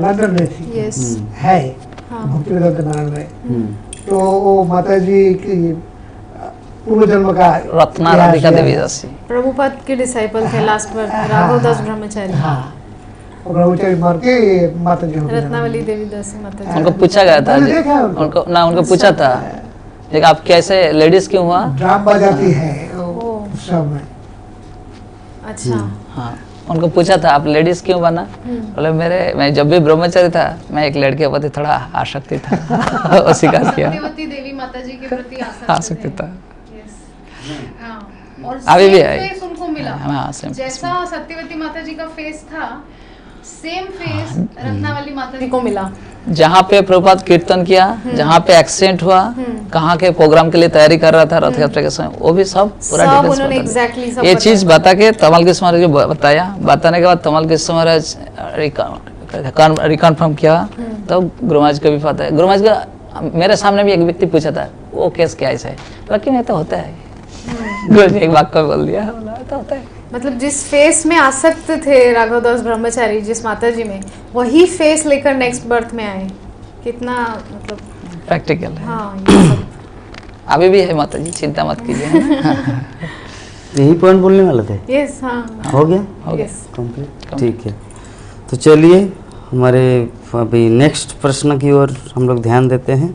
लंदन में थी है भक्तिवेदांत नारायण में। तो वो माता जी की पूर्व जन्म का रत्ना राधिका देवी दास जी प्रभुपाद के डिसाइपल थे लास्ट में, राघव दास ब्रह्मचारी। ब्रह्मचारी मार के माता जी रत्नावली देवी दास माता जी। उनको पूछा गया था, उनको पूछा था लेकिन आप कैसे लेडीज क्यों हुआ, ड्राम बजाती है सब में। अच्छा हाँ उनको पूछा था आप लेडीज क्यों बना, बोले मैं जब भी ब्रह्मचारी था मैं एक लड़के के प्रति थोड़ा आसक्ति था वो स्वीकार किया, सत्यवती देवी माता जी के प्रति आसक्ति था। Yes. हाँ, और अभी भी same है। face उनको मिला। हाँ, same जैसा सत्यवती माता जी का फेस था, सेम फेस रत्नावली माता जी को मिला। जहाँ पे प्रभुपाद कीर्तन किया, जहाँ पे एक्सीडेंट हुआ, कहाँ के प्रोग्राम के लिए तैयारी कर रहा था रथ यात्रा के समय, वो भी सब पूरा सब डिटेल्स उन्होंने बता exactly दिया। सब ये बताया। चीज बता के तमल कृष्ण महाराज को बताया, बताने के बाद तमल कृष्ण महाराज रिकन्फर्म किया, तो गुरु महाराज को भी पता है। गुरु महाराज का मेरे सामने भी एक व्यक्ति पूछा था वो केस क्या ऐसा है, लेकिन ये तो होता है। गुरु जी एक वाक्य बोल दिया, बोला तो होता है। मतलब जिस फेस में आसक्त थे राघवदास ब्रह्मचारी, जिस माता जी में, वही फेस लेकर नेक्स्ट बर्थ में आए। कितना मतलब प्रैक्टिकल है। हाँ, ये सब अभी भी है माता जी, चिंता मत कीजिए। यही पॉइंट बोलने वाले थे। यस, हाँ, हो गया हो गया। यस। कंप्लीट, ठीक है। तो चलिए हमारे अभी नेक्स्ट प्रश्न की ओर हम लोग ध्यान देते हैं।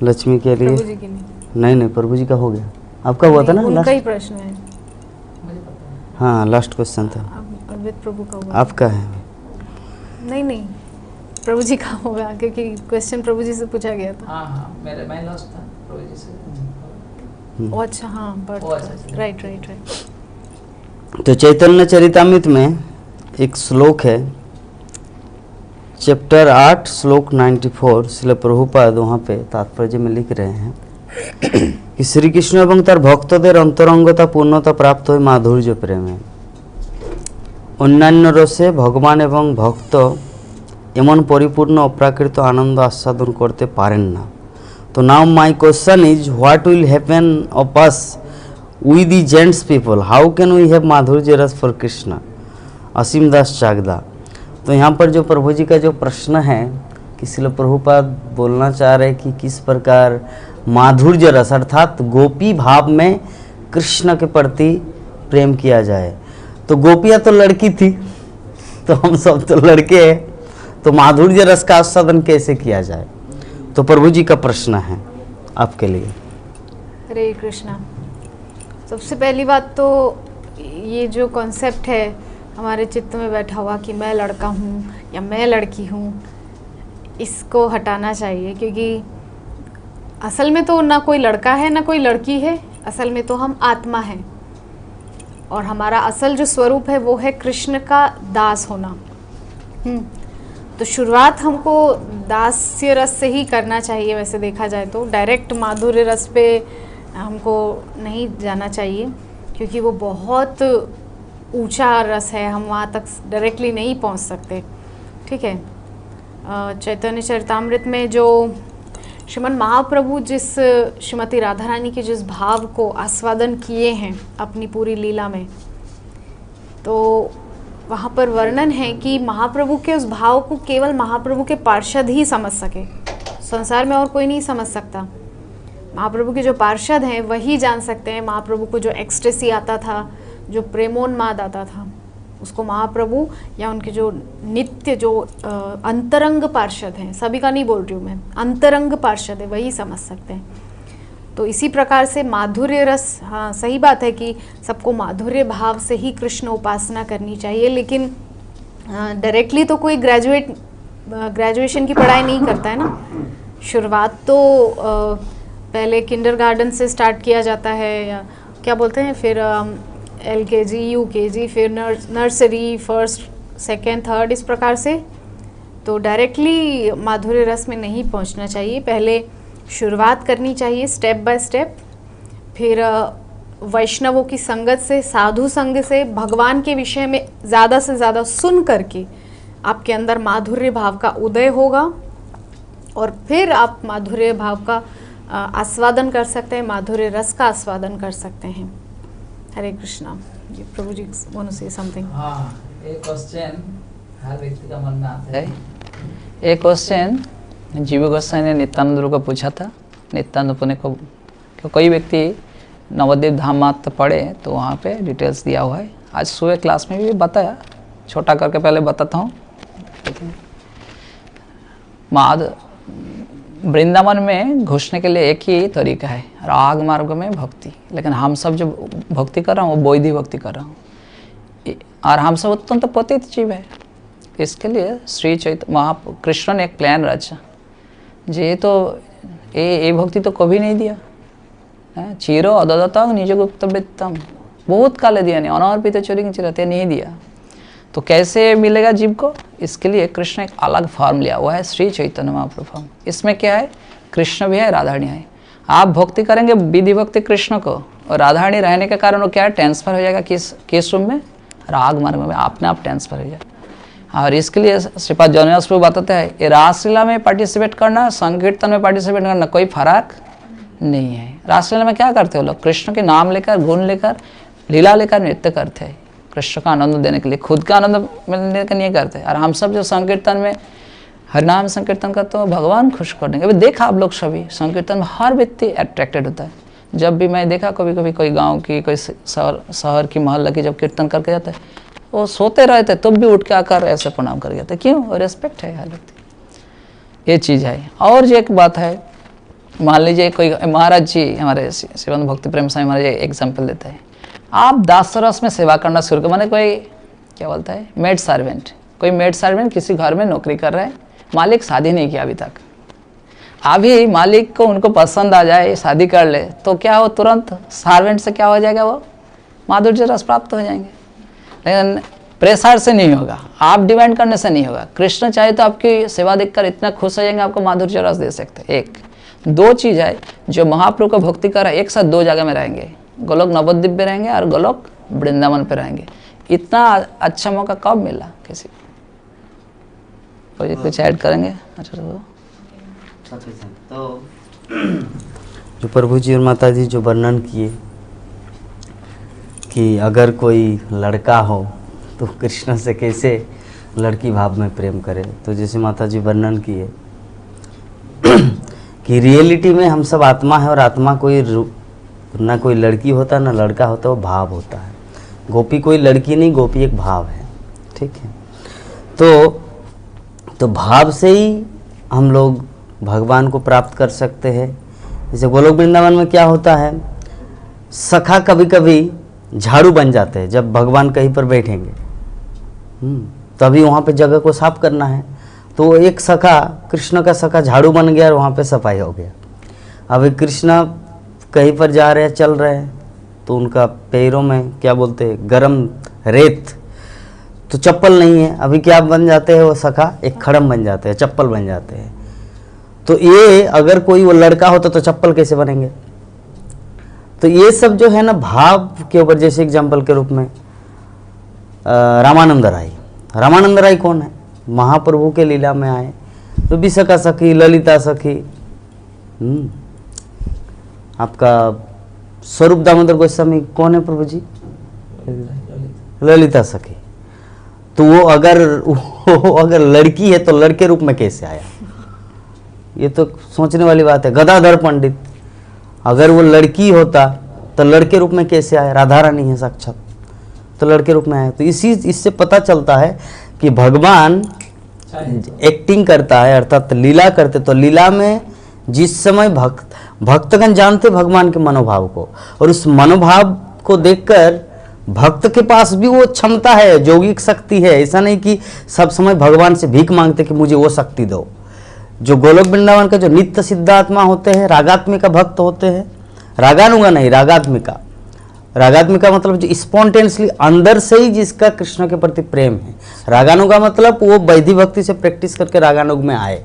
लक्ष्मी के लिए प्रभु जी की नहीं, नहीं प्रभु जी का हो गया, आपका हुआ था ना उनका ही लास्ट? प्रश्न है। हाँ लास्ट क्वेश्चन था, अब अद्वैत प्रभु का हुआ। आपका है। नहीं, प्रभु जी का होगा, क्योंकि क्वेश्चन प्रभु जी से पूछा गया था। हाँ हाँ, मैं लास्ट था प्रभु जी से। ओ अच्छा, हाँ, बट ओ, अच्छा। Right right right. तो चैतन्य चरितामृत में एक श्लोक है, चैप्टर 8 श्लोक 94, श्रील प्रभुपाद वहाँ पे तात्पर्य में लिख रहे हैं कि श्री कृष्ण এবং তার ভক্তদের অন্তরঙ্গতা পূর্ণতা প্রাপ্ত হয় মাধুর্য প্রেমে। অন্যান্য রসে ভগবান এবং ভক্ত এমন পরিপূর্ণ অপ্রাকৃত আনন্দ আস্বাদন করতে পারেন না। তো now my question is what will happen of us we the gents people, how can we have madhurya rasa for Krishna. असीम दास चागदा। तो यहाँ पर जो प्रभु जी का जो प्रश्न है कि श्रील प्रभुपाद बोलना चाह रहे कि किस प्रकार माधुर्य रस अर्थात गोपी भाव में कृष्ण के प्रति प्रेम किया जाए। तो गोपियाँ तो लड़की थी, तो हम सब तो लड़के हैं, तो माधुर्य रस का आस्वादन कैसे किया जाए। तो प्रभु जी का प्रश्न है आपके लिए। हरे कृष्णा। सबसे पहली बात तो ये जो कॉन्सेप्ट है हमारे चित्त में बैठा हुआ कि मैं लड़का हूँ या मैं लड़की हूँ, इसको हटाना चाहिए। क्योंकि असल में तो ना कोई लड़का है ना कोई लड़की है, असल में तो हम आत्मा हैं, और हमारा असल जो स्वरूप है वो है कृष्ण का दास होना। तो शुरुआत हमको दास्य रस से ही करना चाहिए। वैसे देखा जाए तो डायरेक्ट माधुर्य रस पे हमको नहीं जाना चाहिए, क्योंकि वो बहुत ऊंचा रस है, हम वहाँ तक डायरेक्टली नहीं पहुँच सकते। ठीक है। चैतन्य चरितामृत में जो श्रीमन महाप्रभु जिस श्रीमती राधा रानी के जिस भाव को आस्वादन किए हैं अपनी पूरी लीला में, तो वहाँ पर वर्णन है कि महाप्रभु के उस भाव को केवल महाप्रभु के पार्षद ही समझ सके, संसार में और कोई नहीं समझ सकता। महाप्रभु के जो पार्षद हैं वही जान सकते हैं। महाप्रभु को जो एक्सटेसी आता था, जो प्रेमोन्माद आता था, उसको महाप्रभु या उनके जो नित्य जो अंतरंग पार्षद हैं, सभी का नहीं बोल रही हूँ मैं, अंतरंग पार्षद है वही समझ सकते हैं। तो इसी प्रकार से माधुर्य रस, हाँ सही बात है कि सबको माधुर्य भाव से ही कृष्ण उपासना करनी चाहिए, लेकिन डायरेक्टली तो कोई ग्रेजुएशन की पढ़ाई नहीं करता है ना। शुरुआत तो पहले किंडरगार्टन से स्टार्ट किया जाता है, या क्या बोलते हैं, फिर LKG, UKG, फिर नर्सरी, फर्स्ट, सेकेंड, थर्ड, इस प्रकार से। तो डायरेक्टली माधुर्य रस में नहीं पहुंचना चाहिए, पहले शुरुआत करनी चाहिए स्टेप बाय स्टेप। फिर वैष्णवों की संगत से, साधु संग से, भगवान के विषय में ज़्यादा से ज़्यादा सुन करके आपके अंदर माधुर्य भाव का उदय होगा, और फिर आप माधुर्य भाव का आस्वादन कर सकते हैं, माधुर्य रस का आस्वादन कर सकते हैं। हरे कृष्णा। ये प्रभु जी वांट टू से समथिंग। हाँ, एक क्वेश्चन हर व्यक्ति का मन में आता है। एक क्वेश्चन जीव गोस्वामी ने नित्यानंद को पूछा था। नित्यानंद पुणे को कोई व्यक्ति नवद्वीप धाम मात्र पढ़े तो वहाँ पे डिटेल्स दिया हुआ है। आज सुबह क्लास में भी बताया, छोटा करके पहले बताता हूँ। वृंदावन में घुसने के लिए एक ही तरीका है, राग मार्ग में भक्ति। लेकिन हम सब जो भक्ति कर रहा हूँ वो वैदिक भक्ति कर रहा हूँ। और हम सब अत्यंत पतित जीव है। इसके लिए श्री चैतन्य कृष्ण ने एक प्लान रचा, जे तो ये भक्ति तो कभी नहीं दिया, चीरो अददतंग निज गुप्त वित्तम, बहुत काले दिया नहीं, अनर्पित चोरी चिरते नहीं दिया। तो कैसे मिलेगा जीव को? इसके लिए कृष्ण एक अलग फॉर्म लिया, वो है श्री चैतन्य महाप्रभु। इसमें क्या है? कृष्ण भी है, राधारानी है। आप भक्ति करेंगे विधि भक्ति कृष्ण को, और राधारानी रहने के कारण वो क्या है, ट्रांसफर हो जाएगा किस रूम में? राग मार्ग में अपने आप ट्रांसफर हो जाए। और इसके लिए श्रीपाद जौनदास प्रभु बताते हैं, ये रासलीला में पार्टिसिपेट करना, संकीर्तन में पार्टिसिपेट करना कोई फर्क नहीं है। रासलीला में क्या करते हो लोग? कृष्ण के नाम लेकर, गुण लेकर, लीला लेकर नृत्य करते हैं, कृष्ण का आनंद देने के लिए, खुद का आनंद मिलने का नहीं करते। और हम सब जो संकीर्तन में हरिनाम संकीर्तन करते हो, भगवान खुश करने के। अभी देखा आप लोग सभी संकीर्तन में हर व्यक्ति अट्रैक्टेड होता है। जब भी मैं देखा कभी कभी कोई गांव की, कोई शहर की, मोहल्ला की जब कीर्तन करके जाता है, वो सोते रहते तब भी उठ के आकर ऐसे प्रणाम कर जाते। क्यों? और रेस्पेक्ट है हर व्यक्ति, ये चीज़ है। और जो एक बात है, मान लीजिए कोई महाराज जी, हमारे शिवानंद भक्ति प्रेम स्वामी महाराज एग्जाम्पल देते हैं, आप दासरस में सेवा करना शुरू कर, माने कोई क्या बोलता है, मेड सर्वेंट, कोई मेड सर्वेंट किसी घर में नौकरी कर रहा है, मालिक शादी नहीं किया अभी तक, अभी मालिक को उनको पसंद आ जाए, शादी कर ले, तो क्या हो, तुरंत सर्वेंट से क्या हो जाएगा, वो माधुर्य रस प्राप्त हो जाएंगे। लेकिन प्रेशर से नहीं होगा, आप डिमांड करने से नहीं होगा। कृष्ण चाहे तो आपकी सेवा देखकर इतना खुश हो जाएंगे, आपको माधुर्य रस दे सकते हैं। एक दो चीज़ है, जो महाप्रभु को भक्ति कर रहा है, एक साथ दो जगह में रहेंगे, गोलोक नवद्वीप पे रहेंगे और गोलोक वृंदावन पे रहेंगे। इतना अच्छा मौका कब मिला किसी को? कोई कुछ ऐड करेंगे? अच्छा तो जो प्रभु जी और माता जी जो वर्णन किए कि अगर कोई लड़का हो तो कृष्ण से कैसे लड़की भाव में प्रेम करे, तो जैसे माता जी वर्णन किए कि रियलिटी में हम सब आत्मा है, और आत्मा कोई ना कोई लड़की होता ना लड़का होता, वो भाव होता है। गोपी कोई लड़की नहीं, गोपी एक भाव है, ठीक है। तो भाव से ही हम लोग भगवान को प्राप्त कर सकते हैं। जैसे गोलोक वृंदावन में क्या होता है, सखा कभी कभी झाड़ू बन जाते हैं। जब भगवान कहीं पर बैठेंगे तभी वहाँ पे जगह को साफ करना है, तो एक सखा, कृष्ण का सखा झाड़ू बन गया और वहाँ पे सफाई हो गया। अभी कृष्ण कहीं पर जा रहे हैं, चल रहे हैं, तो उनका पैरों में क्या बोलते हैं, गरम रेत, तो चप्पल नहीं है, अभी क्या बन जाते हैं वो सखा, एक खड़म बन जाते हैं, चप्पल बन जाते हैं। तो ये अगर कोई वो लड़का होता तो चप्पल कैसे बनेंगे? तो ये सब जो है ना भाव के ऊपर, जैसे एग्जाम्पल के रूप में रामानंद राय कौन है? महाप्रभु के लीला में आए, तो विशाखा सखी, ललिता सखी, आपका स्वरूप दामोदर गोस्वामी कौन है प्रभु जी? ललिता सखी। तो वो अगर लड़की है तो लड़के रूप में कैसे आया? ये तो सोचने वाली बात है। गदाधर पंडित, अगर वो लड़की होता तो लड़के रूप में कैसे आया? राधा रानी है साक्षात, तो लड़के रूप में आया। तो इससे पता चलता है कि भगवान एक्टिंग करता है, अर्थात लीला करते, तो लीला में जिस समय भक्तगण जानते भगवान के मनोभाव को, और उस मनोभाव को देखकर भक्त के पास भी वो क्षमता है, योगिक शक्ति है। ऐसा नहीं कि सब समय भगवान से भीख मांगते कि मुझे वो शक्ति दो। जो गोलोक वृंदावन का जो नित्य सिद्धात्मा होते हैं, रागात्मिका भक्त होते हैं, रागानुगा नहीं, रागात्मिका। रागात्मिका मतलब जो स्पॉन्टेनियसली अंदर से ही जिसका कृष्ण के प्रति प्रेम है। रागानुगा मतलब वो वैधि भक्ति से प्रैक्टिस करके रागानुग में आए,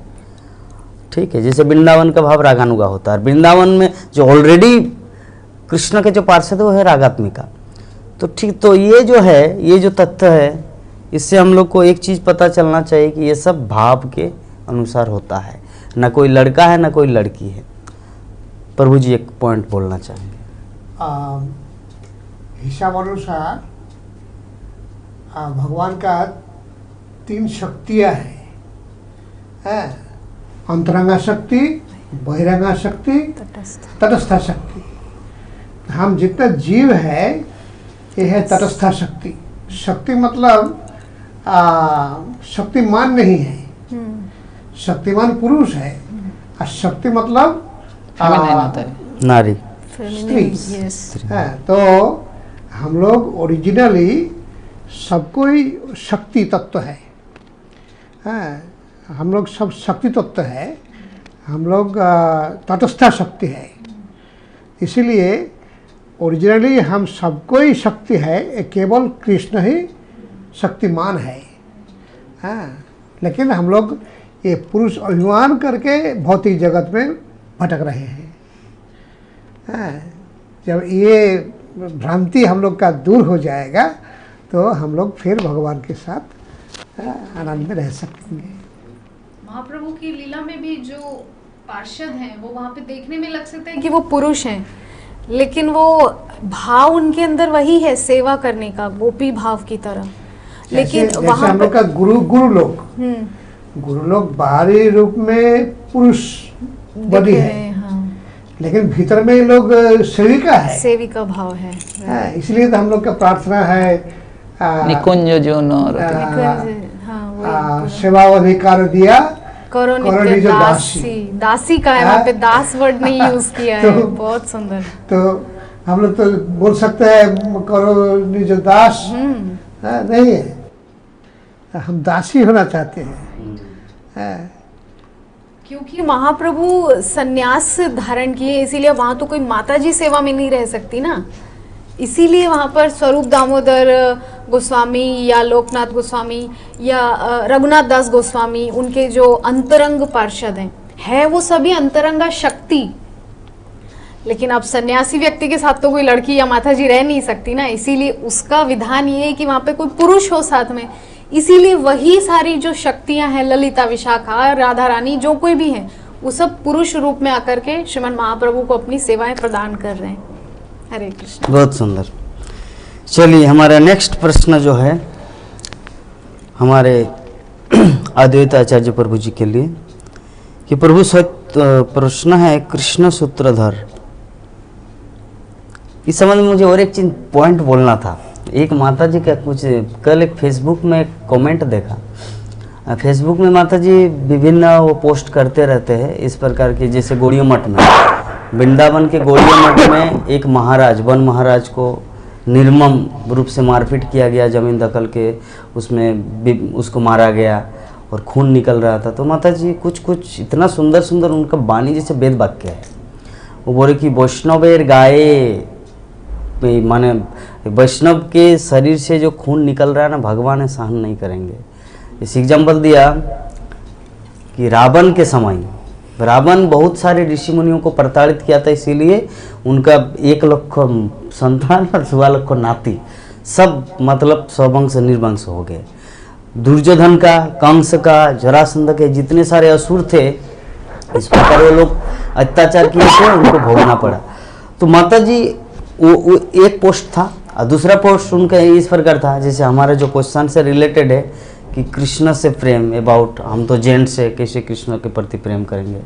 ठीक है। जैसे वृंदावन का भाव रागानुगा होता है, वृंदावन में जो ऑलरेडी कृष्ण के जो पार्षद है वो है रागात्मिका। तो ठीक, तो ये जो है, ये जो तथ्य है, इससे हम लोग को एक चीज़ पता चलना चाहिए कि ये सब भाव के अनुसार होता है, ना कोई लड़का है ना कोई लड़की है। प्रभु जी एक पॉइंट बोलना चाहेंगे। हिसाब अनुसार भगवान का 3 शक्तियाँ हैं, अंतरंगा शक्ति, बहिरंगा शक्ति, तटस्था शक्ति। हम जितना जीव है ये है तटस्था शक्ति। शक्ति मतलब शक्तिमान नहीं है, शक्तिमान पुरुष है, और शक्ति मतलब नारी, स्त्री है। तो हम लोग ओरिजिनली सब कोई शक्ति तत्व है। हाँ, हम लोग सब शक्ति तत्व है, हम लोग तटस्थ शक्ति है। इसीलिए ओरिजिनली हम सबको ही शक्ति है, केवल कृष्ण ही शक्तिमान है। हाँ, लेकिन हम लोग ये पुरुष अभिमान करके भौतिक जगत में भटक रहे हैं। हाँ, जब ये भ्रांति हम लोग का दूर हो जाएगा तो हम लोग फिर भगवान के साथ आनंद में रह सकेंगे। महाप्रभु की लीला में भी जो पार्षद हैं वो वहाँ पे देखने में लग सकते हैं कि वो पुरुष हैं, लेकिन वो भाव उनके अंदर वही है, सेवा करने का, गोपी भाव की तरह। लेकिन वहाँ हम लोग का गुरु लोग बाहरी रूप में पुरुष बनी है, हाँ। लेकिन भीतर में लोग सेविका है, सेविका भाव है। हाँ, इसलिए तो हम लोग का प्रार्थना है निकुंज जो नर सेवाधिकार दिया करो नित्य दासी। दासी का है, वहाँ पे दास वर्ड नहीं यूज किया है। बहुत सुंदर। तो हम लोग तो बोल सकते हैं करो निज दास, नहीं है, हम दासी होना चाहते हैं। क्योंकि महाप्रभु सन्यास धारण किए, इसीलिए वहाँ तो कोई माताजी सेवा में नहीं रह सकती ना। इसीलिए वहाँ पर स्वरूप दामोदर गोस्वामी या लोकनाथ गोस्वामी या रघुनाथ दास गोस्वामी, उनके जो अंतरंग पार्षद हैं वो सभी अंतरंगा शक्ति। लेकिन अब सन्यासी व्यक्ति के साथ तो कोई लड़की या माताजी रह नहीं सकती ना, इसीलिए उसका विधान ये है कि वहाँ पे कोई पुरुष हो साथ में। इसीलिए वही सारी जो शक्तियां हैं, ललिता, विशाखा, राधा रानी, जो कोई भी है, वो सब पुरुष रूप में आकर के श्रीमन महाप्रभु को अपनी सेवाएं प्रदान कर रहे हैं। हरे कृष्ण। बहुत सुंदर। चलिए, हमारा नेक्स्ट प्रश्न जो है हमारे अद्वैत आचार्य प्रभु जी के लिए, कि प्रभु प्रश्न है कृष्ण सूत्रधर। इस संबंध में मुझे और एक चीज पॉइंट बोलना था। एक माता जी का कुछ कल एक फेसबुक में एक कमेंट देखा। फेसबुक में माता जी विभिन्न वो पोस्ट करते रहते हैं इस प्रकार की, जैसे गौड़िया मठ में, वृंदावन के गौड़िया मठ में एक महाराज, वन महाराज को निर्मम रूप से मारपीट किया गया, जमीन दखल के उसमें उसको मारा गया और खून निकल रहा था। तो माता जी कुछ इतना सुंदर सुंदर उनका वाणी जैसे वेद वाक्य है। वो बोले कि वैष्णवेर गाये, माने वैष्णव के शरीर से जो खून निकल रहा है ना, भगवान सहन नहीं करेंगे। इस एग्जाम्पल दिया कि रावण के समय रावण बहुत सारे ऋषि मुनियों को प्रताड़ित किया था, इसीलिए उनका 1 लाख संतान और 1.25 लाख नाती सब मतलब स्ववंश निर्वंश हो गए। दुर्योधन का, कंस का, जरासंध के जितने सारे असुर थे, इस प्रकार वो लोग अत्याचार किए थे, उनको भोगना पड़ा। तो माता जी वो एक पोस्ट था, और दूसरा पोस्ट उनका इस प्रकार था, जैसे हमारा जो क्वेश्चन से रिलेटेड है कि कृष्ण से प्रेम अबाउट, हम तो जेंट से कैसे कृष्ण के प्रति प्रेम करेंगे।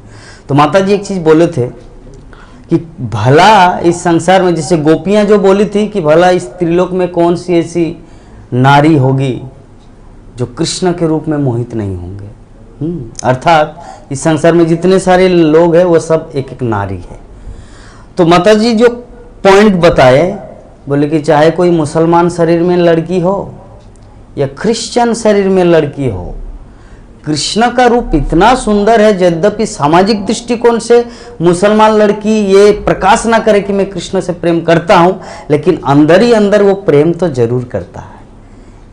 तो माता जी एक चीज़ बोले थे कि भला इस संसार में, जैसे गोपियाँ जो बोली थी कि भला इस त्रिलोक में कौन सी ऐसी नारी होगी जो कृष्ण के रूप में मोहित नहीं होंगे। अर्थात इस संसार में जितने सारे लोग हैं वो सब एक एक नारी है। तो माता जी जो पॉइंट बताए, बोले कि चाहे कोई मुसलमान शरीर में लड़की हो या क्रिश्चियन शरीर में लड़की हो, कृष्ण का रूप इतना सुंदर है, यद्यपि सामाजिक दृष्टिकोण से मुसलमान लड़की ये प्रकाश ना करे कि मैं कृष्ण से प्रेम करता हूं, लेकिन अंदर ही अंदर वो प्रेम तो जरूर करता है।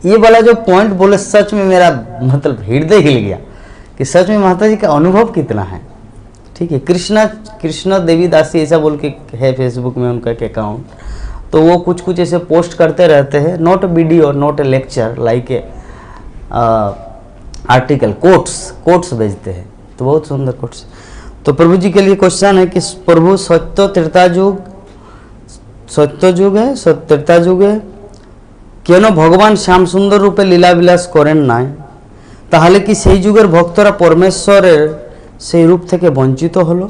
ये वाला जो पॉइंट बोले, सच में मेरा मतलब हृदय हिल गया कि सच में माता जी का अनुभव कितना है। ठीक है, कृष्ण देवी दासी ऐसा बोल के है फेसबुक में उनका एक अकाउंट, तो वो कुछ ऐसे पोस्ट करते रहते हैं, not video, not a lecture, like a article, quotes भेजते हैं, तो बहुत सुंदर कोट्स। तो प्रभु जी के लिए क्वेश्चन है कि प्रभु सत्य त्रेतायुग है, त्रेतायुग है, কেন ভগবান শ্যাম সুন্দর রূপে লীলাবিলাস করেন নাই, তাহলে কি সেই যুগের ভক্তরা পরমেশ্বরের সেই রূপ থেকে বঞ্চিত হলো?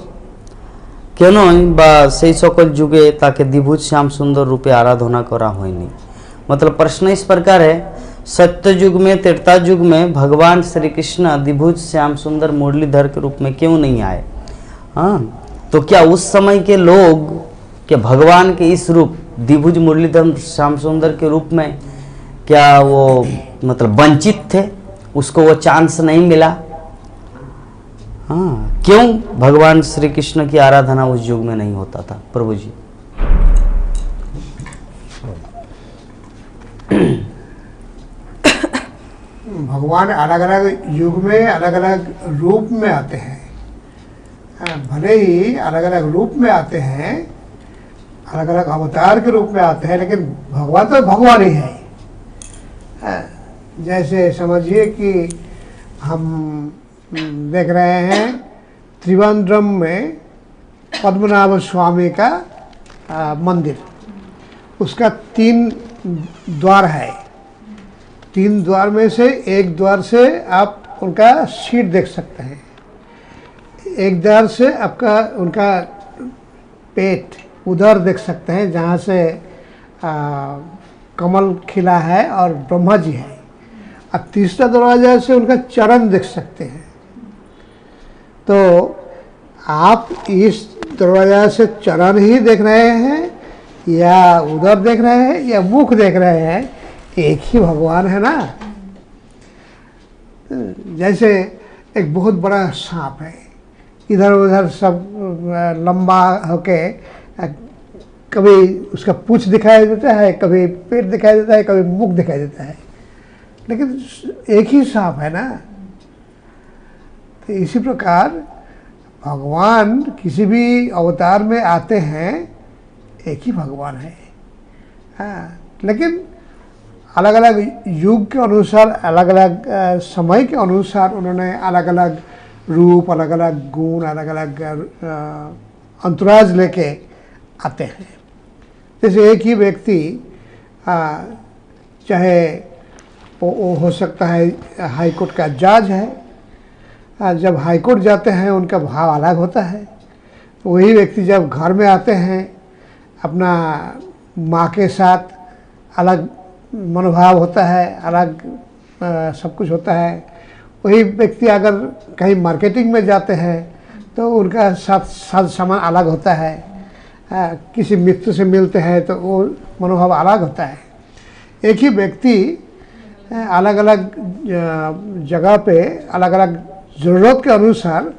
কেনই বা সেই সকল যুগে তাকে দ্বিভুজ শ্যাम सुंदर रूपे आराधना करा হয়নি? मतलब प्रश्न इस प्रकार है, सत्य युग में, त्रेता युग में भगवान श्री कृष्ण द्विभुज श्याम सुंदर मुरलीधर के रूप में क्यों नहीं आए? हाँ, तो क्या उस समय के लोग क्या भगवान के इस रूप द्विभुज मुरलीधर श्याम सुंदर के रूप में क्या वो मतलब वंचित थे, उसको वो चांस नहीं मिला? हाँ, क्यों भगवान श्री कृष्ण की आराधना उस युग में नहीं होता था? प्रभु जी। भगवान अलग अलग युग में अलग अलग रूप में आते हैं। भले ही अलग अलग रूप में आते हैं, अलग अलग अवतार के रूप में आते हैं, लेकिन भगवान तो भगवान ही है। जैसे समझिए कि हम देख रहे हैं त्रिवेंद्रम में पद्मनाभ स्वामी का मंदिर, उसका 3 द्वार है। 3 द्वार में से एक द्वार से आप उनका सीट देख सकते हैं, एक द्वार से आपका उनका पेट उधर देख सकते हैं जहाँ से कमल खिला है और ब्रह्मा जी है, और तीसरा दरवाजा से उनका चरण देख सकते हैं। तो आप इस दरवाजा से चरण ही देख रहे हैं या उधर देख रहे हैं या मुख देख रहे हैं, एक ही भगवान है ना। जैसे एक बहुत बड़ा सांप है, इधर उधर सब लंबा होके कभी उसका पूंछ दिखाई देता है, कभी पेट दिखाई देता है, कभी मुख दिखाई देता है, लेकिन एक ही सांप है ना। तो इसी प्रकार भगवान किसी भी अवतार में आते हैं, एक ही भगवान है। हाँ, लेकिन अलग अलग युग के अनुसार, अलग अलग समय के अनुसार उन्होंने अलग अलग रूप, अलग अलग गुण, अलग अलग अंतराज लेके आते हैं। जैसे एक ही व्यक्ति चाहे वो हो सकता है हाई कोर्ट का जज है, जब हाई कोर्ट जाते हैं उनका भाव अलग होता है। वही व्यक्ति जब घर में आते हैं अपना माँ के साथ अलग मनोभाव होता है, अलग सब कुछ होता है। वही व्यक्ति अगर कहीं मार्केटिंग में जाते हैं तो उनका साथ सामान अलग होता है। किसी मित्र से मिलते हैं तो वो मनोभाव अलग होता है। एक ही व्यक्ति अलग अलग जगह पे अलग अलग ज़रूरत के अनुसार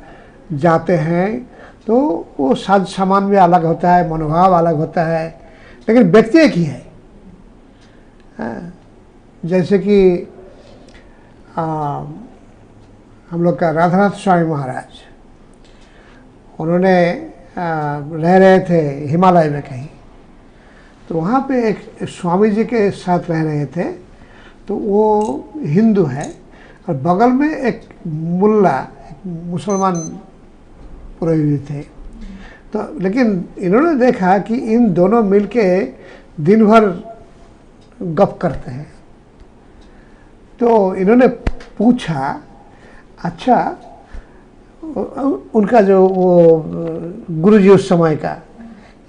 जाते हैं तो वो साज सामान भी अलग होता है, मनोभाव अलग होता है, लेकिन व्यक्ति एक ही है। जैसे कि हम लोग का राधानाथ स्वामी महाराज, उन्होंने रह रहे थे हिमालय में कहीं, तो वहाँ पे एक स्वामी जी के साथ रह रहे थे। तो वो हिंदू है और बगल में एक मुल्ला, एक मुसलमान पुरोहित थे। तो लेकिन इन्होंने देखा कि इन दोनों मिलके दिन भर गप करते हैं। तो इन्होंने पूछा, अच्छा उनका जो वो गुरुजी उस समय का,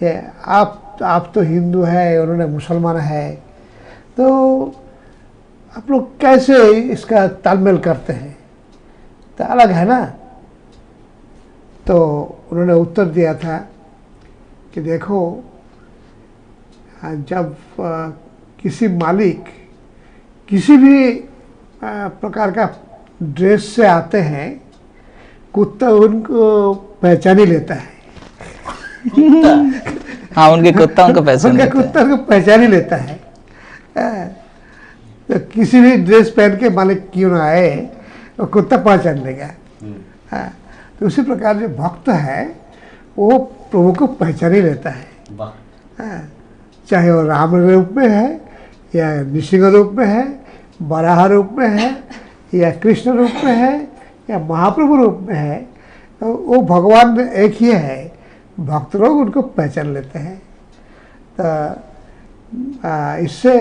ये आप तो हिंदू है, उन्होंने मुसलमान है, तो आप लोग कैसे इसका तालमेल करते हैं, तो अलग है ना। तो उन्होंने उत्तर दिया था कि देखो, जब किसी मालिक किसी भी प्रकार का ड्रेस से आते हैं, कुत्ता उनको पहचान ही लेता है। हाँ, उनके कुत्ता उनको पहचान उनका लेता है। कुत्ता उनको पहचान ही लेता है। तो किसी भी ड्रेस पहन के मालिक क्यों ना आए, वो कुत्ता पहचान लेगा। तो उसी प्रकार जो भक्त है वो प्रभु को पहचान ही लेता है। चाहे वो राम रूप में है या नृसिंह रूप में है, वराह रूप में है या कृष्ण रूप में है या महाप्रभु रूप में है, तो वो भगवान एक ही है। भक्त लोग उनको पहचान लेते हैं। तो इससे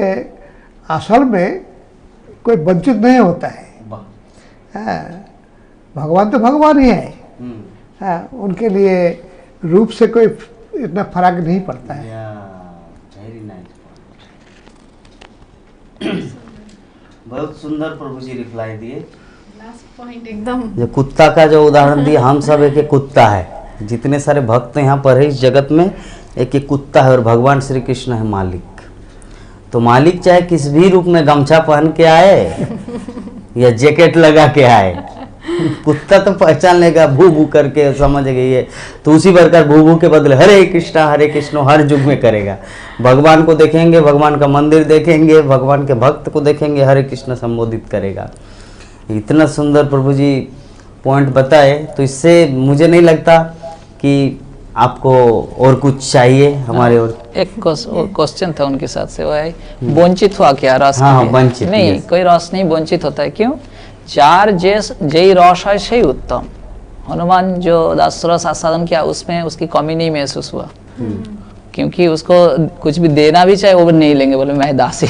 असल में कोई वंचित नहीं होता है। भगवान तो भगवान ही है। उनके लिए रूप से कोई इतना फर्क नहीं पड़ता है। बहुत सुंदर प्रभु जी रिप्लाई दिए। लास्ट पॉइंट एकदम, जो कुत्ता का जो उदाहरण दिया, हम सब एक एक कुत्ता है। जितने सारे भक्त यहाँ पर है इस जगत में, एक एक कुत्ता है और भगवान श्री कृष्ण है मालिक। तो मालिक चाहे किस भी रूप में गमछा पहन के आए या जैकेट लगा के आए, कुत्ता तो पहचान लेगा भू भू करके, समझ गई है। तो उसी प्रकार भू भू के बदले हरे कृष्ण हर युग में करेगा। भगवान को देखेंगे, भगवान का मंदिर देखेंगे, भगवान के भक्त को देखेंगे, हरे कृष्ण संबोधित करेगा। इतना सुंदर प्रभु जी पॉइंट बताए, तो इससे मुझे नहीं लगता कि आपको और कुछ चाहिए हमारे। और एक क्वेश्चन था उनके साथ से, वो है वंचित हुआ क्या रस? हाँ, वंचित नहीं, कोई रस नहीं वंचित होता है। क्यों? जार जय रस है सही उत्तम। हनुमान जो दास रस आस्वादन किया उसमें उसकी कमी नहीं महसूस हुआ, क्योंकि उसको कुछ भी देना भी चाहे वो भी नहीं लेंगे, बोले मैं दास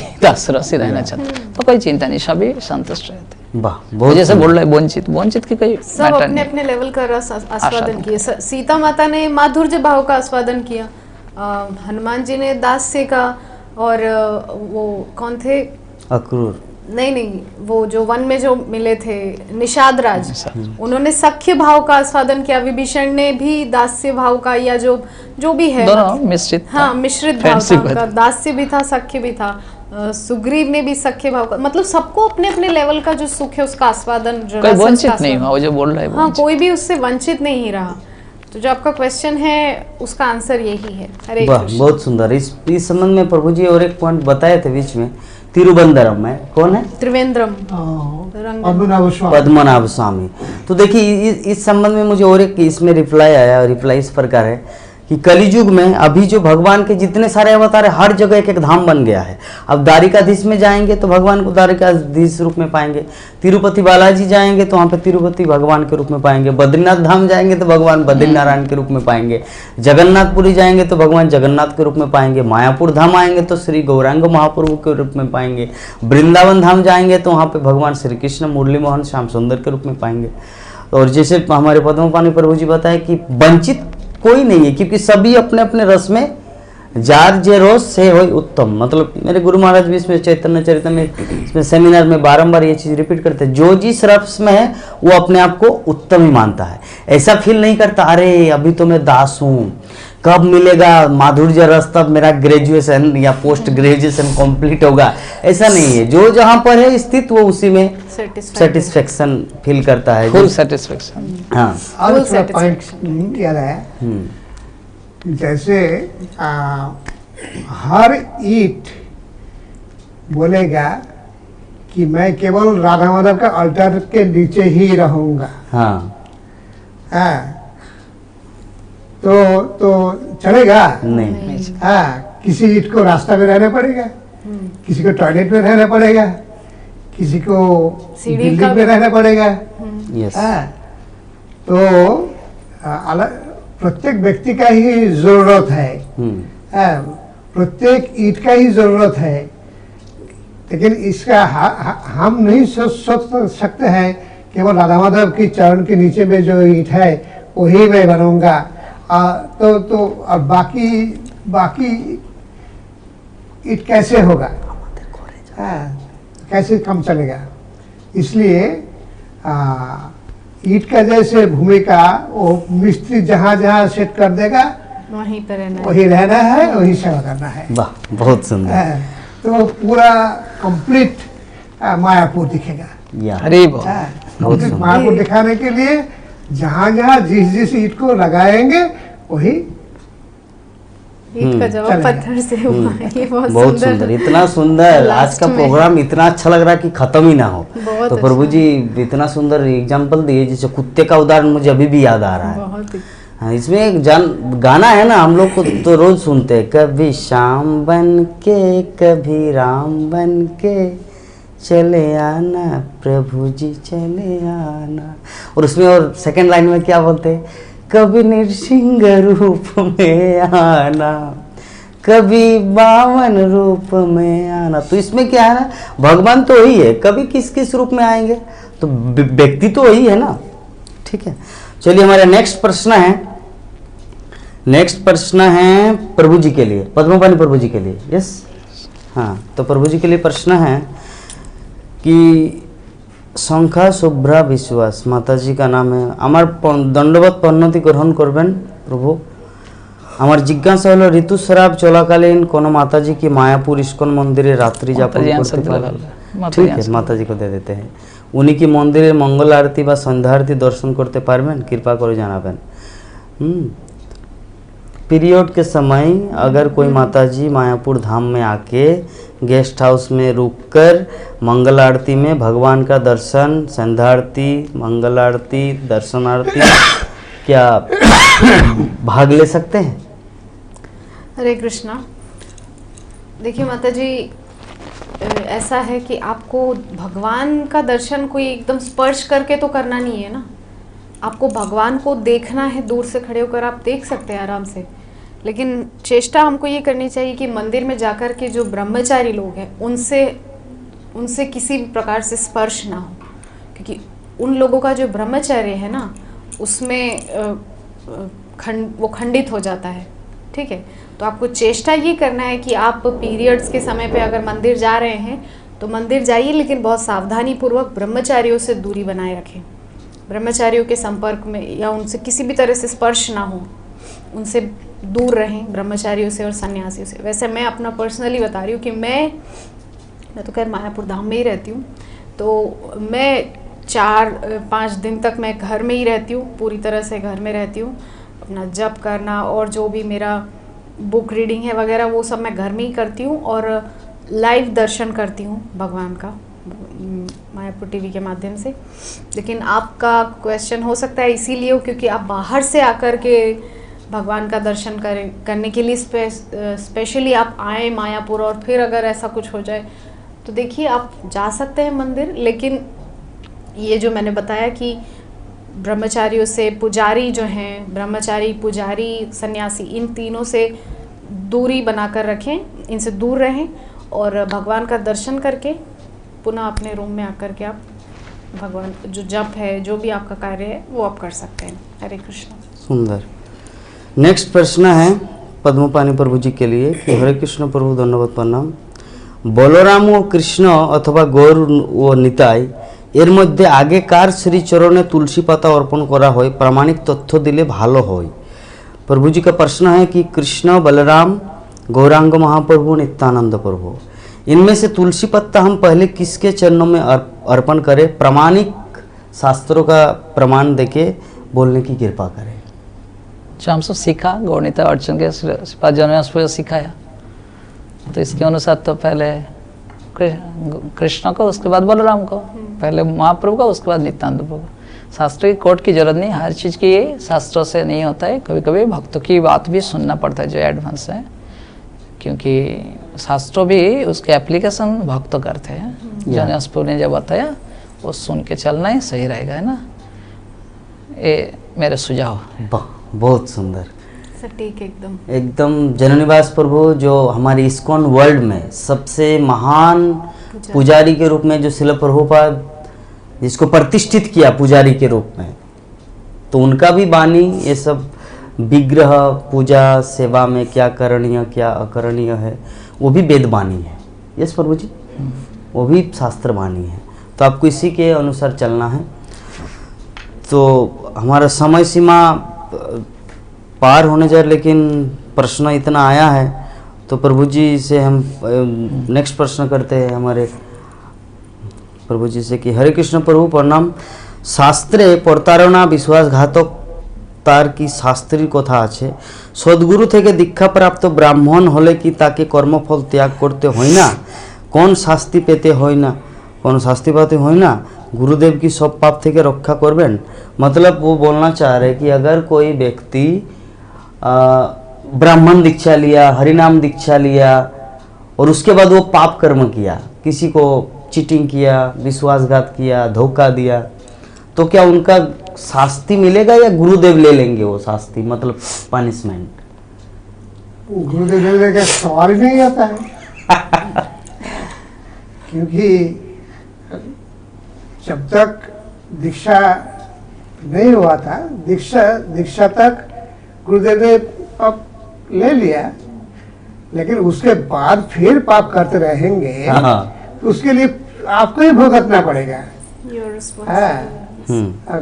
रस ही रहना चाहता, तो कोई चिंता नहीं, सभी संतुष्ट रहते। वाह, जैसे बोल रहे वंचित की कोई सब अपने अपने लेवल का रस आस्वादन किए। सीता माता ने माधुर्य भाव का आस्वादन किया, हनुमान जी ने दास्य का, और वो कौन थे, अक्रूर, नहीं, वो जो वन में जो मिले थे निषाद राज, उन्होंने सख्य भाव का आस्वादन किया। विभीषण ने भी दास्य भाव का, या जो भी है दोनों मिश्रित, हाँ मिश्रित भाव था उनका, दास्य भी था सख्य भी था। सुग्रीव ने भी सख्य भाव का, मतलब सबको अपने अपने लेवल का जो सुख है उसका आस्वादन, जो कोई वंचित नहीं हुआ, वो जो बोल रहे हैं हाँ, कोई भी उससे वंचित नहीं रहा। तो जो आपका क्वेश्चन है उसका आंसर यही है। हरे कृष्ण। बहुत सुंदर। इस संबंध में प्रभु जी और एक पॉइंट बताए थे बीच में, तिरुवंदरम में कौन है? त्रिवेंद्रम, पद्मनाभ स्वामी। तो देखिए इस संबंध में मुझे और एक इसमें रिप्लाई आया, और रिप्लाई इस प्रकार है कि कलियुग में अभी जो भगवान के जितने सारे अवतार है, हर जगह एक एक धाम बन गया है। अब द्वारिकाधीश में जाएंगे तो भगवान को द्वारिकाधीश रूप में पाएंगे, तिरुपति बालाजी जाएंगे तो वहाँ पे तिरुपति भगवान के रूप में पाएंगे, बद्रीनाथ धाम जाएंगे तो भगवान बद्रीनारायण के रूप में पाएंगे, जगन्नाथपुरी जाएंगे तो भगवान जगन्नाथ के रूप में पाएंगे, मायापुर धाम आएंगे तो श्री गौरांग महाप्रभु के रूप में पाएंगे, वृंदावन धाम जाएंगे तो वहाँ पे भगवान श्री कृष्ण मुरली मोहन श्याम सुंदर के रूप में पाएंगे। और जैसे हमारे पद्मपाणि प्रभु जी बताए कि वंचित कोई नहीं है, क्योंकि सभी अपने अपने रस में जार जे रोस से हो उत्तम। मतलब मेरे गुरु महाराज भी इसमें चैतन्य चरित्र में, इसमें सेमिनार में बारंबार ये चीज रिपीट करते हैं, जो जिस रस में है वो अपने आप को उत्तम ही मानता है। ऐसा फील नहीं करता अरे अभी तो मैं दास हूँ, कब मिलेगा माधुर्य रस तब मेरा ग्रेजुएशन या पोस्ट ग्रेजुएशन कंप्लीट होगा, ऐसा नहीं है। जो जहाँ पर है स्थित वो उसी में सेटिस्फेक्शन फील करता है, फुल सेटिस्फेक्शन। हाँ, और पॉइंट याद है, जैसे हर ईट बोलेगा कि मैं केवल राधा माधव का अल्टर के नीचे ही रहूंगा। हाँ, तो चलेगा नहीं। हाँ, किसी ईट को रास्ता में रहना पड़ेगा, किसी को टॉयलेट में रहना पड़ेगा, किसी को बिल्डिंग में रहना पड़ेगा। यस। तो अलग प्रत्येक व्यक्ति का ही जरूरत है, प्रत्येक ईट का ही जरूरत है। लेकिन इसका हम नहीं सोच सकते हैं केवल राधा माधव की चरण के नीचे में जो ईट है वही मैं बनूंगा, तो अब बाकी ईट कैसे होगा, कैसे काम चलेगा। इसलिए ईट का जैसे भूमिका वो मिस्त्री जहाँ जहाँ सेट कर देगा वहीं पर रहना है, वही रहना है, वही सेवा करना है। वाह, बहुत सुंदर। तो पूरा कंप्लीट मायापुर दिखेगा। अरे कंप्लीट मायापुर दिखाने के लिए जहाँ जहाँ जिस ईट को लगाएंगे वही ईट का जवाब पत्थर से हुआ है। ये बहुत सुंदर, इतना सुंदर। आज का प्रोग्राम इतना अच्छा लग रहा है कि खत्म ही ना हो। तो प्रभु जी इतना सुंदर एग्जाम्पल दिए, जैसे कुत्ते का उदाहरण मुझे अभी भी याद आ रहा है। हाँ, इसमें एक गाना है ना, हम लोग को तो रोज सुनते हैं, कभी श्याम बन के कभी राम बन के चले आना प्रभु जी चले आना। और उसमें और सेकंड लाइन में क्या बोलते, कभी नृसिंह रूप में आना, कभी बावन रूप में आना। तो इसमें क्या है ना, भगवान तो वही है, कभी किस किस रूप में आएंगे, तो व्यक्ति तो वही है ना। ठीक है, चलिए हमारा नेक्स्ट प्रश्न है प्रभु जी के लिए, पद्मपाणि प्रभु जी के लिए। यस, हाँ, तो प्रभु जी के लिए प्रश्न है कि संख्या शुभ्रा विश्वास माता जी का नाम है, আমার दंडवत पन्नति ग्रहण करबेन प्रभु। আমার জিজ্ঞাসা হলো ঋতুস্রাব চলাকালীন কোনো মাতাজি কি मायापुर इस्कॉन मंदिर रात्रि যাপন माताजी করতে आंसर दिला পারেন? माताजी ठीक है आंसर माताजी को दे देते हैं। उन्हीं की मंदिर मंगल आरती বা সন্ধ্যা आरती दर्शन करते পারবেন? कृपा করে জানাবেন। पीरियड के समय अगर कोई माताजी मायापुर धाम में आके गेस्ट हाउस में रुककर मंगल आरती में भगवान का दर्शन, संध्या आरती, मंगल आरती, दर्शन आरती क्या भाग ले सकते हैं? हरे कृष्णा। देखिए माता जी, ऐसा है कि आपको भगवान का दर्शन कोई एकदम स्पर्श करके तो करना नहीं है ना। आपको भगवान को देखना है, दूर से खड़े होकर आप देख सकते हैं आराम से, लेकिन चेष्टा हमको ये करनी चाहिए कि मंदिर में जाकर के जो ब्रह्मचारी लोग हैं उनसे किसी भी प्रकार से स्पर्श ना हो, क्योंकि उन लोगों का जो ब्रह्मचर्य है ना उसमें वो खंडित हो जाता है। ठीक है, तो आपको चेष्टा ये करना है कि आप पीरियड्स के समय पे अगर मंदिर जा रहे हैं तो मंदिर जाइए, लेकिन बहुत सावधानी पूर्वक ब्रह्मचारियों से दूरी बनाए रखें। ब्रह्मचारियों के संपर्क में या उनसे किसी भी तरह से स्पर्श ना हो, उनसे दूर रहें ब्रह्मचारियों से और सन्यासियों से। वैसे मैं अपना पर्सनली बता रही हूँ कि मैं तो खैर मायापुर धाम में ही रहती हूँ, तो मैं 4-5 दिन तक मैं घर में ही रहती हूँ, पूरी तरह से घर में रहती हूँ। अपना जप करना और जो भी मेरा बुक रीडिंग है वगैरह वो सब मैं घर में ही करती हूँ, और लाइव दर्शन करती हूँ भगवान का मायापुर टीवी के माध्यम से। लेकिन आपका क्वेश्चन हो सकता है इसीलिए हो क्योंकि आप बाहर से आकर के भगवान का दर्शन करने के लिए स्पेशली आप आए मायापुर, और फिर अगर ऐसा कुछ हो जाए तो देखिए आप जा सकते हैं मंदिर, लेकिन ये जो मैंने बताया कि ब्रह्मचारियों से, पुजारी जो हैं, ब्रह्मचारी, पुजारी, सन्यासी, इन तीनों से दूरी बनाकर रखें, इनसे दूर रहें, और भगवान का दर्शन करके पुनः अपने रूम में आकर के आप भगवान जो जप है, जो भी आपका कार्य है वो आप कर सकते हैं। हरे कृष्ण। सुंदर। नेक्स्ट प्रश्न है पद्मपानी प्रभु जी के लिए कि हरे कृष्ण प्रभु धन्यवाद प्रणाम। बलराम ও কৃষ্ণ অথবা গৌর ও নিতাই এর মধ্যে আগে কার শ্রীচরণে तुलसी पाता अर्पण करा হয় प्रामाणिक तथ्य दिले भालो হয়। प्रभु जी का प्रश्न है कि कृष्ण, बलराम, गौरांग महाप्रभु, नित्यानंद प्रभु, इनमें से तुलसी पत्ता हम पहले किसके चरणों में अर्पण करें? प्रामाणिक शास्त्रों का प्रमाण देके बोलने की कृपा करें। जो हम सब सीखा गौणिता अर्चन के श्रीपाद जन्माष्टमी सिखाया, तो इसके अनुसार तो पहले कृष्ण को, उसके बाद बलराम को, पहले महाप्रभु का, उसके बाद नित्यानंद प्रभु। शास्त्र की कोर्ट की जरूरत नहीं, हर चीज़ की शास्त्रों से नहीं होता है। कभी कभी भक्तों की बात भी सुनना पड़ता है जो एडवांस है, क्योंकि शास्त्रों भी उसके एप्लीकेशन भक्त करते हैं। जन्माष्टमी ने जब बताया वो सुन के चलना ही सही रहेगा, है ना। ये मेरे सुझाव। बहुत सुंदर, सटीक, एकदम जननिवास प्रभु जो हमारे इस्कॉन वर्ल्ड में सबसे महान पुजारी के रूप में जो शिल प्रभुपाद जिसको प्रतिष्ठित किया पुजारी के रूप में, तो उनका भी वाणी ये सब विग्रह पूजा सेवा में क्या करणीय क्या अकरणीय है वो भी वेद वाणी है। यस प्रभु जी, वो भी शास्त्र वाणी है, तो आपको इसी के अनुसार चलना है। तो हमारा समय सीमा पार होने जा, लेकिन प्रश्न इतना आया है तो प्रभु जी से हम नेक्स्ट प्रश्न करते हैं हमारे प्रभु जी से कि हरे कृष्ण प्रभु प्रणाम। शास्त्रे प्रतारणा विश्वासघातक तार की शास्त्रीय कथा আছে सद्गुरु থেকে দীক্ষা প্রাপ্ত ব্রাহ্মণ হলে কি তাকে কর্মফল ত্যাগ করতে হয় না? কোন শাস্তি পেতে হয় না? কোন শাস্তি পেতে হয় না? गुरुदेव की सब पाप থেকে रक्षा করবেন। मतलब वो बोलना चाह रहे कि अगर कोई व्यक्ति ब्राह्मण दीक्षा लिया, हरिनाम दीक्षा लिया और उसके बाद वो पाप कर्म किया, किसी को चीटिंग किया, विश्वासघात किया, धोखा दिया, तो क्या उनका शास्ति मिलेगा या गुरुदेव ले लेंगे वो शास्ति, मतलब पनिशमेंट? गुरुदेव लेने का सवाल ही नहीं आता है क्योंकि जब तक दीक्षा नहीं हुआ था, दीक्षा तक गुरुदेव ने पाप ले लिया, लेकिन उसके बाद फिर पाप करते रहेंगे तो उसके लिए आपको ही भुगतना पड़ेगा।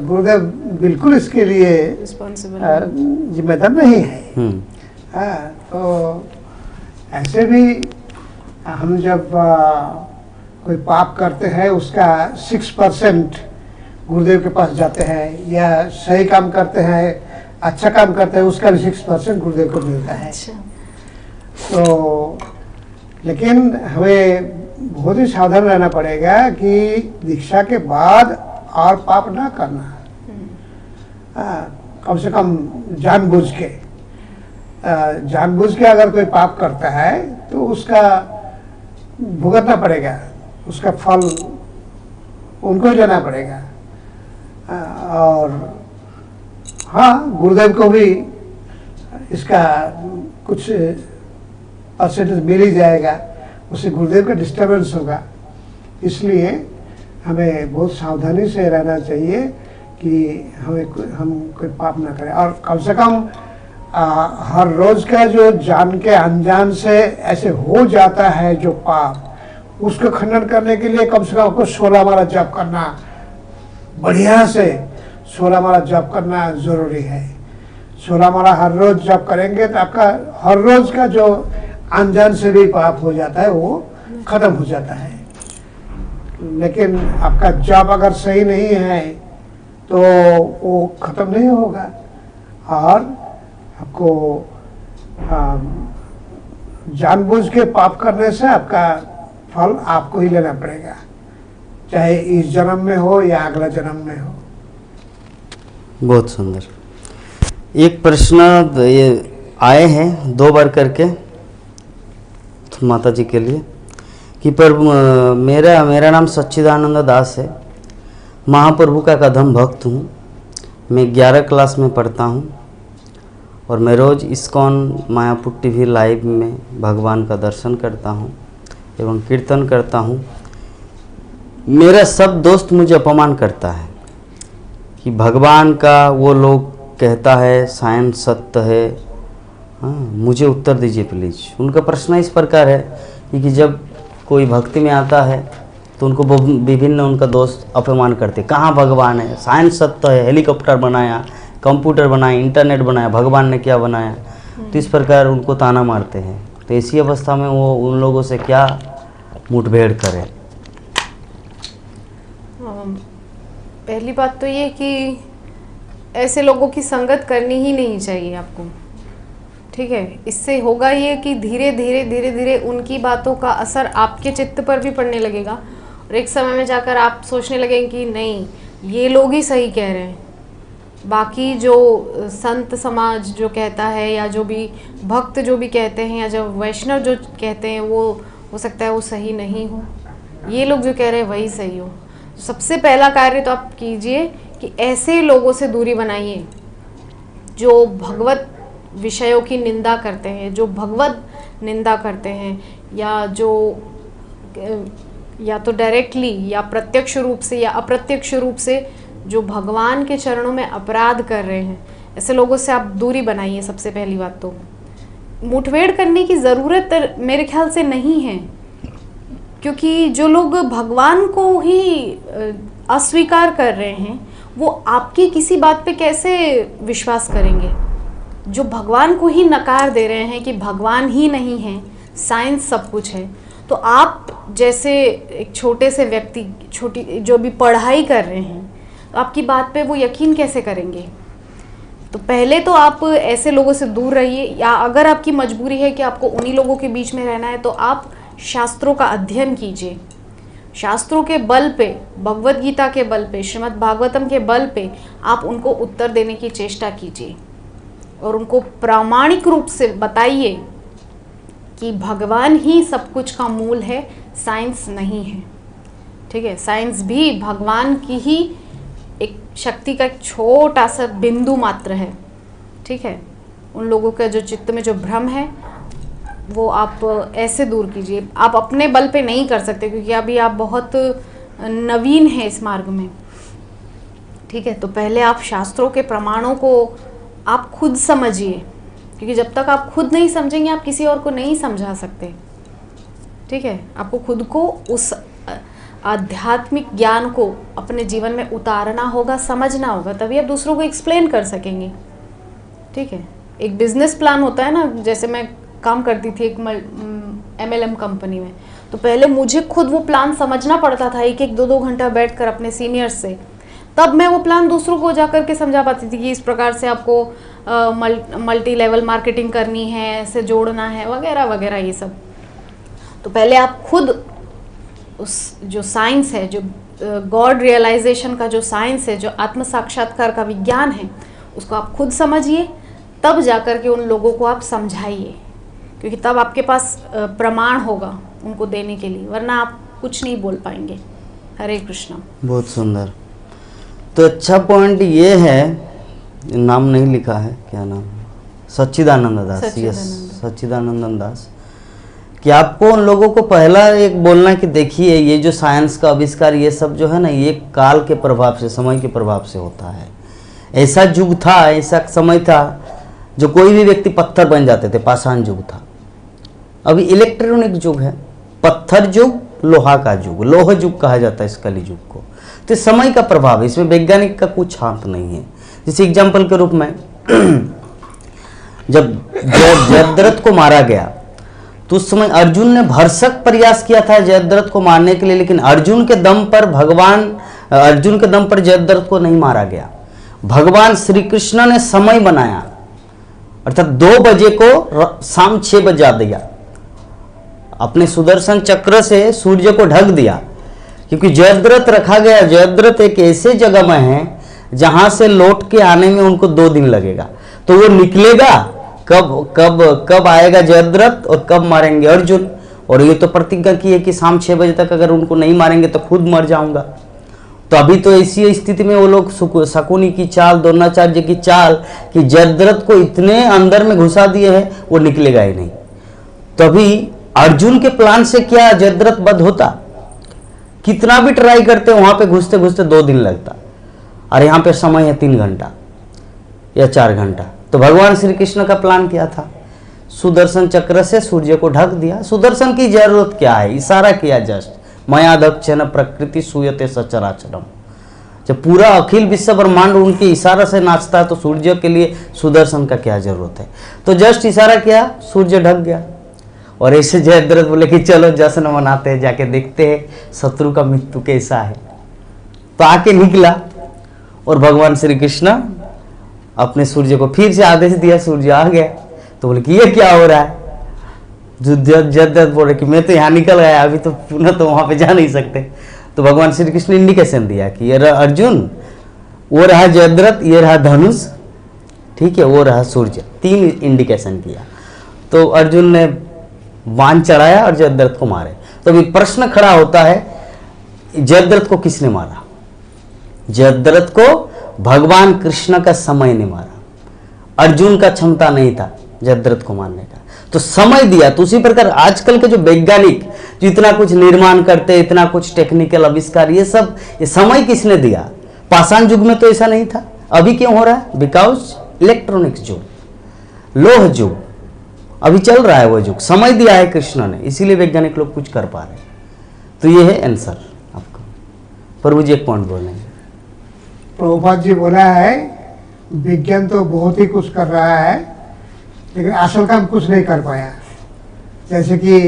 गुरुदेव बिल्कुल इसके लिए जिम्मेदार नहीं है। हाँ, तो ऐसे भी हम जब कोई पाप करते हैं उसका 6% गुरुदेव के पास जाते हैं, या सही काम करते हैं, अच्छा काम करते हैं, उसका भी 6% गुरुदेव को मिलता है। तो लेकिन हमें बहुत ही सावधान रहना पड़ेगा कि दीक्षा के बाद और पाप ना करना। कम से कम जानबूझ के अगर कोई पाप करता है तो उसका भुगतना पड़ेगा, उसका फल उनको ही लेना पड़ेगा। और हाँ, गुरुदेव को भी इसका कुछ परसेंटेज मिल ही जाएगा, उससे गुरुदेव का डिस्टर्बेंस होगा। इसलिए हमें बहुत सावधानी से रहना चाहिए कि हम कोई पाप ना करें। और कम से कम हर रोज का जो जान के अनजान से ऐसे हो जाता है जो पाप, उसको खंडन करने के लिए कम से कम आपको 16 माला जप करना, बढ़िया से 16 माला जप करना जरूरी है। 16 माला हर रोज जप करेंगे तो आपका हर रोज का जो अनजान से भी पाप हो जाता है वो खत्म हो जाता है। लेकिन आपका जप अगर सही नहीं है तो वो खत्म नहीं होगा, और आपको जानबूझ के पाप करने से आपका फल आपको ही लेना पड़ेगा, चाहे इस जन्म में हो या अगला जन्म में हो। बहुत सुंदर। एक प्रश्न ये आए हैं 2 बार करके माता जी के लिए कि प्रभु मेरा नाम सच्चिदानंद दास है, महाप्रभु का कदम भक्त हूँ, मैं 11 क्लास में पढ़ता हूँ और मैं रोज़ इस्कॉन मायापुर टीवी लाइव में भगवान का दर्शन करता हूँ एवं कीर्तन करता हूँ। मेरा सब दोस्त मुझे अपमान करता है कि भगवान का वो लोग कहता है साइंस सत्य है। हाँ, मुझे उत्तर दीजिए प्लीज़। उनका प्रश्न इस प्रकार है कि जब कोई भक्ति में आता है तो उनको विभिन्न उनका दोस्त अपमान करते, कहाँ भगवान है, साइंस सत्य है, हेलीकॉप्टर बनाया, कंप्यूटर बनाया, इंटरनेट बनाया, भगवान ने क्या बनाया। तो इस प्रकार उनको ताना मारते हैं। तो ऐसी अवस्था में वो उन लोगों से क्या मुठभेड़ करे? पहली बात तो ये कि ऐसे लोगों की संगत करनी ही नहीं चाहिए आपको, ठीक है। इससे होगा ये कि धीरे धीरे उनकी बातों का असर आपके चित्त पर भी पड़ने लगेगा और एक समय में जाकर आप सोचने लगेंगे कि नहीं, ये लोग ही सही कह रहे हैं, बाकी जो संत समाज जो कहता है या जो भी भक्त जो भी कहते हैं या जो वैष्णव जो कहते हैं वो हो सकता है वो सही नहीं हो, ये लोग जो कह रहे हैं वही सही हो। सबसे पहला कार्य तो आप कीजिए कि ऐसे लोगों से दूरी बनाइए जो भगवत विषयों की निंदा करते हैं, जो भगवत निंदा करते हैं, या जो या तो डायरेक्टली या प्रत्यक्ष रूप से या अप्रत्यक्ष रूप से जो भगवान के चरणों में अपराध कर रहे हैं, ऐसे लोगों से आप दूरी बनाइए। सबसे पहली बात तो मुठभेड़ करने की ज़रूरत मेरे ख्याल से नहीं है, क्योंकि जो लोग भगवान को ही अस्वीकार कर रहे हैं वो आपकी किसी बात पे कैसे विश्वास करेंगे। जो भगवान को ही नकार दे रहे हैं कि भगवान ही नहीं है, साइंस सब कुछ है, तो आप जैसे एक छोटे से व्यक्ति छोटी जो भी पढ़ाई कर रहे हैं तो आपकी बात पे वो यकीन कैसे करेंगे। तो पहले तो आप ऐसे लोगों से दूर रहिए, या अगर आपकी मजबूरी है कि आपको उन्हीं लोगों के बीच में रहना है तो आप शास्त्रों का अध्ययन कीजिए। शास्त्रों के बल पे, भगवत गीता के बल पे, श्रीमद् भागवतम के बल पे आप उनको उत्तर देने की चेष्टा कीजिए और उनको प्रामाणिक रूप से बताइए कि भगवान ही सब कुछ का मूल है, साइंस नहीं है, ठीक है। साइंस भी भगवान की ही एक शक्ति का एक छोटा सा बिंदु मात्र है, ठीक है। उन लोगों का जो चित्त में जो भ्रम है वो आप ऐसे दूर कीजिए। आप अपने बल पे नहीं कर सकते क्योंकि अभी आप बहुत नवीन हैं इस मार्ग में, ठीक है। तो पहले आप शास्त्रों के प्रमाणों को आप खुद समझिए, क्योंकि जब तक आप खुद नहीं समझेंगे आप किसी और को नहीं समझा सकते, ठीक है। आपको खुद को उस आध्यात्मिक ज्ञान को अपने जीवन में उतारना होगा, समझना होगा, तभी आप दूसरों को एक्सप्लेन कर सकेंगे, ठीक है। एक बिजनेस प्लान होता है ना, जैसे मैं काम करती थी एक MLM कंपनी में, तो पहले मुझे खुद वो प्लान समझना पड़ता था, एक एक 2-2 घंटा बैठकर अपने सीनियर्स से, तब मैं वो प्लान दूसरों को जाकर के समझा पाती थी कि इस प्रकार से आपको मल्टी लेवल मार्केटिंग करनी है, ऐसे जोड़ना है वगैरह वगैरह ये सब। तो पहले आप खुद उस जो साइंस है, जो गॉड रियलाइजेशन का जो साइंस है, जो आत्म साक्षात्कार का विज्ञान है, उसको आप खुद समझिए, तब जाकर के उन लोगों को आप समझाइए, क्योंकि तब आपके पास प्रमाण होगा उनको देने के लिए, वरना आप कुछ नहीं बोल पाएंगे। हरे कृष्णा। बहुत सुंदर। तो अच्छा पॉइंट ये है, नाम नहीं लिखा है, क्या नाम, सच्चिदानंद दास, यस सच्चिदानंद दास, कि आपको उन लोगों को पहला एक बोलना कि देखिए ये जो साइंस का आविष्कार ये सब जो है ना, ये काल के प्रभाव से, समय के प्रभाव से होता है। ऐसा युग था, ऐसा समय था जो कोई भी व्यक्ति पत्थर बन जाते थे, पाषाण युग था। अभी इलेक्ट्रॉनिक युग है, पत्थर युग, लोहा का युग, लोह युग कहा जाता है इस कली युग को। तो समय का प्रभाव है, इसमें वैज्ञानिक का कुछ हाथ नहीं है। जैसे एग्जाम्पल के रूप में जब जयद्रथ को मारा गया तो उस समय अर्जुन ने भरसक प्रयास किया था जयद्रथ को मारने के लिए, लेकिन अर्जुन के दम पर जयद्रथ को नहीं मारा गया। भगवान श्री कृष्ण ने समय बनाया, अर्थात 2 बजे को शाम 6 बजा दिया, अपने सुदर्शन चक्र से सूर्य को ढक दिया, क्योंकि जयद्रथ रखा गया। जयद्रथ एक ऐसे जगह में है जहां से लौट के आने में उनको 2 दिन लगेगा, तो वो निकलेगा कब आएगा जयद्रथ और कब मारेंगे अर्जुन। और ये तो प्रतिज्ञा की है कि शाम 6 बजे तक अगर उनको नहीं मारेंगे तो खुद मर जाऊंगा। तो अभी तो ऐसी स्थिति में वो लोग शकुनी की चाल, द्रोणाचार्य की चाल कि जयद्रथ को इतने अंदर में घुसा दिए हैं वो निकलेगा ही नहीं। तो अभी अर्जुन के प्लान से क्या जयद्रथ वध होता? कितना भी ट्राई करते वहां पे घुसते घुसते 2 दिन लगता, और यहाँ पे समय है 3 घंटा या 4 घंटा। तो भगवान श्री कृष्ण का प्लान क्या था? सुदर्शन चक्र से सूर्य को ढक दिया। सुदर्शन की जरूरत क्या है? इशारा किया जस्ट, मया दक्षिण प्रकृति सूयते सचराचरम। जब पूरा अखिल विश्व ब्रह्मांड उनके इशारा से नाचता है तो सूर्य के लिए सुदर्शन का क्या जरूरत है? तो जस्ट इशारा किया, सूर्य ढक गया। और ऐसे जयद्रथ बोले कि चलो जश्न मनाते हैं, जाके देखते हैं शत्रु का मृत्यु कैसा है। तो आके निकला और भगवान श्री कृष्ण अपने सूर्य को फिर से आदेश दिया, सूर्य आ गया। तो बोले कि ये क्या हो रहा है? जयद्रथ बोले कि मैं तो यहाँ निकल गया, अभी तो पुनः तो वहां पे जा नहीं सकते। तो भगवान श्री कृष्ण ने इंडिकेशन दिया कि ये रहा अर्जुन, वो रहा जयद्रथ, ये रहा धनुष, ठीक है, वो रहा सूर्य। 3 इंडिकेशन किया। तो अर्जुन ने बाण चढ़ाया और जयद्रथ को मारे। तो अभी प्रश्न खड़ा होता है, जयद्रथ को किसने मारा? जयद्रथ को भगवान कृष्ण का समय ने मारा, अर्जुन का क्षमता नहीं था जयद्रथ को मारने का, तो समय दिया। तो उसी प्रकार आजकल के जो वैज्ञानिक जो इतना कुछ निर्माण करते, इतना कुछ टेक्निकल आविष्कार, ये सब ये समय किसने दिया? पाषाण युग में तो ऐसा नहीं था। अभी क्यों हो रहा है? बिकॉज इलेक्ट्रॉनिक्स युग, लोह युग अभी चल रहा है, वो युग समय दिया है कृष्ण ने, इसीलिए वैज्ञानिक लोग कुछ कर पा रहे हैं। तो ये है आंसर आपका। प्रभु जी एक पॉइंट बोल रहे हैं। प्रभुपाद जी बोला है विज्ञान तो बहुत ही कुछ कर रहा है, लेकिन असल काम कुछ नहीं कर पाया। जैसे कि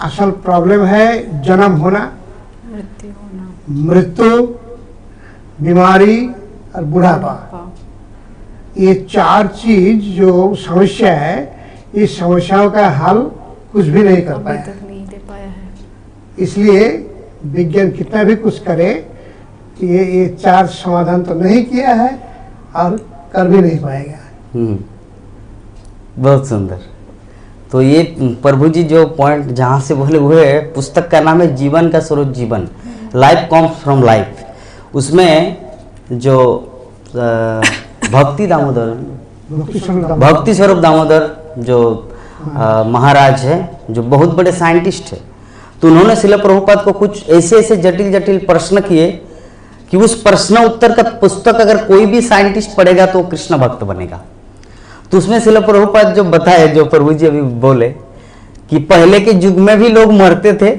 असल प्रॉब्लम है जन्म होना, मृत्यु, बीमारी और बुढ़ापा। ये 4 चीज जो समस्या है, इस समस्याओं का हल कुछ भी नहीं कर पाया, नहीं दे पाया है। इसलिए विज्ञान कितना भी कुछ करे, ये 4 समाधान तो नहीं किया है और कर भी नहीं पाएगा। बहुत सुंदर। तो ये प्रभु जी जो पॉइंट जहाँ से बोले हुए, पुस्तक का नाम है जीवन का स्रोत जीवन, लाइफ कम्स फ्रॉम लाइफ। उसमें जो भक्ति स्वरूप दामोदर जो महाराज है, जो बहुत बड़े साइंटिस्ट है, तो उन्होंने श्रील प्रभुपाद को कुछ ऐसे जटिल जटिल प्रश्न किए कि उस प्रश्न उत्तर का पुस्तक अगर कोई भी साइंटिस्ट पढ़ेगा तो कृष्ण भक्त बनेगा। तो उसमें श्रील प्रभुपाद जो बताए, जो प्रभु जी अभी बोले कि पहले के युग में भी लोग मरते थे,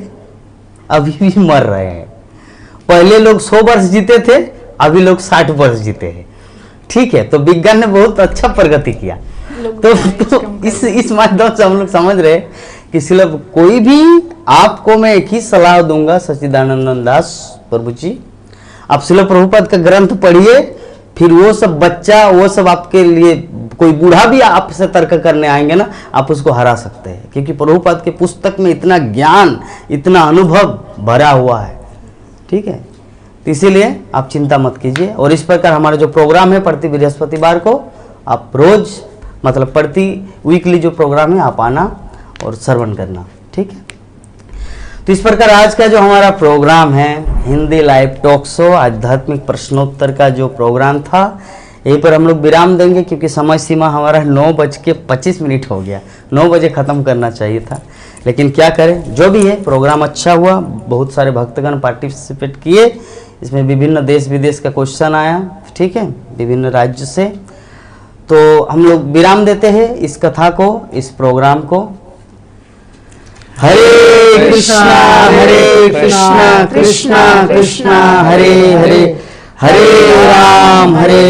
अभी भी मर रहे हैं। पहले लोग 100 वर्ष जीते थे, अभी लोग 60 वर्ष जीते हैं। ठीक है, तो विज्ञान ने बहुत अच्छा प्रगति किया। लोग तो इस माध्यम से हम लोग समझ रहे कि सिर्फ कोई भी आपको मैं एक ही सलाह दूंगा सच्चिदानंद दास प्रभु जी, आप सिर्फ प्रभुपाद का ग्रंथ पढ़िए, फिर वो सब बच्चा वो सब आपके लिए कोई बूढ़ा भी आपसे तर्क करने आएंगे ना, आप उसको हरा सकते हैं, क्योंकि प्रभुपाद के पुस्तक में इतना ज्ञान इतना अनुभव भरा हुआ है। ठीक है, तो इसीलिए आप चिंता मत कीजिए। और इस प्रकार हमारा जो प्रोग्राम है प्रति बृहस्पतिवार को आप रोज मतलब प्रति वीकली जो प्रोग्राम है आप आना और श्रवण करना। ठीक है, तो इस प्रकार आज का जो हमारा प्रोग्राम है हिंदी लाइव टॉक शो आध्यात्मिक प्रश्नोत्तर का जो प्रोग्राम था, यहीं पर हम लोग विराम देंगे, क्योंकि समय सीमा हमारा 9:25 हो गया। 9 बजे ख़त्म करना चाहिए था, लेकिन क्या करें, जो भी है प्रोग्राम अच्छा हुआ, बहुत सारे भक्तगण पार्टिसिपेट किए, इसमें विभिन्न देश विदेश का क्वेश्चन आया। ठीक है, विभिन्न राज्य से। तो हम लोग विराम देते हैं इस कथा को, इस प्रोग्राम को। हरे कृष्णा कृष्णा कृष्णा हरे हरे, हरे राम हरे